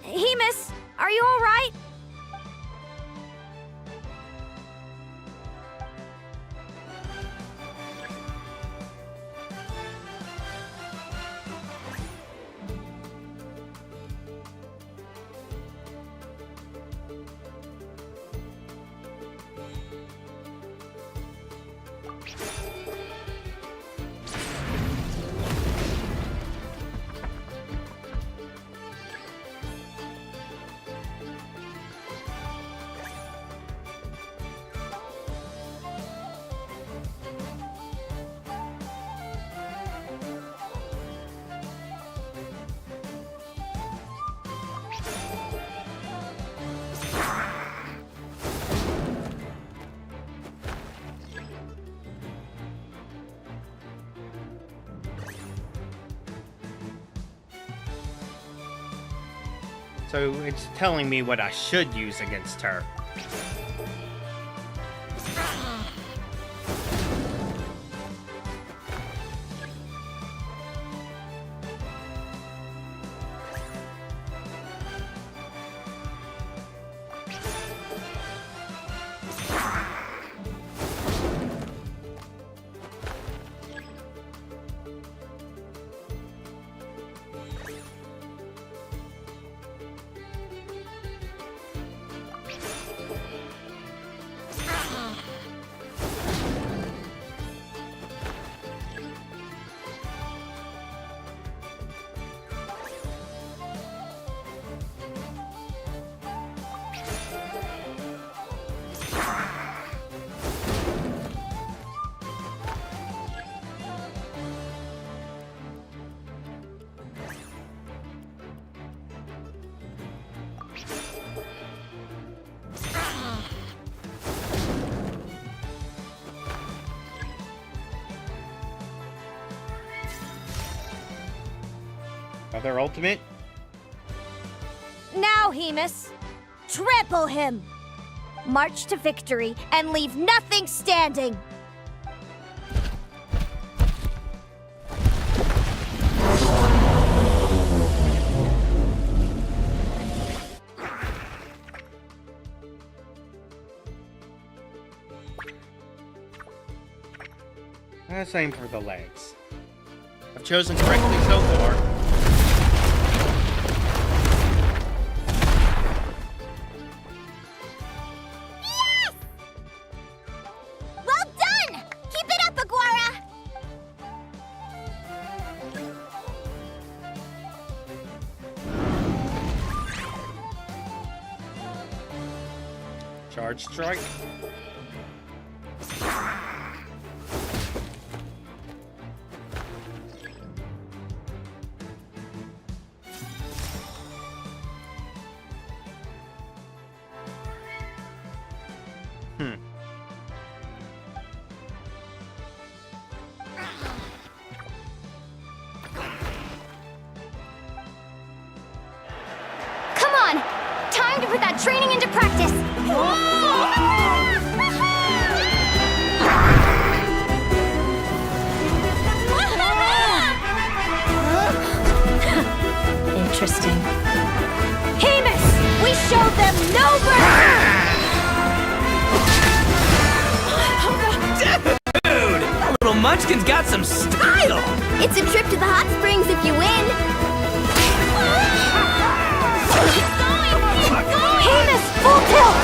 Hemus, are you all right? So it's telling me what I should use against her. Other ultimate? Now, Hemus, trample him! March to victory and leave nothing standing! Let's aim for the legs. I've chosen correctly so far. Yes! Well done! Keep it up, Aguara! Charge strike. Come on! Time to put that training into practice! Interesting. Hemus! We showed them no mercy! Dude! That little munchkin's got some style! It's a trip to the hot springs if you win! Hemus, full tilt!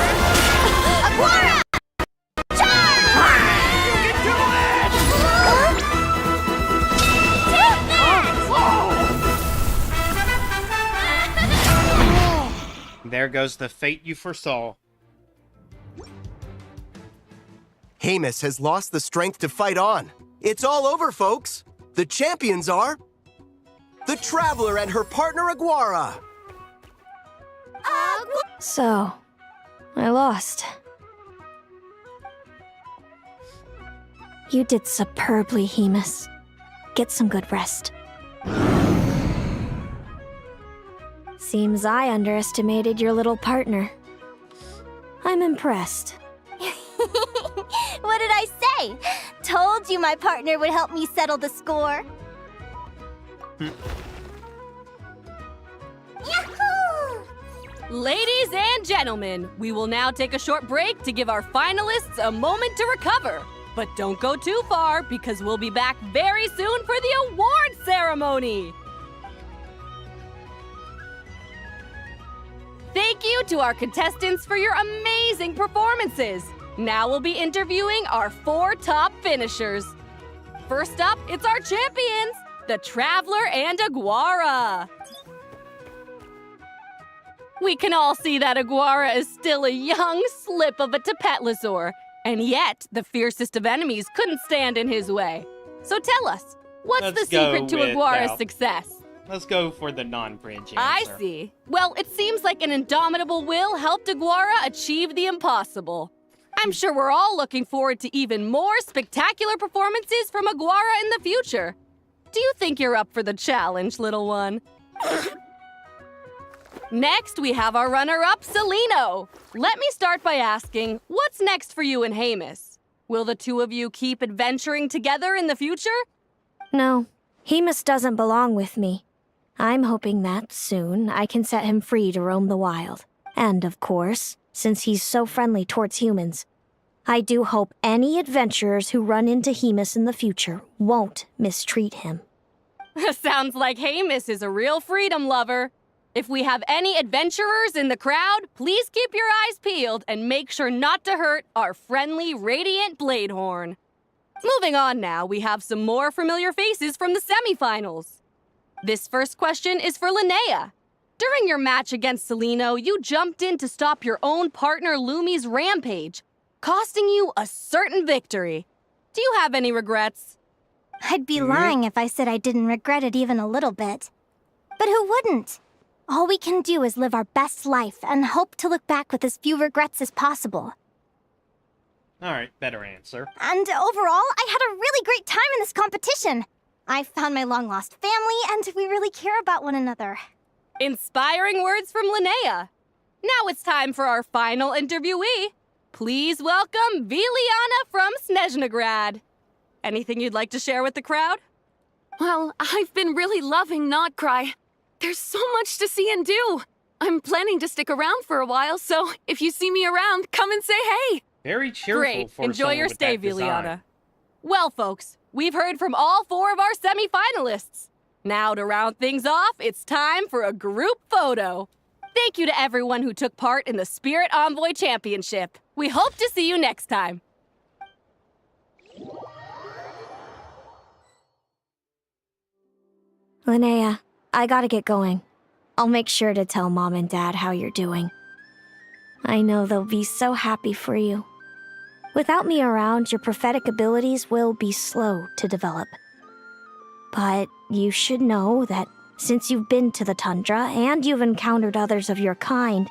There goes the fate you foresaw. Hamus has lost the strength to fight on. It's all over, folks. The champions are the Traveler and her partner Aguara. So, I lost. You did superbly, Hamus. Get some good rest. Seems I underestimated your little partner. I'm impressed. What did I say? Told you my partner would help me settle the score. Yahoo! Ladies and gentlemen, we will now take a short break to give our finalists a moment to recover. But don't go too far, because we'll be back very soon for the award ceremony! Thank you to our contestants for your amazing performances! Now we'll be interviewing our 4 top finishers. First up, it's our champions, the Traveler and Aguara. We can all see that Aguara is still a young slip of a Tapetlosaur, and yet the fiercest of enemies couldn't stand in his way. So tell us, what's the secret to Aguara's success? Let's go for the non-fringe answer. I see. Well, it seems like an indomitable will helped Aguara achieve the impossible. I'm sure we're all looking forward to even more spectacular performances from Aguara in the future. Do you think you're up for the challenge, little one? Next, we have our runner-up, Celino. Let me start by asking, what's next for you and Hamus? Will the two of you keep adventuring together in the future? No, Hamus doesn't belong with me. I'm hoping that, soon, I can set him free to roam the wild. And, of course, since he's so friendly towards humans, I do hope any adventurers who run into Hamus in the future won't mistreat him. Sounds like Hamus is a real freedom lover. If we have any adventurers in the crowd, please keep your eyes peeled and make sure not to hurt our friendly, radiant Bladehorn. Moving on now, we have some more familiar faces from the semifinals. This first question is for Linnea. During your match against Celino, you jumped in to stop your own partner Lumi's rampage, costing you a certain victory. Do you have any regrets? I'd be lying if I said I didn't regret it even a little bit. But who wouldn't? All we can do is live our best life and hope to look back with as few regrets as possible. Alright, better answer. And overall, I had a really great time in this competition. I found my long-lost family, and we really care about one another. Inspiring words from Linnea. Now it's time for our final interviewee. Please welcome Viliana from Snezhnegrad. Anything you'd like to share with the crowd? Well, I've been really loving Notcry. There's so much to see and do. I'm planning to stick around for a while, so if you see me around, come and say hey. Very cheerful. Great. For Enjoy your with stay, that design. Viliana. Well, folks, we've heard from all 4 of our semi-finalists. Now, to round things off, it's time for a group photo. Thank you to everyone who took part in the Spirit Envoy Championship. We hope to see you next time. Linnea, I gotta get going. I'll make sure to tell Mom and Dad how you're doing. I know they'll be so happy for you. Without me around, your prophetic abilities will be slow to develop. But you should know that since you've been to the tundra and you've encountered others of your kind,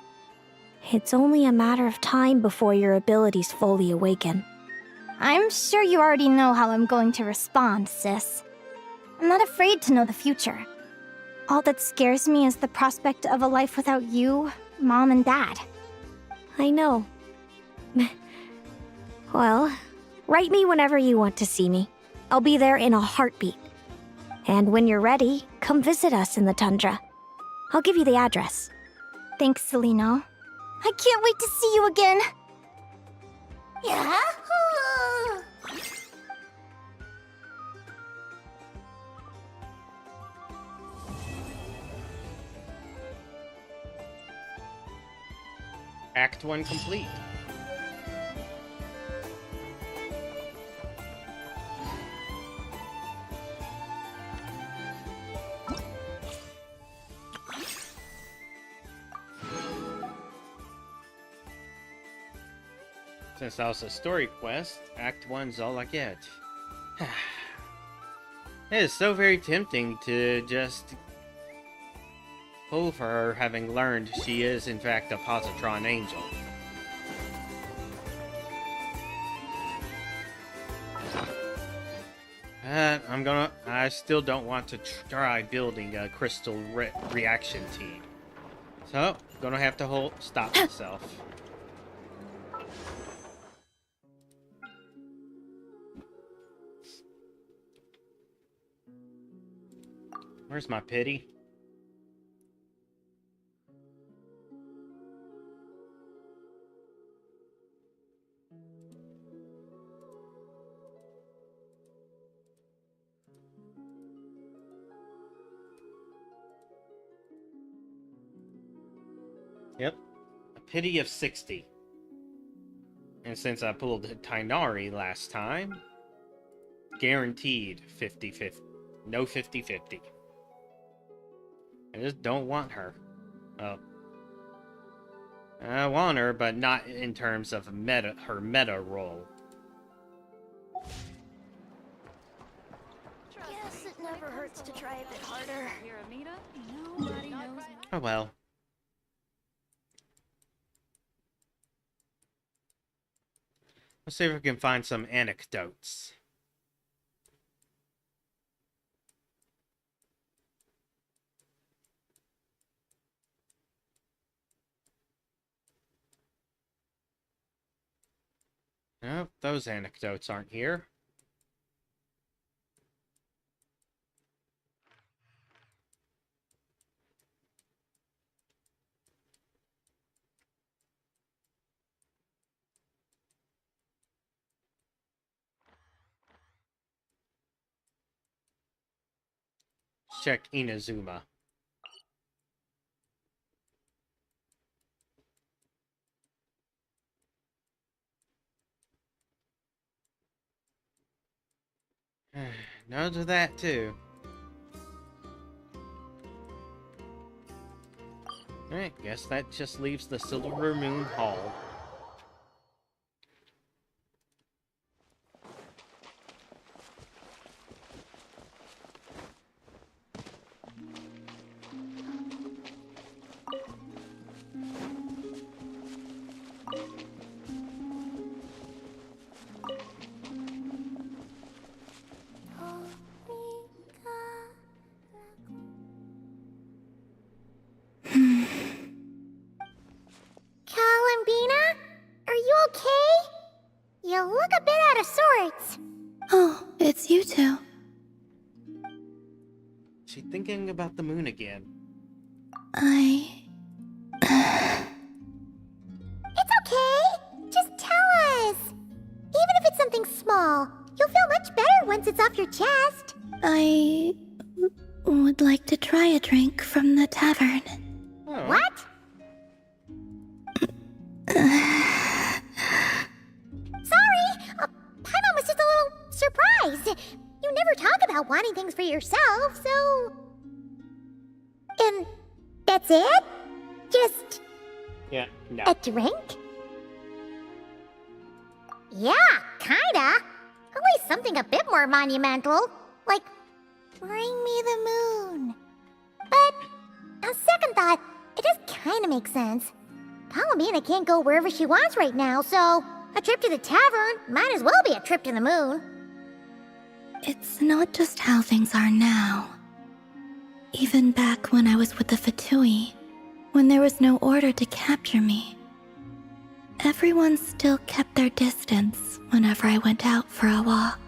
it's only a matter of time before your abilities fully awaken. I'm sure you already know how I'm going to respond, sis. I'm not afraid to know the future. All that scares me is the prospect of a life without you, Mom, and Dad. I know. Well, write me whenever you want to see me. I'll be there in a heartbeat. And when you're ready, come visit us in the tundra. I'll give you the address. Thanks, Celino. I can't wait to see you again. Yahoo! Act 1 complete. Since that was a story quest, Act 1's all I get. It is so very tempting to just pull for her, having learned she is in fact a positron angel. I still don't want to try building a crystal reaction team. So, gonna have to stop myself. Where's my pity? Yep, a pity of 60. And since I pulled Tainari last time, guaranteed 50-50. No 50-50. I just don't want her. Well, I want her, but not in terms of her meta role. Guess it never hurts to try a bit harder. Oh well. Let's see if we can find some anecdotes. Nope, those anecdotes aren't here. Check Inazuma. No to that too. Alright, guess that just leaves the Silver Moon Hall. Columbina? Are you okay? You look a bit out of sorts. Oh, it's you two. She thinking about the moon again. It's okay. Just tell us. Even if it's something small, you'll feel much better once it's off your chest. I would like to try a drink from the tavern. What? Sorry. Paimon was just a little surprised. You never talk about wanting things for yourself, so... And that's it? Just Yeah, no. a drink? Yeah, kinda. At least something a bit more monumental. Like, bring me the moon. But, on second thought, it does kinda make sense. Palomina can't go wherever she wants right now, so a trip to the tavern might as well be a trip to the moon. It's not just how things are now. Even back when I was with the Fatui, when there was no order to capture me, everyone still kept their distance whenever I went out for a walk.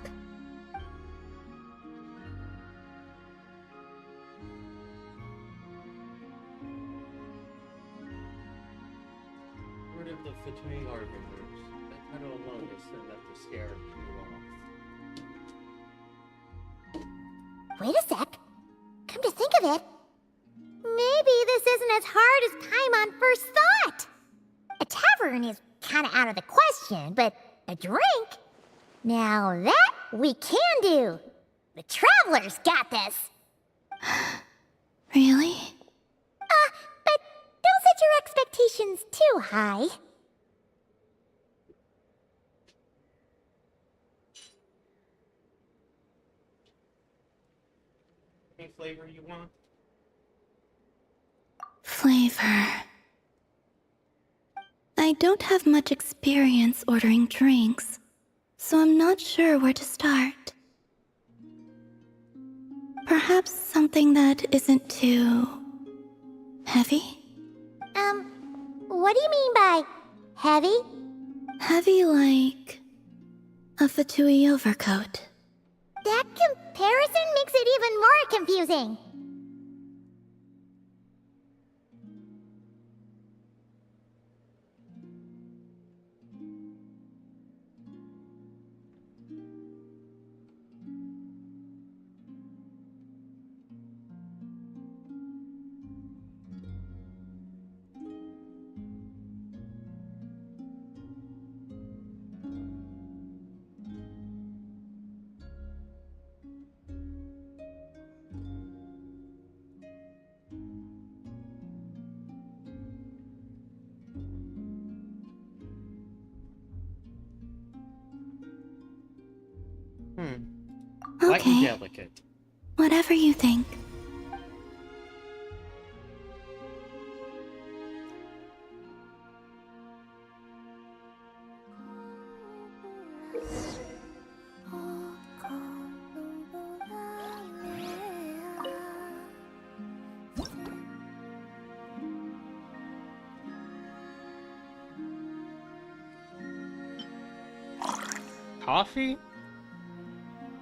Word of the Fatui Arbiters. That title alone is enough to scare you off. Wait a sec. Come to think of it, maybe this isn't as hard as Paimon first thought. A tavern is kinda out of the question, but a drink? Now that we can do. The Travelers got this. Really? But don't set your expectations too high. flavor you want? Flavor. I don't have much experience ordering drinks, so I'm not sure where to start. Perhaps something that isn't too heavy? What do you mean by heavy? Heavy like a Fatui overcoat. That comparison makes it even more confusing. Light and Okay. delicate. Whatever you think. Coffee?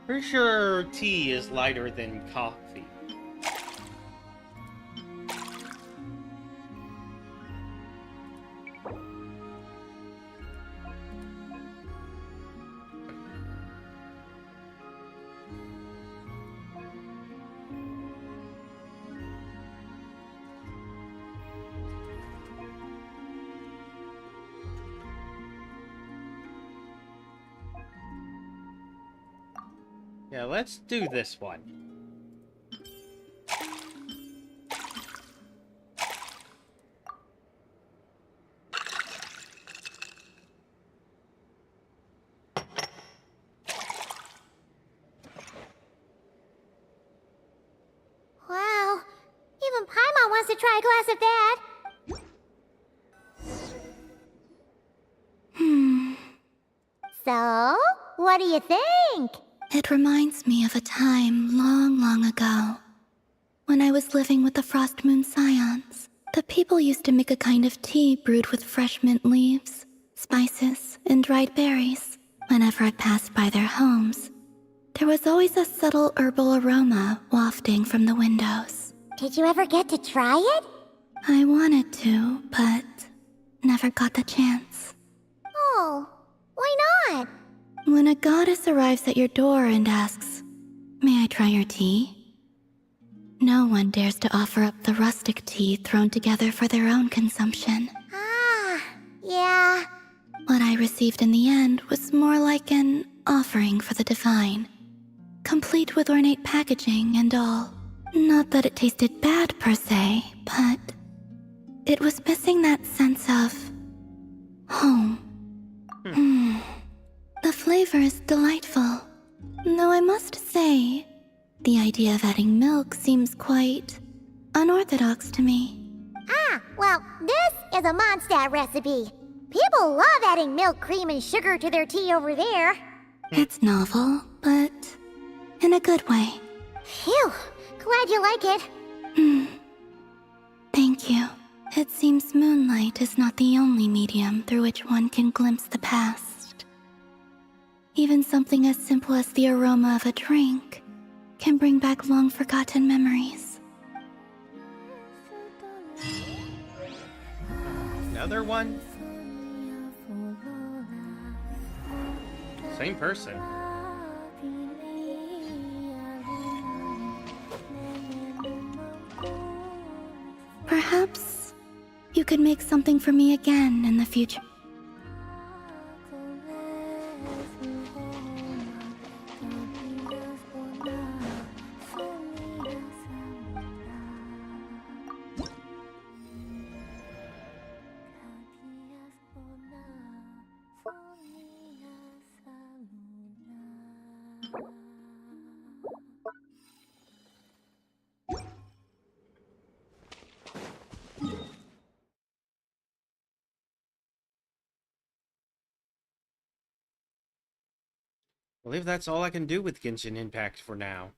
Pretty sure tea is lighter than coffee. Yeah, let's do this one. Wow, even Paimon wants to try a glass of that. So, what do you think? It reminds me of a time long, long ago, when I was living with the Frost Moon Scions. The people used to make a kind of tea brewed with fresh mint leaves, spices, and dried berries. Whenever I passed by their homes, there was always a subtle herbal aroma wafting from the windows. Did you ever get to try it? I wanted to, but never got the chance. Oh, why not? When a goddess arrives at your door and asks, "May I try your tea?" no one dares to offer up the rustic tea thrown together for their own consumption. Ah, yeah. What I received in the end was more like an offering for the divine, complete with ornate packaging and all. Not that it tasted bad per se, but it was missing that sense of home. The flavor is delightful, though I must say, the idea of adding milk seems quite unorthodox to me. Ah, well, this is a Mondstadt recipe. People love adding milk, cream, and sugar to their tea over there. It's novel, but in a good way. Phew, glad you like it. Thank you. It seems moonlight is not the only medium through which one can glimpse the past. Even something as simple as the aroma of a drink can bring back long-forgotten memories. Another one? Same person. Perhaps you could make something for me again in the future. believe that's all I can do with Genshin Impact for now.